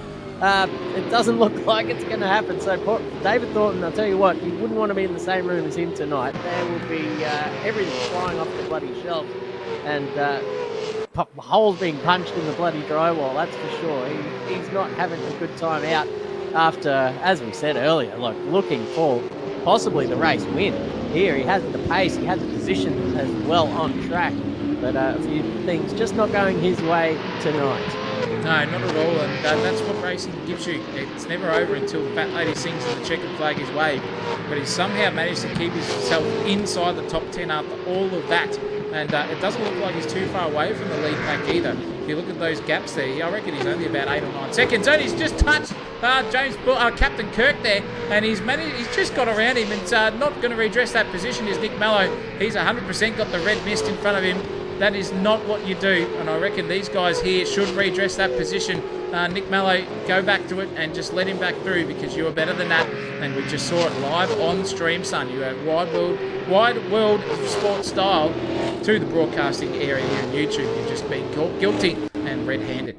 It doesn't look like it's going to happen. So David Thornton, I'll tell you what, you wouldn't want to be in the same room as him tonight. There will be everything flying off the bloody shelf. And holes being punched in the bloody drywall, that's for sure. He's not having a good time out after, as we said earlier, like looking for possibly the race win. Here he has the pace, he has the position as well on track, but a few things just not going his way tonight. No, not at all, and that's what racing gives you. It's never over until the fat lady sings and the checkered flag is waved, but he's somehow managed to keep himself inside the top 10 after all of that, and it doesn't look like he's too far away from the lead pack either. If you look at those gaps there, I reckon he's only about 8 or 9 seconds, and he's just touched Captain Kirk there, and he's just got around him, and not going to redress that position is Nick Mello. He's 100% got the red mist in front of him. That is not what you do, and I reckon these guys here should redress that position. Nick Mello, go back to it and just let him back through, because you are better than that, and we just saw it live on stream, son. You have wide world sport style to the broadcasting area here on YouTube. You've just been caught guilty and red-handed.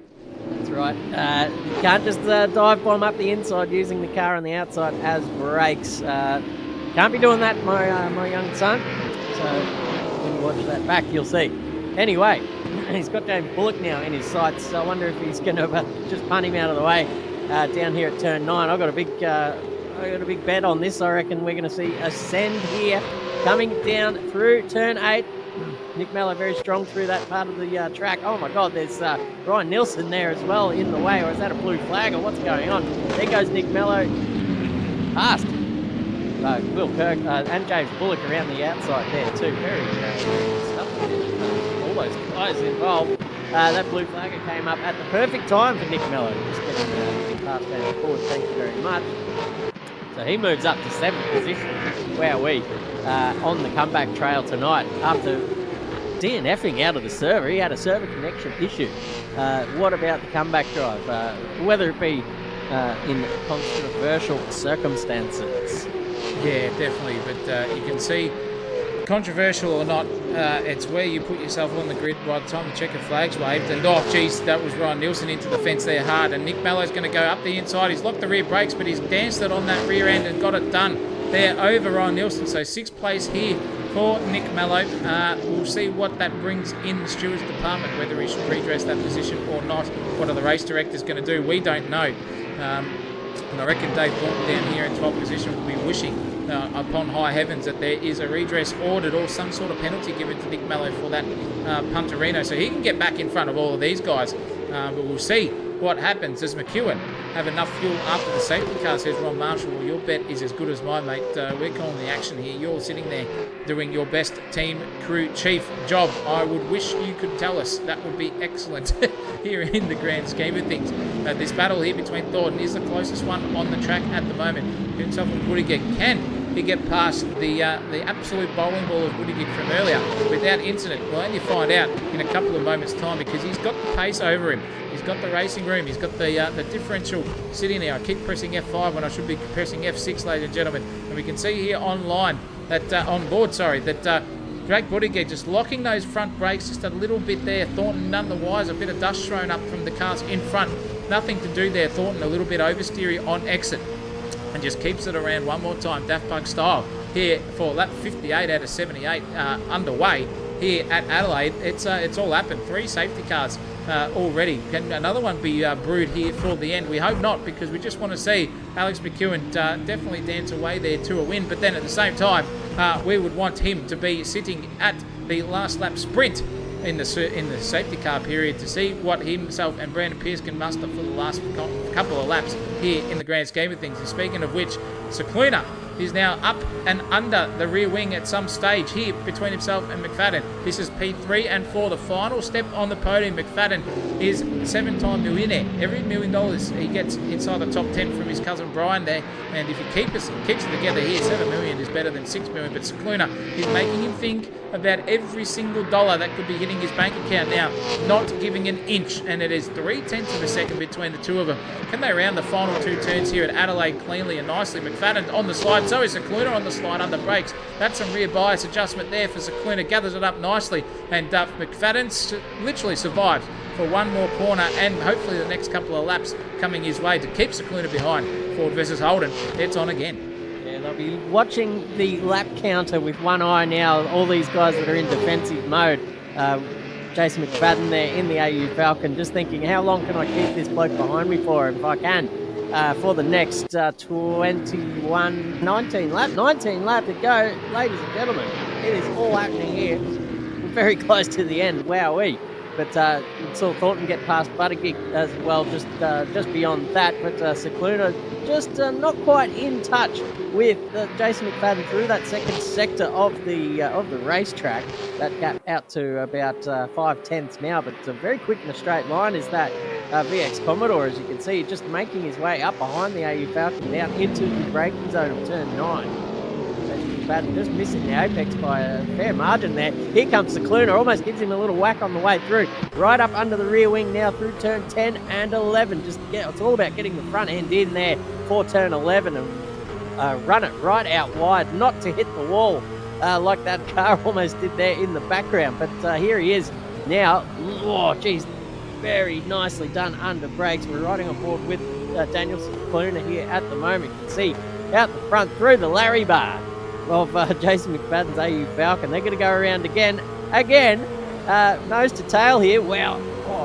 That's right. You can't just dive bomb up the inside using the car on the outside as brakes. Can't be doing that, my young son. So when you watch that back, you'll see. Anyway, he's got James Bullock now in his sights, so I wonder if he's going to just punt him out of the way down here at turn 9. I've got a big bet on this. I reckon we're going to see Ascend here coming down through turn 8. Nick Mello very strong through that part of the track. Oh my God, there's Ryan Nielsen there as well in the way, or is that a blue flag, or what's going on? There goes Nick Mello past Will Kirk and James Bullock around the outside there too. Very stuff. All those guys involved. That blue flagger came up at the perfect time for Nick Mello. Just getting past down forward. Thank you very much. So he moves up to 7th position. Wowee. On the comeback trail tonight after DNFing out of the server. He had a server connection issue. What about the comeback drive? Whether it be in controversial circumstances. Yeah, definitely. But you can see, controversial or not, it's where you put yourself on the grid by the time the checkered flag's waved. And oh, geez, that was Ryan Nielsen into the fence there hard. And Nick Mello's going to go up the inside. He's locked the rear brakes, but he's danced it on that rear end and got it done there over Ryan Nielsen. So 6th place here for Nick Mello. We'll see what that brings in the stewards department, whether he should redress that position or not. What are the race directors going to do? We don't know. And I reckon Dave Thornton down here in 12th position will be wishing upon high heavens that there is a redress ordered or some sort of penalty given to Nick Mello for that punterino, so he can get back in front of all of these guys. But we'll see what happens. Does McEwen have enough fuel after the safety car, says Ron Marshall? Well, your bet is as good as mine, mate. We're calling the action here. You're sitting there doing your best team crew chief job. I would wish you could tell us. That would be excellent here in the grand scheme of things. This battle here between Thornton is the closest one on the track at the moment. Himself and Woodiger can he get past the absolute bowling ball of Woody from earlier without incident? We'll only find out in a couple of moments' time, because he's got the pace over him. He's got the racing room. He's got the differential sitting there. I keep pressing F5 when I should be pressing F6, ladies and gentlemen. And we can see here online that Drake Buttigieg just locking those front brakes just a little bit there. Thornton none the wiser. A bit of dust thrown up from the cars in front. Nothing to do there. Thornton a little bit oversteery on exit. And just keeps it around one more time, Daft Punk style. Here for lap 58 out of 78 underway here at Adelaide. It's all happened. 3 safety cars already. Can another one be brewed here for the end? We hope not, because we just want to see Alex McEwen definitely dance away there to a win. But then at the same time, we would want him to be sitting at the last lap sprint in the safety car period to see what himself and Brandon Pearce can muster for the last couple of laps here in the grand scheme of things. And speaking of which, Cicluna is now up and under the rear wing at some stage here between himself and McFadden. This is P3 and 4, the final step on the podium. McFadden is a 7-time millionaire. Every $1 million he gets inside the top 10 from his cousin Brian there. And if he keeps it together here, 7 million is better than 6 million. But Cicluna is making him think about every single dollar that could be hitting his bank account now, not giving an inch. And it is 0.3 of a second between the two of them. Can they round the final 2 turns here at Adelaide cleanly and nicely? McFadden on the slide. So is Cicluna on the slide under brakes. That's some rear bias adjustment there for Cicluna. Gathers it up nicely. And McFadden literally survives for one more corner, and hopefully the next couple of laps coming his way to keep Cicluna behind. Ford versus Holden. It's on again. Yeah, they'll be watching the lap counter with one eye now. All these guys that are in defensive mode. Jason McFadden there in the AU Falcon, just thinking, how long can I keep this bloke behind me for if I can? For the next 19 lap to go. Ladies and gentlemen, it is all happening here. We're very close to the end. Wowee. But we saw Thornton get past Buttigieg as well, just beyond that. But Cicluna just not quite in touch with Jason McFadden through that second sector of the racetrack. That gap out to about 5/10 now, but very quick in a straight line is that VX Commodore, as you can see, just making his way up behind the AU Falcon down into the braking zone of turn 9. McFadden just missing the apex by a fair margin there. Here comes Cicluna, almost gives him a little whack on the way through. Right up under the rear wing now through turn 10 and 11. It's all about getting the front end in there for turn 11 and run it right out wide, not to hit the wall like that car almost did there in the background. But here he is now. Oh, geez, very nicely done under brakes. We're riding on board with Daniel Cicluna here at the moment. You can see out the front through the Larry bar of Jason McFadden's AU Falcon. They're going to go around again, nose to tail here. Wow,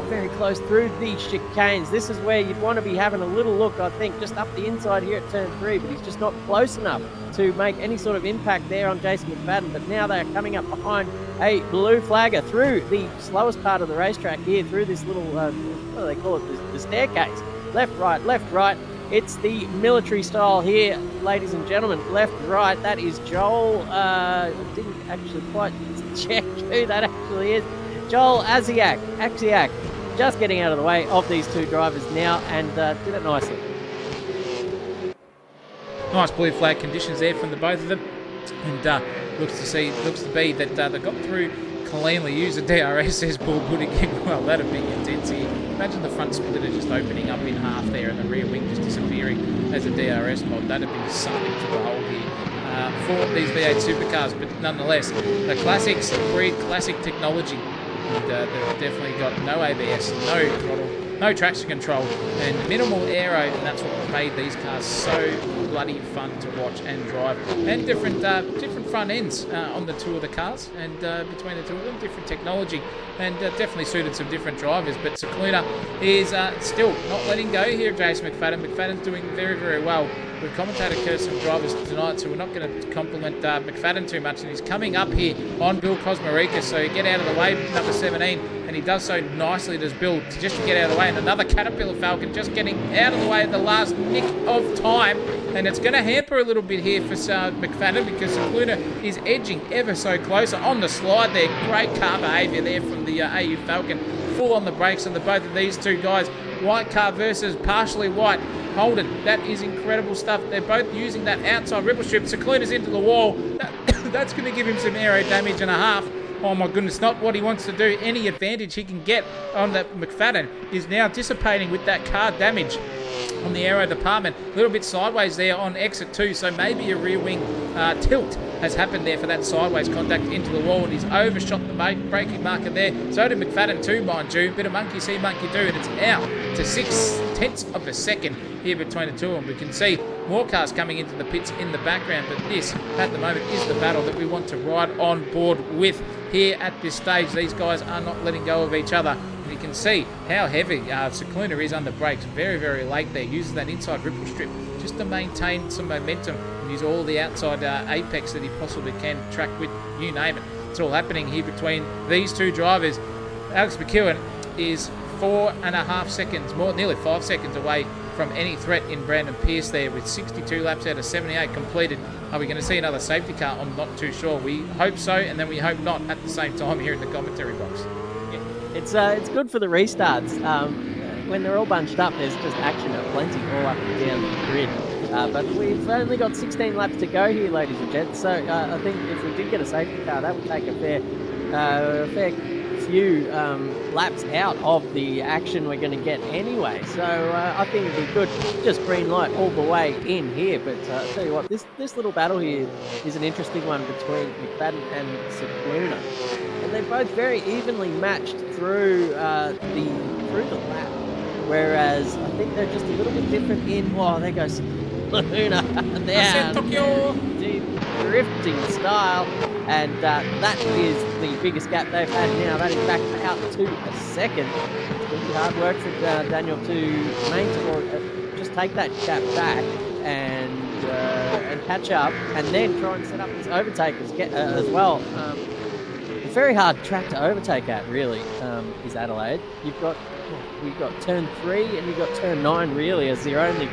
very close through these chicanes. This is where you'd want to be having a little look, I think, just up the inside here at turn 3, but he's just not close enough to make any sort of impact there on Jason McFadden. But now they're coming up behind a blue flagger through the slowest part of the racetrack here, through this little, what do they call it, the staircase. Left, right. It's the military style here, ladies and gentlemen. Left, right. That is Joel. I didn't actually quite check who that actually is. Joel Axiak, just getting out of the way of these two drivers now, and did it nicely. Nice blue flag conditions there from the both of them, and looks to be that they got through cleanly. Use a DRS, says Paul Buttigieg. Well, that'd be intensity. Imagine the front splitter just opening up in half there and the rear wing just disappearing as a DRS mod. That'd be something to behold here for these V8 supercars. But nonetheless, the classics breed classic technology. And they've definitely got no ABS, no throttle, no traction control, and minimal aero, and that's what made these cars so bloody fun to watch and drive. And different front ends on the two of the cars, and between the two of them, different technology, and definitely suited some different drivers. But Cicluna is still not letting go here, Jason McFadden. McFadden's doing very, very well. We've commentated curse some drivers tonight, so we're not going to compliment McFadden too much. And he's coming up here on Bill Kosmarikis, so get out of the way, number 17, and he does so nicely, does Bill, just to get out of the way. And another Caterpillar Falcon just getting out of the way at the last nick of time, and it's going to hamper a little bit here for McFadden, because Cicluna is edging ever so closer on the slide there. Great car behaviour there from the AU Falcon. full on the brakes on the both of these two guys. White car versus partially white. Holden, that is incredible stuff. They're both using that outside ripple strip. Secluna's into the wall. That's going to give him some aero damage and a half. Oh my goodness, not what he wants to do. Any advantage he can get on that McFadden is now dissipating with that car damage on the aero department. A little bit sideways there on exit 2, so maybe a rear wing tilt has happened there for that sideways contact into the wall, and he's overshot the braking marker there. So did McFadden too, mind you. Bit of monkey see, monkey do, and it's now to 0.6 of a second here between the two of them. We can see more cars coming into the pits in the background, but this, at the moment, is the battle that we want to ride on board with here at this stage. These guys are not letting go of each other. And you can see how heavy Secluna is under brakes very, very late there. Uses that inside ripple strip just to maintain some momentum and use all the outside apex that he possibly can track with, you name it. It's all happening here between these two drivers. Alex McEwen is 4.5 seconds, nearly 5 seconds away from any threat in Brandon Pierce there, with 62 laps out of 78 completed. Are we going to see another safety car? I'm not too sure. We hope so, and then we hope not at the same time here in the commentary box. Yeah, it's good for the restarts. When they're all bunched up, there's just action aplenty all up and down the grid. But we've only got 16 laps to go here, ladies and gents. So I think if we did get a safety car, that would take a fair few laps out of the action we're going to get anyway. So I think it'd be good, just green light all the way in here. But I'll tell you what, this little battle here is an interesting one between McFadden and Secluna. And they're both very evenly matched through the lap. Whereas I think they're just a little bit different in, there goes Luna down, deep drifting style, and that is the biggest gap they've had now. That is back out to a second. It's going to be hard work for Daniel to maintain or just take that gap back and catch up, and then try and set up his overtakers as well. A very hard track to overtake at, really, is Adelaide. We've got turn 3 and you've got turn 9 really as your only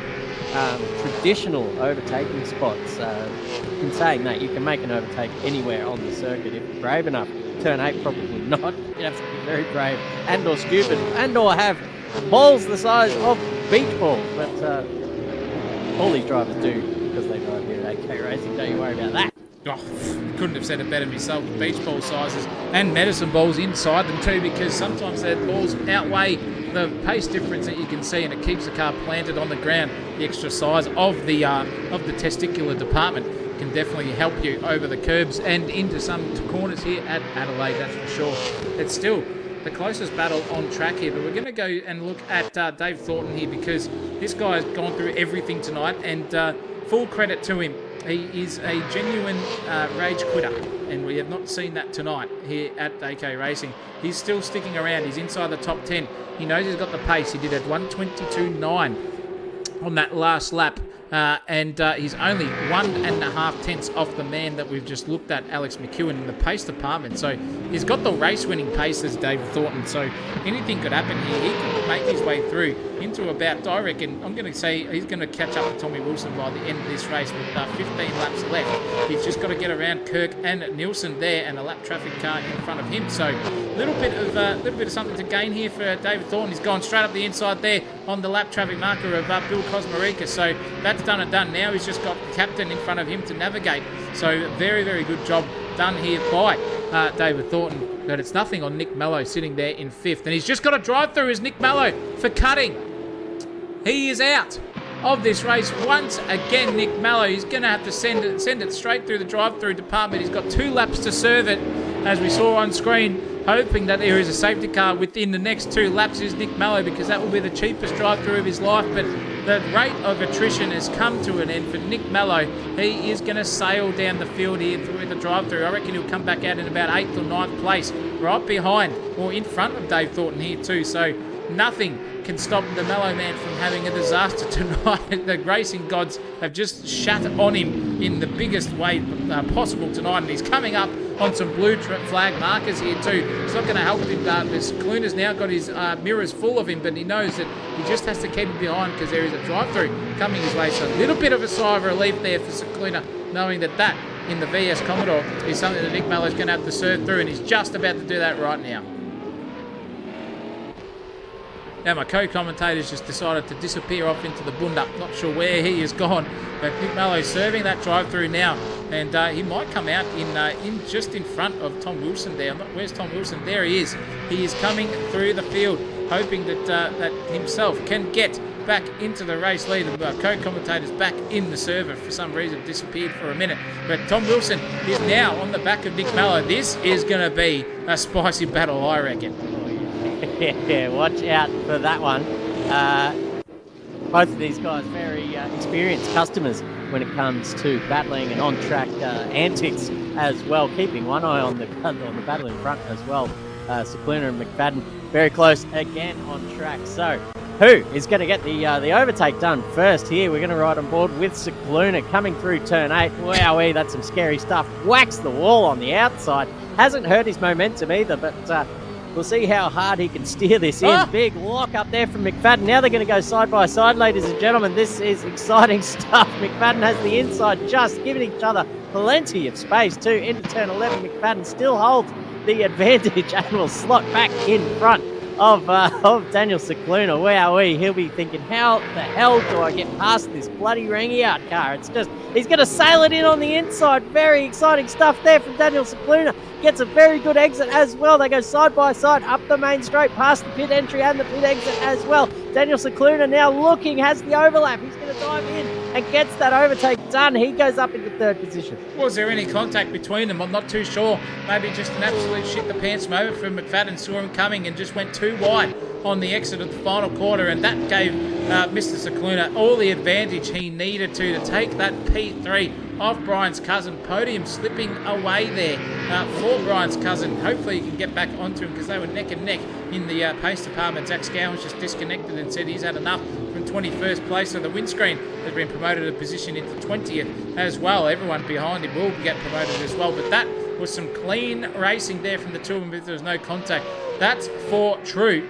traditional overtaking spots. In saying that, you can make an overtake anywhere on the circuit if you're brave enough. Turn 8 probably not. You have to be very brave and or stupid and or have balls the size of beach balls. But all these drivers do because they drive here at AK Racing. Don't you worry about that. Oh, couldn't have said it better myself. Beach ball sizes and medicine balls inside them too, because sometimes their balls outweigh the pace difference that you can see, and it keeps the car planted on the ground. The extra size of the testicular department can definitely help you over the curbs and into some corners here at Adelaide, that's for sure. It's still the closest battle on track here, but we're going to go and look at Dave Thornton here, because this guy has gone through everything tonight, and full credit to him. He is a genuine rage quitter, and we have not seen that tonight here at AK Racing. He's still sticking around. He's inside the top 10. He knows he's got the pace. He did at 1:22.9 on that last lap. And he's only 1.5 tenths off the man that we've just looked at, Alex McEwen, in the pace department. So he's got the race-winning pace as David Thornton. So anything could happen here. He could make his way through into about, I reckon, I'm going to say he's going to catch up to Tommy Wilson by the end of this race with 15 laps left. He's just got to get around Kirk and Nielsen there, and a lap traffic car in front of him. So a little bit of something to gain here for David Thornton. He's gone straight up the inside there on the lap traffic marker of Bill Cosmarica. So that's done and done. Now he's just got the captain in front of him to navigate. So very, very good job done here by David Thornton. But it's nothing on Nick Mello sitting there in 5th. And he's just got to drive through as Nick Mello for cutting. He is out of this race once again. Nick Mello, he's going to have to send it straight through the drive-through department. He's got 2 laps to serve it, as we saw on screen, hoping that there is a safety car within the next 2 laps is Nick Mello, because that will be the cheapest drive-through of his life. But the rate of attrition has come to an end for Nick Mello. He is going to sail down the field here through the drive-through. I reckon he'll come back out in about 8th or 9th place, right behind or in front of Dave Thornton here too. So nothing can stop the Mello man from having a disaster tonight. The racing gods have just shat on him in the biggest way possible tonight, and he's coming up on some blue flag markers here too. It's not going to help him. Cluna's now got his mirrors full of him, but he knows that he just has to keep him behind, because there is a drive-through coming his way. So a little bit of a sigh of relief there for Cluna, knowing that in the VS Commodore is something that Nick Mello's going to have to serve through, and he's just about to do that right now. Now my co-commentator's just decided to disappear off into the bunda. Not sure where he has gone, but Nick Malloy's serving that drive-through now, and he might come out in just in front of Tom Wilson there. Where's Tom Wilson? There he is. He is coming through the field, hoping that that himself can get back into the race lead. The co-commentator's back in the server for some reason, disappeared for a minute. But Tom Wilson is now on the back of Nick Malloy. This is going to be a spicy battle, I reckon. Yeah, watch out for that one. Both of these guys very experienced customers when it comes to battling and on-track antics as well. Keeping one eye on the battle in front as well. Cicluna and McFadden very close again on track. So who is going to get the overtake done first here? We're going to ride on board with Cicluna coming through turn 8. Wowee, that's some scary stuff. Whacks the wall on the outside. Hasn't hurt his momentum either, but we'll see how hard he can steer this in. Big lock up there from McFadden. Now they're going to go side by side, ladies and gentlemen. This is exciting stuff. McFadden has the inside, just giving each other plenty of space too. Into turn 11, McFadden still holds the advantage and will slot back in front of Daniel Cicluna. Wowee, he'll be thinking, how the hell do I get past this bloody Rangiart car? It's just, he's going to sail it in on the inside. Very exciting stuff there from Daniel Cicluna. Gets a very good exit as well. They go side by side up the main straight, past the pit entry and the pit exit as well. Daniel Cicluna now looking, has the overlap. He's going to dive in and gets that overtake done. He goes up into third position. Was there any contact between them? I'm not too sure. Maybe just an absolute shit the pants moment from McFadden. Saw him coming and just went too wide on the exit of the final quarter, and that gave Mr. Cicluna all the advantage he needed to take that P3 off Brian's cousin. Podium slipping away there for Brian's cousin. Hopefully he can get back onto him, because they were neck and neck in the pace department. Zach Scowan's just disconnected and said he's had enough from 21st place. So the windscreen has been promoted a position into 20th as well. Everyone behind him will get promoted as well. But that was some clean racing there from the two of them. If there was no contact, that's for true.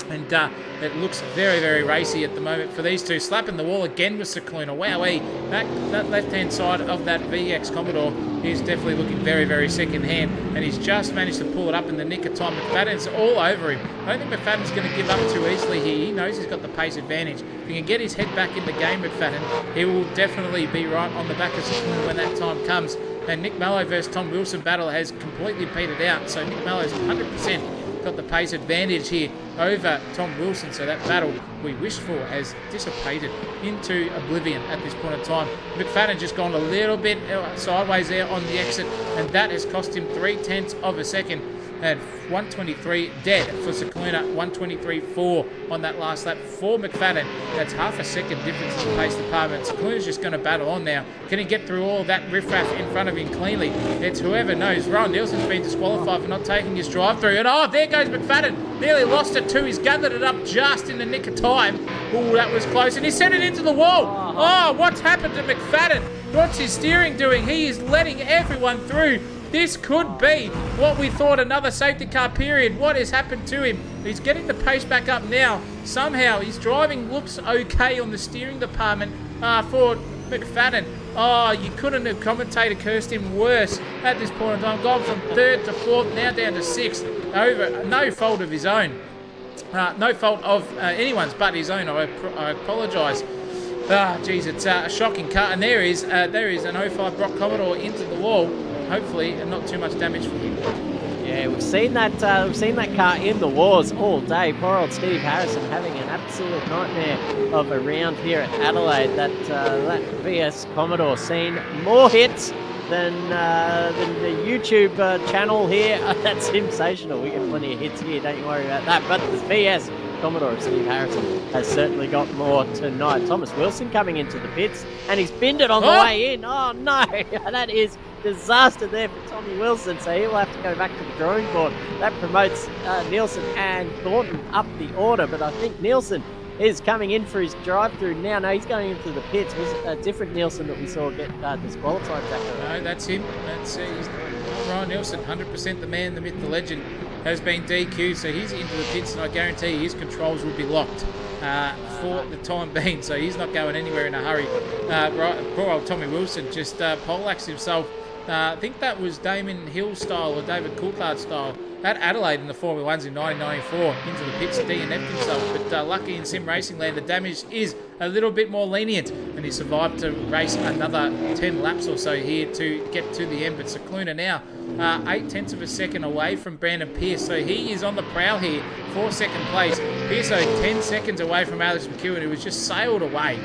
And it looks very, very racy at the moment for these two. Slapping the wall again with Cicluna. Wowee, that left-hand side of that VX Commodore is definitely looking very, very second-hand. And he's just managed to pull it up in the nick of time. McFadden's all over him. I don't think McFadden's going to give up too easily here. He knows he's got the pace advantage. If he can get his head back in the game, McFadden, he will definitely be right on the back of Cicluna when that time comes. And Nick Malloy versus Tom Wilson battle has completely petered out. So Nick Malloy's 100% got the pace advantage here over Tom Wilson. So that battle we wished for has dissipated into oblivion at this point in time. McFadden just gone a little bit sideways there on the exit, and that has cost him 0.3 of a second. And 123 dead for Cicluna, 123.4 on that last lap for McFadden. That's half a second difference in the pace department. Cicluna's just going to battle on now. Can he get through all that riffraff in front of him cleanly? It's whoever knows. Rowan Nielsen's been disqualified for not taking his drive through. And there goes McFadden. Nearly lost it too. He's gathered it up just in the nick of time. Oh, that was close. And he sent it into the wall. Oh, what's happened to McFadden? What's his steering doing? He is letting everyone through. This could be what we thought, another safety car period. What has happened to him? He's getting the pace back up now. Somehow his driving looks okay on the steering department for McFadden. Oh, you couldn't have commentator cursed him worse at this point in time. Gone from third to fourth, now down to sixth. Over no fault of his own. No fault of anyone's but his own. I apologise. Geez, it's a shocking car. And there is an 05 Brock Commodore into the wall. Hopefully, and not too much damage for him. Yeah, we've seen that car in the wars all day. Poor old Steve Harrison having an absolute nightmare of a round here at Adelaide. That VS Commodore seen more hits than the YouTube channel here. That's SimSational. We get plenty of hits here. Don't you worry about that. But the VS Commodore of Steve Harrison has certainly got more tonight. Thomas Wilson coming into the pits, and he's binned it on the way in. Oh no, that is disaster there for Tommy Wilson, so he'll have to go back to the drawing board. That promotes Nielsen and Thornton up the order, but I think Nielsen is coming in for his drive-through now. No, he's going into the pits. Was it a different Nielsen that we saw get disqualified, Jack? No, that's him. That's he's Ryan Nielsen, 100% the man, the myth, the legend, has been DQ'd, so he's into the pits, and I guarantee his controls will be locked for the time being, so he's not going anywhere in a hurry. Poor old Tommy Wilson just poleaxed himself I think that was Damon Hill style or David Coulthard style at Adelaide in the Formula Ones in 1994 into the pits, DNF'd himself. But lucky in sim racing land, the damage is a little bit more lenient, and he survived to race another 10 laps or so here to get to the end. But Cicluna now 0.8 of a second away from Brandon Pierce, so he is on the prowl here for second place. Pierce 10 seconds away from Alex McEwen, who was just sailed away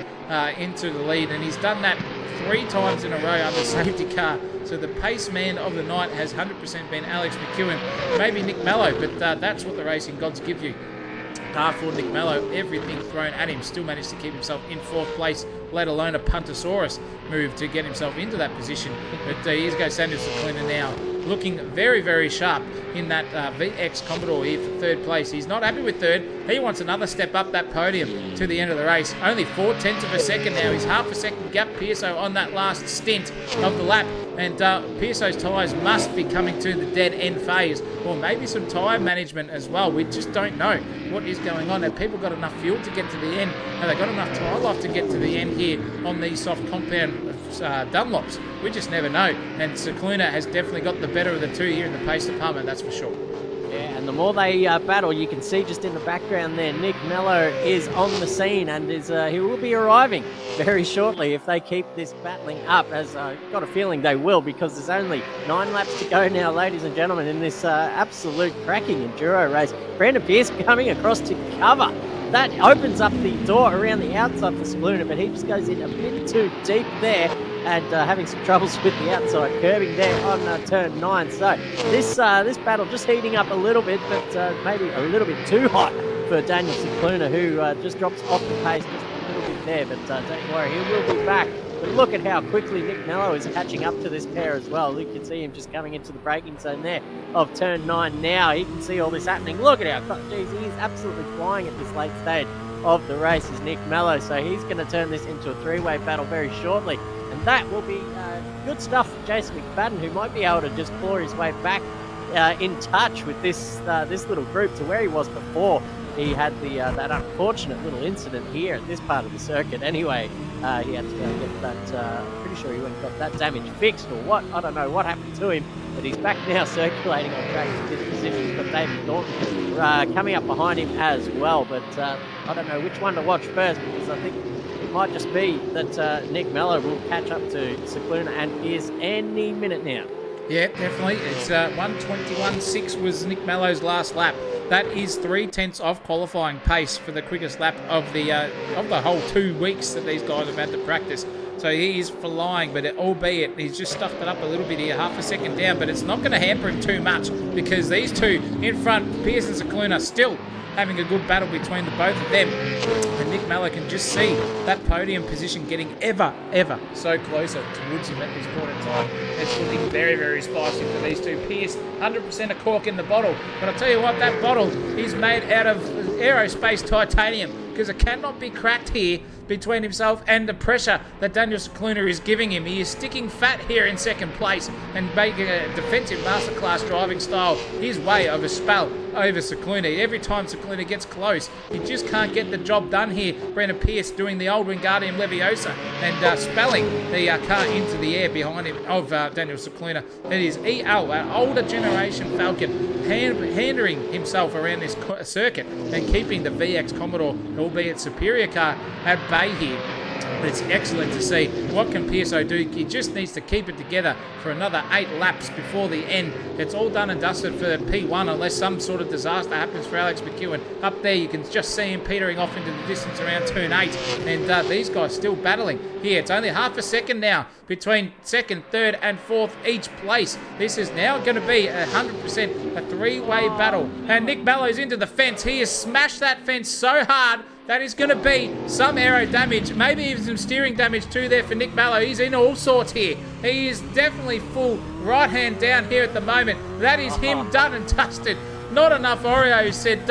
into the lead, and he's done that 3 times in a row under safety car. So the pace man of the night has 100% been Alex McEwen, maybe Nick Mello, but that's what the racing gods give you. For Nick Mello, everything thrown at him, still managed to keep himself in 4th place, let alone a Puntosaurus move to get himself into that position. But here's goes Daniel Cicluna now, looking very, very sharp in that VX Commodore here for 3rd place. He's not happy with 3rd. He wants another step up that podium to the end of the race. Only 0.4 of a second now. He's half a second gap Pearso on that last stint of the lap. And Pearso's tyres must be coming to the dead end phase, or maybe some tyre management as well. We just don't know what is going on. Have people got enough fuel to get to the end? Have they got enough tyre life to get to the end here on these soft compound Dunlops? We just never know. And Cicluna has definitely got the better of the two here in the pace department, that's for sure. Yeah, and the more they battle, you can see just in the background there, Nick Mello is on the scene, and he will be arriving very shortly if they keep this battling up, as I've got a feeling they will, because there's only 9 laps to go now, ladies and gentlemen, in this absolute cracking enduro race. Brandon Pierce coming across to cover. That opens up the door around the outside for Cicluna, but he just goes in a bit too deep there, and having some troubles with the outside curbing there on turn 9. So this battle just heating up a little bit, but maybe a little bit too hot for Daniel Cicluna, who just drops off the pace just a little bit there. But don't worry, he will be back. But look at how quickly Nick Mello is catching up to this pair as well. You can see him just coming into the braking zone there of turn 9 now. He can see all this happening. Look at how, geez, he is absolutely flying at this late stage of the race, is Nick Mello. So he's going to turn this into a 3-way battle very shortly. And that will be good stuff for Jason McFadden, who might be able to just claw his way back in touch with this little group to where he was before he had that unfortunate little incident here at this part of the circuit. Anyway, he had to go and get that, pretty sure he went and got that damage fixed or what. I don't know what happened to him, but he's back now circulating on track in this position. He's got David Norton coming up behind him as well, but I don't know which one to watch first, because I think it might just be that Nick Mello will catch up to Cicluna and Pierce any minute now. Yeah, definitely. It's 1:21.6 was Nick Mello's last lap. That is 0.3 off qualifying pace for the quickest lap of the whole 2 weeks that these guys have had to practice. So he is flying, but albeit he's just stuffed it up a little bit here, half a second down, but it's not going to hamper him too much, because these two in front, Pierce and Cicluna, still having a good battle between the both of them. And Nick Mello can just see that podium position getting ever so closer towards him at this point in time. It's looking very, very spicy for these two. Pierce, 100% a cork in the bottle. But I'll tell you what, that bottle is made out of aerospace titanium, because it cannot be cracked here between himself and the pressure that Daniel Cicluna is giving him. He is sticking fat here in second place and making a defensive masterclass driving style his way of a spell over Cicluna. Every time Cicluna gets close, he just can't get the job done here. Brandon Pierce doing the old Wingardium Leviosa and spelling the car into the air behind him of Daniel Cicluna. It is EL, an older generation Falcon, handering himself around this circuit and keeping the VX Commodore, albeit superior car, at bay here. It's excellent to see. What can Pearso do? He just needs to keep it together for another 8 laps before the end. It's all done and dusted for P1 unless some sort of disaster happens for Alex McEwen. Up there you can just see him petering off into the distance around turn 8. And these guys still battling here. It's only half a second now between second, third and fourth each place. This is now going to be 100% a 3-way battle. And Nick Mello's into the fence. He has smashed that fence so hard that is going to be some aero damage, maybe even some steering damage too there for Nick Mello. He's in all sorts here. He is definitely full right hand down here at the moment. That is him done and dusted. Not enough Oreo said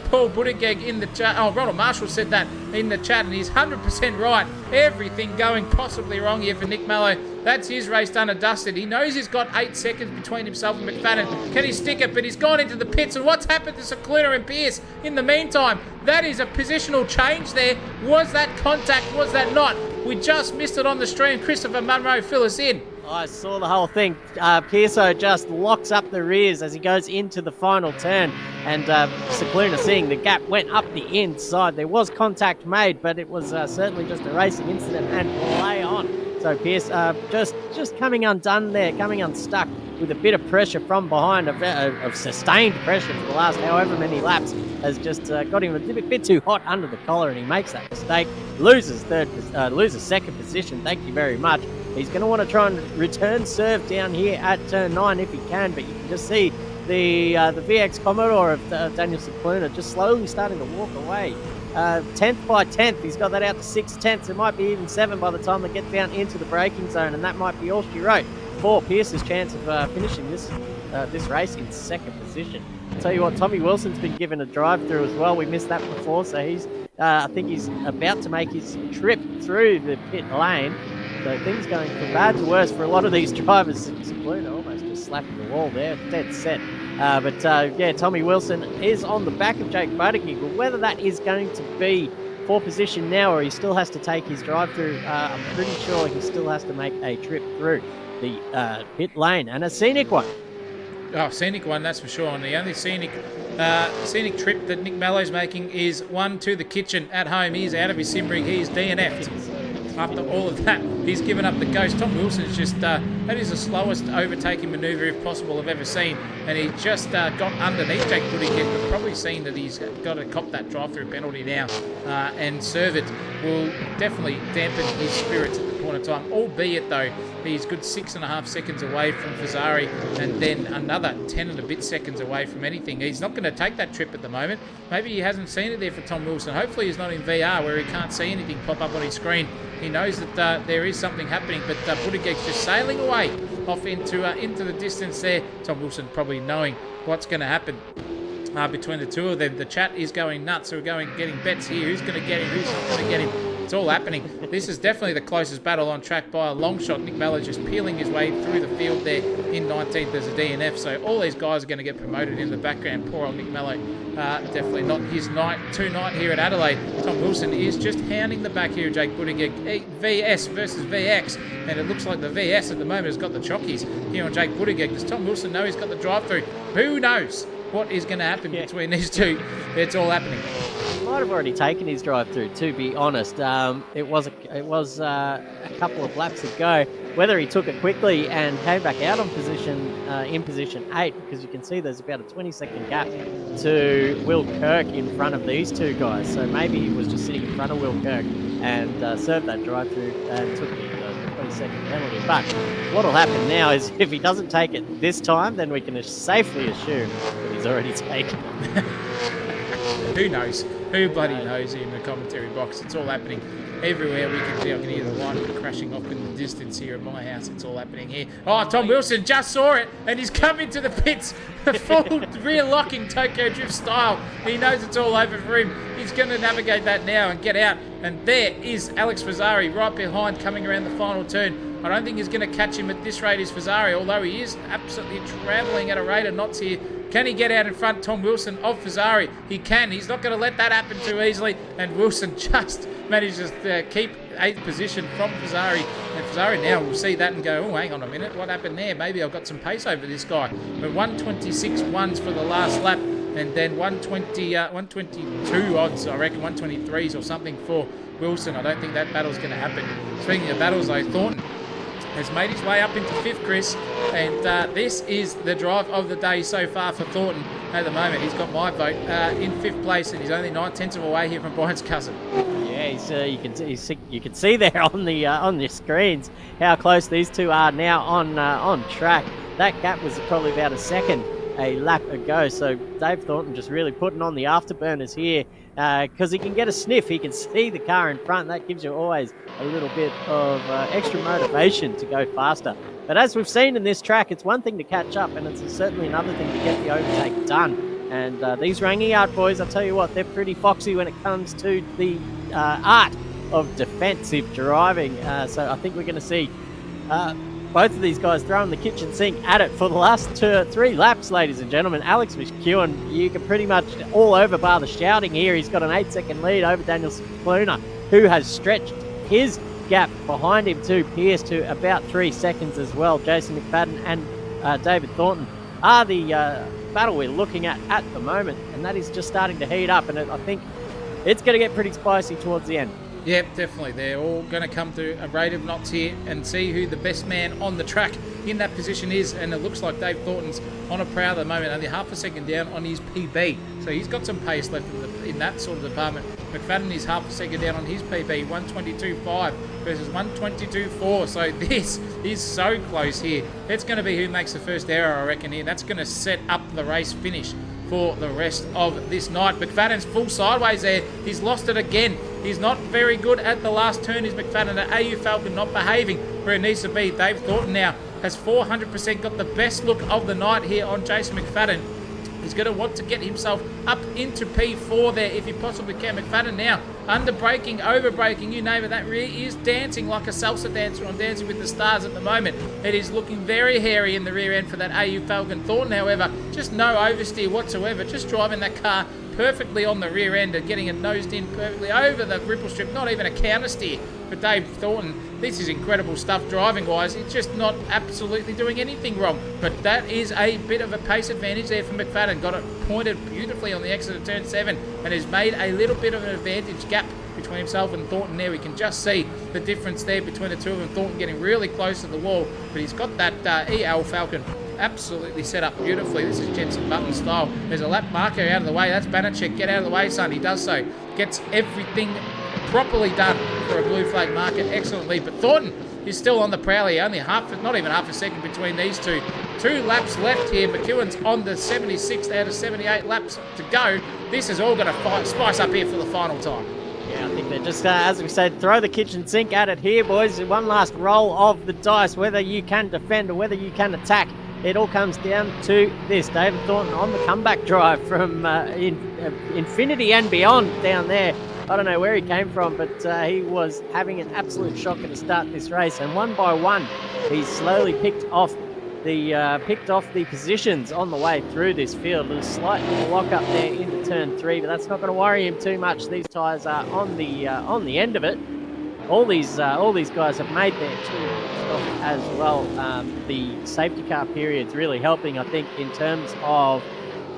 Paul Buttigieg in the chat. Oh, Ronald Marshall said that in the chat, and he's 100% right. Everything going possibly wrong here for Nick Mello. That's his race done and dusted. He knows he's got 8 seconds between himself and McFadden. Can he stick it? But he's gone into the pits. And what's happened to Cicluna and Pierce in the meantime? That is a positional change there. Was that contact? Was that not? We just missed it on the stream. Christopher Munro, fill us in. I saw the whole thing. Pearso just locks up the rears as he goes into the final turn, and Cicluna, seeing the gap, went up the inside. There was contact made, but it was certainly just a racing incident and play on. So Pierce just coming undone there, coming unstuck with a bit of pressure from behind, of sustained pressure for the last however many laps, has just got him a bit too hot under the collar, and he makes that mistake, loses second position. Thank you very much. He's going to want to try and return serve down here at turn 9 if he can, but you can just see the VX Commodore of Daniel Cicluna just slowly starting to walk away. 10th by 10th, he's got that out to 6 tenths. It might be even 7 by the time they get down into the braking zone, and that might be all she wrote for Pierce's chance of finishing this race in second position. I'll tell you what, Tommy Wilson's been given a drive-through as well. We missed that before, so I think he's about to make his trip through the pit lane. So things going from bad to worse for a lot of these drivers. Cicluna almost just slapping the wall there, dead set. But Tommy Wilson is on the back of Jake Buttigieg. But whether that is going to be for position now, or he still has to take his drive-through, I'm pretty sure he still has to make a trip through the pit lane, and a scenic one. Oh, scenic one, that's for sure. And the only scenic trip that Nick Mellow's making is one to the kitchen at home. He's out of his sim rig. He's DNF'd. After all of that, he's given up the ghost. Tom Wilson's just, that is the slowest overtaking manoeuvre, if possible, I've ever seen. And he just got underneath Jake Buttigieg. We've probably seen that he's got to cop that drive-through penalty now. And serve it will definitely dampen his spirits at the point of time. Albeit, though, he's good 6.5 seconds away from Fazzari, and then another 10 and a bit seconds away from anything. He's not going to take that trip at the moment. Maybe he hasn't seen it there for Tom Wilson. Hopefully he's not in VR where he can't see anything pop up on his screen. He knows that there is something happening, but Buttigieg's just sailing away off into the distance there. Tom Wilson probably knowing what's going to happen between the two of them. The chat is going nuts. We're getting bets here. Who's going to get him? Who's not going to get him? It's all happening. This is definitely the closest battle on track by a long shot. Nick Mello just peeling his way through the field there in 19th as a DNF. So all these guys are going to get promoted in the background. Poor old Nick Mello. Definitely not his night here at Adelaide. Tom Wilson is just hounding the back here of Jake Buttigieg. VS versus VX. And it looks like the VS at the moment has got the chockies here on Jake Buttigieg. Does Tom Wilson know he's got the drive-through? Who knows what is going to happen between these two? It's all happening. Might have already taken his drive-through, to be honest. It was a couple of laps ago. Whether he took it quickly and came back out on in position 8, because you can see there's about a 20-second gap to Will Kirk in front of these two guys. So maybe he was just sitting in front of Will Kirk and served that drive-through and took the 20-second penalty. But what will happen now is if he doesn't take it this time, then we can safely assume that he's already taken it. Who knows? Who bloody knows in the commentary box? It's all happening everywhere we can see. I can hear the light crashing off in the distance here at my house. It's all happening here. Oh, Tom Wilson just saw it and he's come into the pits. Full rear locking Tokyo Drift style. He knows it's all over for him. He's going to navigate that now and get out. And there is Alex Fazzari right behind, coming around the final turn. I don't think he's going to catch him at this rate, is Fazzari, although he is absolutely travelling at a rate of knots here. Can he get out in front, Tom Wilson, of Fazzari? He can. He's not going to let that happen too easily. And Wilson just manages to keep 8th position from Fazzari. And Fazzari now will see that and go, oh, hang on a minute. What happened there? Maybe I've got some pace over this guy. But 126.1s for the last lap. And then 122 odds, I reckon, 123s or something for Wilson. I don't think that battle's going to happen. Speaking of battles, though, Thornton has made his way up into 5th, Chris, and this is the drive of the day so far for Thornton at the moment. He's got my vote in 5th place, and he's only 9/10 away here from Brian's cousin. Yeah, you can see there on the screens how close these two are now on track. That gap was probably about a second a lap ago, so Dave Thornton just really putting on the afterburners here because he can get a sniff. He can see the car in front. That gives you always a little bit of extra motivation to go faster. But as we've seen in this track, it's one thing to catch up, and it's certainly another thing to get the overtake done. And these Rangiart boys, I'll tell you what, they're pretty foxy when it comes to the art of defensive driving. So I think we're going to see both of these guys throwing the kitchen sink at it for the last 3 laps, ladies and gentlemen. Alex McEwen, you can pretty much all over bar the shouting here. He's got an 8-second lead over Daniel Cicluna, who has stretched his gap behind him to Pierce to about 3 seconds as well. Jason McFadden and David Thornton are the battle we're looking at the moment, and that is just starting to heat up, and I think it's going to get pretty spicy towards the end. Yep, definitely. They're all going to come to a rate of knots here and see who the best man on the track in that position is. And it looks like Dave Thornton's on a prowl at the moment, only half a second down on his PB. So he's got some pace left in that sort of department. McFadden is half a second down on his PB, 122.5 versus 122.4. So this is so close here. That's going to be who makes the first error, I reckon, here. That's going to set up the race finish for the rest of this night. McFadden's full sideways there. He's lost it again. He's not very good at the last turn, is McFadden. The AU Falcon not behaving where it needs to be. Dave Thornton now has 400% got the best look of the night here on Jason McFadden. He's going to want to get himself up into P4 there if he possibly can. McFadden now under braking, over braking, you name it. That rear is dancing like a salsa dancer on Dancing with the Stars at the moment. It is looking very hairy in the rear end for that AU Falcon. Thornton, however, just no oversteer whatsoever. Just driving that car perfectly on the rear end and getting it nosed in perfectly over the ripple strip. Not even a counter steer for Dave Thornton. This is incredible stuff driving wise. It's just not absolutely doing anything wrong. But that is a bit of a pace advantage there for McFadden. Got it pointed beautifully on the exit of turn 7 and has made a little bit of an advantage gap between himself and Thornton there. We can just see the difference there between the two of them. Thornton getting really close to the wall, but he's got that EL Falcon absolutely set up beautifully. This is Jensen Button style. There's a lap marker out of the way. That's Banachek. Get out of the way, son. He does so. Gets everything properly done for a blue flag marker. Excellent lead. But Thornton is still on the prowl here. Only not even half a second between these two. 2 laps left here. McEwen's on the 76th out of 78 laps to go. This is all going to spice up here for the final time. Yeah, I think they're just, as we said, throw the kitchen sink at it here, boys. One last roll of the dice, whether you can defend or whether you can attack. It all comes down to this. David Thornton on the comeback drive from infinity and beyond down there. I don't know where he came from, but he was having an absolute shocker to start this race. And one by one, he's slowly picked off the positions on the way through this field. A slight little lock up there into turn 3, but that's not going to worry him too much. These tyres are on the end of it. All these guys have made their 2 stops as well. The safety car period's really helping, I think, in terms of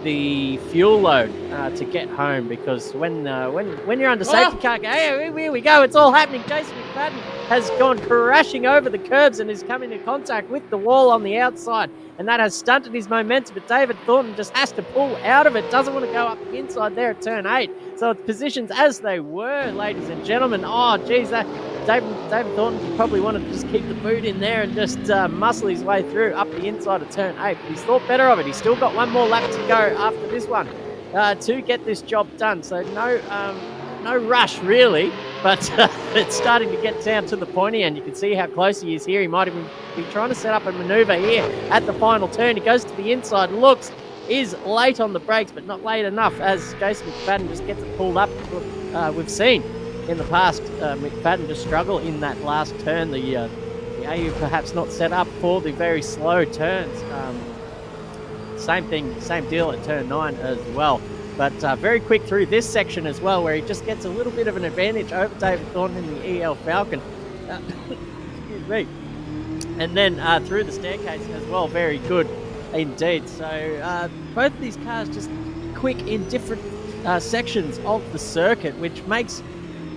the fuel load to get home, because when you're under safety car, hey, here we go, it's all happening. Jason McFadden has gone crashing over the curbs and is coming into contact with the wall on the outside, and that has stunted his momentum. But David Thornton just has to pull out of it, doesn't want to go up the inside there at turn 8. So it's positions as they were, ladies and gentlemen. Oh, geez, David Thornton probably wanted to just keep the boot in there and just muscle his way through up the inside of turn 8. But he's thought better of it. He's still got one more lap to go after this one to get this job done. So no rush really, but it's starting to get down to the pointy end. You can see how close he is here. He might even be trying to set up a manoeuvre here at the final turn. He goes to the inside, is late on the brakes, but not late enough as Jason McFadden just gets it pulled up. We've seen in the past McFadden just struggle in that last turn. The AU perhaps not set up for the very slow turns. Same deal at turn 9 as well. But very quick through this section as well, where he just gets a little bit of an advantage over David Thornton in the EL Falcon. Excuse me. And then through the staircase as well, very good indeed. So both of these cars just quick in different sections of the circuit, which makes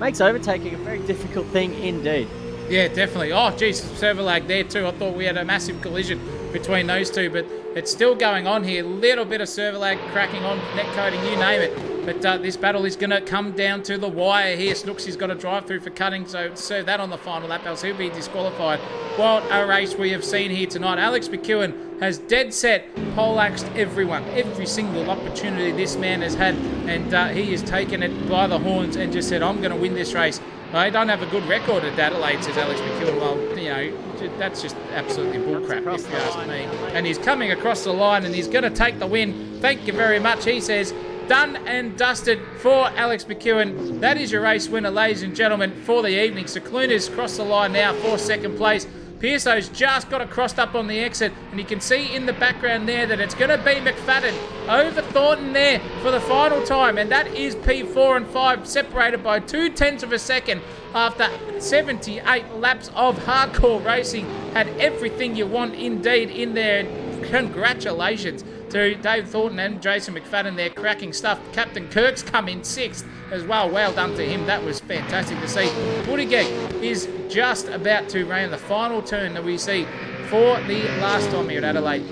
overtaking a very difficult thing indeed. Yeah, definitely. Oh, geez, server lag there too. I thought we had a massive collision between those two, but it's still going on here. Little bit of server lag cracking on, net coding, you name it. But this battle is going to come down to the wire here. Snooksy's got a drive through for cutting, so serve that on the final lap, else he'll be disqualified. What a race we have seen here tonight. Alex McEwen has dead set poleaxed everyone. Every single opportunity this man has had, and he has taken it by the horns and just said, I'm going to win this race. I don't have a good record at Adelaide, says Alex McEwen. Well, you know, that's just absolutely bullcrap, if you ask me. And he's coming across the line and he's going to take the win. Thank you very much, he says. Done and dusted for Alex McEwen. That is your race winner, ladies and gentlemen, for the evening. Secluna's crossed the line now for second place. Pearso's just got it crossed up on the exit, and you can see in the background there that it's going to be McFadden over Thornton there for the final time, and that is P4 and 5 separated by 0.2 of a second after 78 laps of hardcore racing. Had everything you want indeed in there. Congratulations to Dave Thornton and Jason McFadden there, cracking stuff. Captain Kirk's come in 6th as well. Well done to him. That was fantastic to see. Buttigieg is just about to run the final turn that we see for the last time here at Adelaide.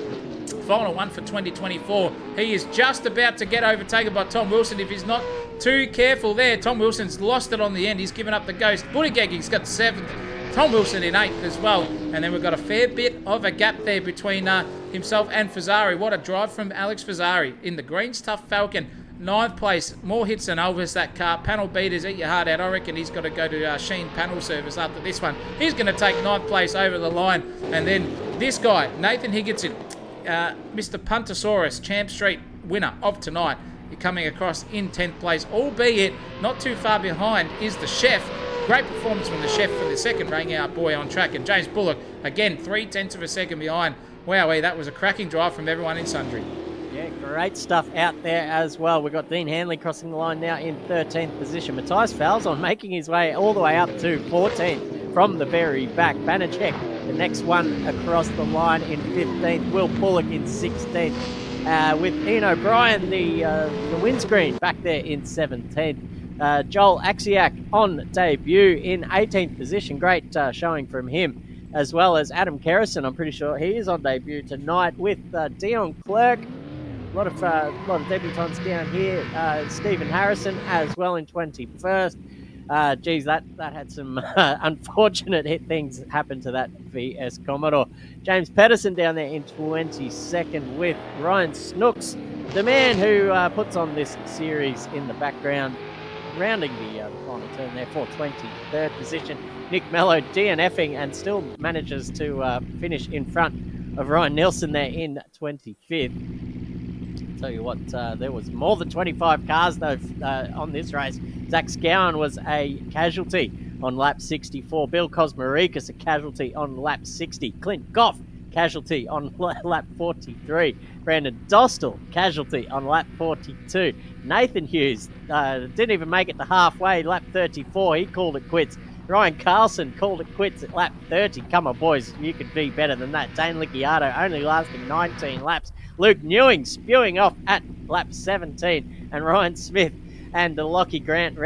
Final one for 2024. He is just about to get overtaken by Tom Wilson if he's not too careful there. Tom Wilson's lost it on the end. He's given up the ghost. Buttigieg's got 7th. Tom Wilson in 8th as well. And then we've got a fair bit of a gap there between himself and Fazzari. What a drive from Alex Fazzari in the green stuff Falcon. 9th place. More hits than Elvis, that car. Panel beaters, eat your heart out. I reckon he's got to go to Sheen panel service after this one. He's going to take 9th place over the line. And then this guy, Nathan Higginson, Mr. Puntosaurus, Champ Street winner of tonight. You're coming across in 10th place, albeit not too far behind is the Chef. Great performance from the Chef for the second rang out boy on track. And James Bullock, again, 0.3 of a second behind. Wowee, that was a cracking drive from everyone in Sundry. Yeah, great stuff out there as well. We've got Dean Hanley crossing the line now in 13th position. Matthias Falzon making his way all the way up to 14th from the very back. Banachek, the next one across the line in 15th. Will Bullock in 16th. With Ian O'Brien, the windscreen back there in 17th. Joel Axiak on debut in 18th position. Great showing from him, as well as Adam Kerrison. I'm pretty sure he is on debut tonight with Dion Clerk. A lot of debutants down here. Stephen Harrison as well in 21st. Geez, that had some unfortunate things happen to that VS Commodore. James Pedersen down there in 22nd with Ryan Snooks, the man who puts on this series in the background, rounding the final turn there for 23rd position. Nick Mello DNFing and still manages to finish in front of Ryan Nielsen there in 25th. Tell you what, there was more than 25 cars though on this race. Zach Scowen was a casualty on lap 64. Bill Kosmarikis a casualty on lap 60. Clint Goff casualty on lap 43. Brandon Dostal casualty on lap 42. Nathan Hughes didn't even make it to halfway, lap 34. He called it quits. Ryan Carlson called it quits at lap 30. Come on, boys, you could be better than that. Dane Licciardo only lasting 19 laps. Luke Newing spewing off at lap 17. And Ryan Smith and Lockie Grant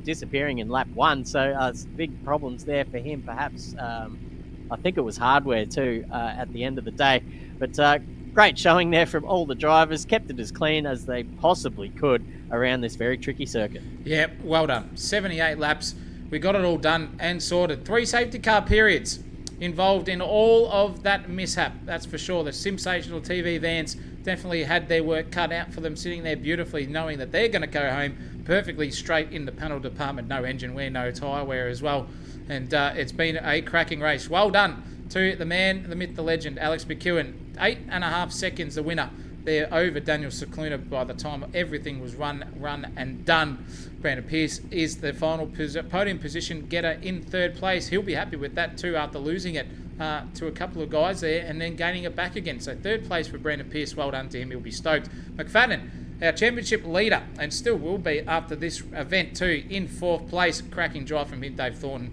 disappearing in lap 1. So big problems there for him, perhaps. I think it was hardware too at the end of the day. But great showing there from all the drivers. Kept it as clean as they possibly could around this very tricky circuit. Yeah, well done. 78 laps. We got it all done and sorted. 3 safety car periods involved in all of that mishap. That's for sure. The SimSational TV vans definitely had their work cut out for them, sitting there beautifully, knowing that they're going to go home perfectly straight in the panel department. No engine wear, no tyre wear as well. And it's been a cracking race. Well done to the man, the myth, the legend, Alex McEwen. 8.5 seconds the winner there over Daniel Cicluna by the time everything was run and done. Brandon Pearce is the final podium position getter in 3rd place. He'll be happy with that too after losing it to a couple of guys there and then gaining it back again. So 3rd place for Brandon Pearce. Well done to him. He'll be stoked. McFadden, our championship leader, and still will be after this event too, in 4th place. Cracking drive from him, Dave Thornton,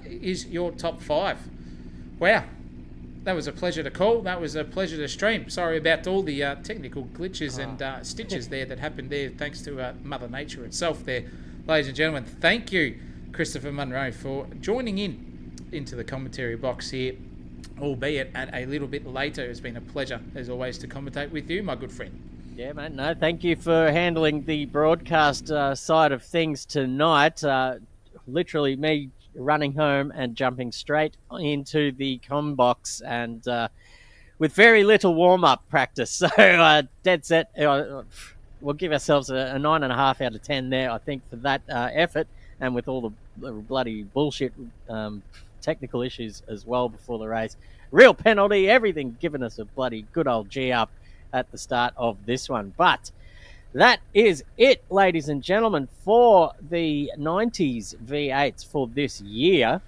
is your top 5. Wow. That was a pleasure to call. That was a pleasure to stream. Sorry about all the technical glitches and stitches there that happened there, thanks to Mother Nature itself there. Ladies and gentlemen, thank you, Christopher Munro, for joining into the commentary box here, albeit at a little bit later. It's been a pleasure, as always, to commentate with you, my good friend. Yeah, mate. No, thank you for handling the broadcast side of things tonight. Literally me running home and jumping straight into the comm box and with very little warm-up practice. So dead set. We'll give ourselves a 9.5 out of 10 there, I think, for that effort, and with all the bloody bullshit technical issues as well before the race. Real penalty, everything giving us a bloody good old G up at the start of this one. But that is it, ladies and gentlemen, for the 90s V8s for this year.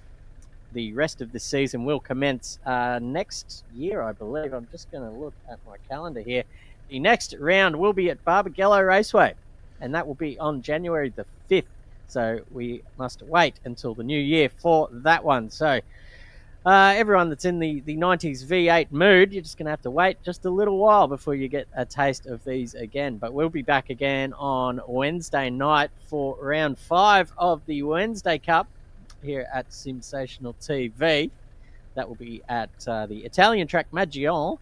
the rest of the season will commence next year, I believe. I'm just going to look at my calendar here. The next round will be at Barbagallo Raceway, and that will be on January the 5th. So we must wait until the new year for that one. So everyone that's in the 90s V8 mood, you're just going to have to wait just a little while before you get a taste of these again. But we'll be back again on Wednesday night for round 5 of the Wednesday Cup here at SimSational TV. That will be at the Italian track Magione.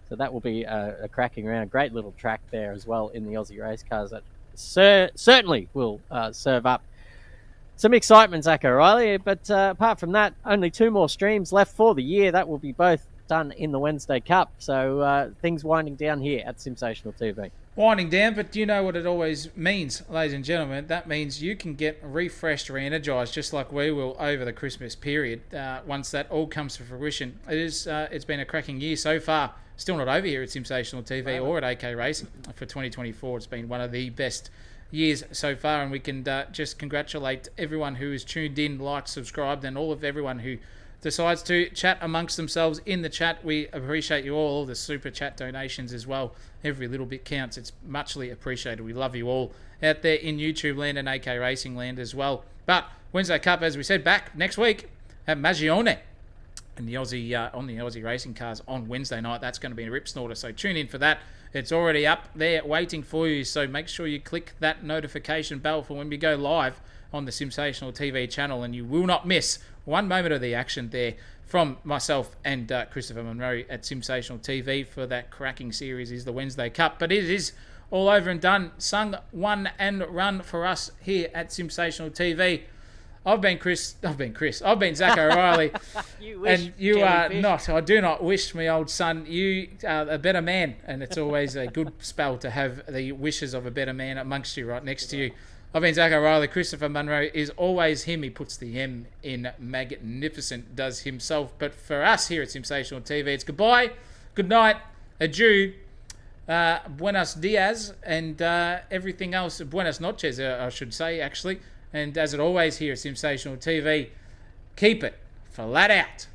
So that will be a cracking round. Great little track there as well in the Aussie race cars that certainly will serve up some excitement, Zach O'Reilly. But apart from that, only 2 more streams left for the year. That will be both done in the Wednesday Cup. So things winding down here at SimSational TV. Winding down, but you know what it always means, ladies and gentlemen. That means you can get refreshed, re-energized, just like we will over the Christmas period. Once that all comes to fruition, it's been a cracking year so far. Still not over here at SimSational TV or at AK Racing for 2024. It's been one of the best years so far, and we can just congratulate everyone who is tuned in, liked, subscribed, and everyone who decides to chat amongst themselves in the chat. We appreciate you all the super chat donations as well. Every little bit counts. It's muchly appreciated. We love you all out there in YouTube land and AK Racing land as well. But Wednesday Cup, as we said, back next week at Magione and the Aussie on the Aussie racing cars on Wednesday night. That's going to be a rip snorter, so tune in for that. It's already up there waiting for you, so make sure you click that notification bell for when we go live on the SimSational TV channel, and you will not miss one moment of the action there from myself and Christopher Monroe at SimSational TV for that cracking series is the Wednesday Cup. But it is all over and done, sung, won and run for us here at SimSational TV. I've been Zach O'Reilly. And you are not. I do not wish, me old son. You are a better man, and it's always a good spell to have the wishes of a better man amongst you right next to you. I've been Zach O'Reilly. Christopher Monroe is always him. He puts the M in magnificent, does himself. But for us here at SimSational TV, it's goodbye, good night, adieu, buenos dias, and everything else. Buenas noches, I should say, actually. And as it always here at SimSational TV, keep it flat out.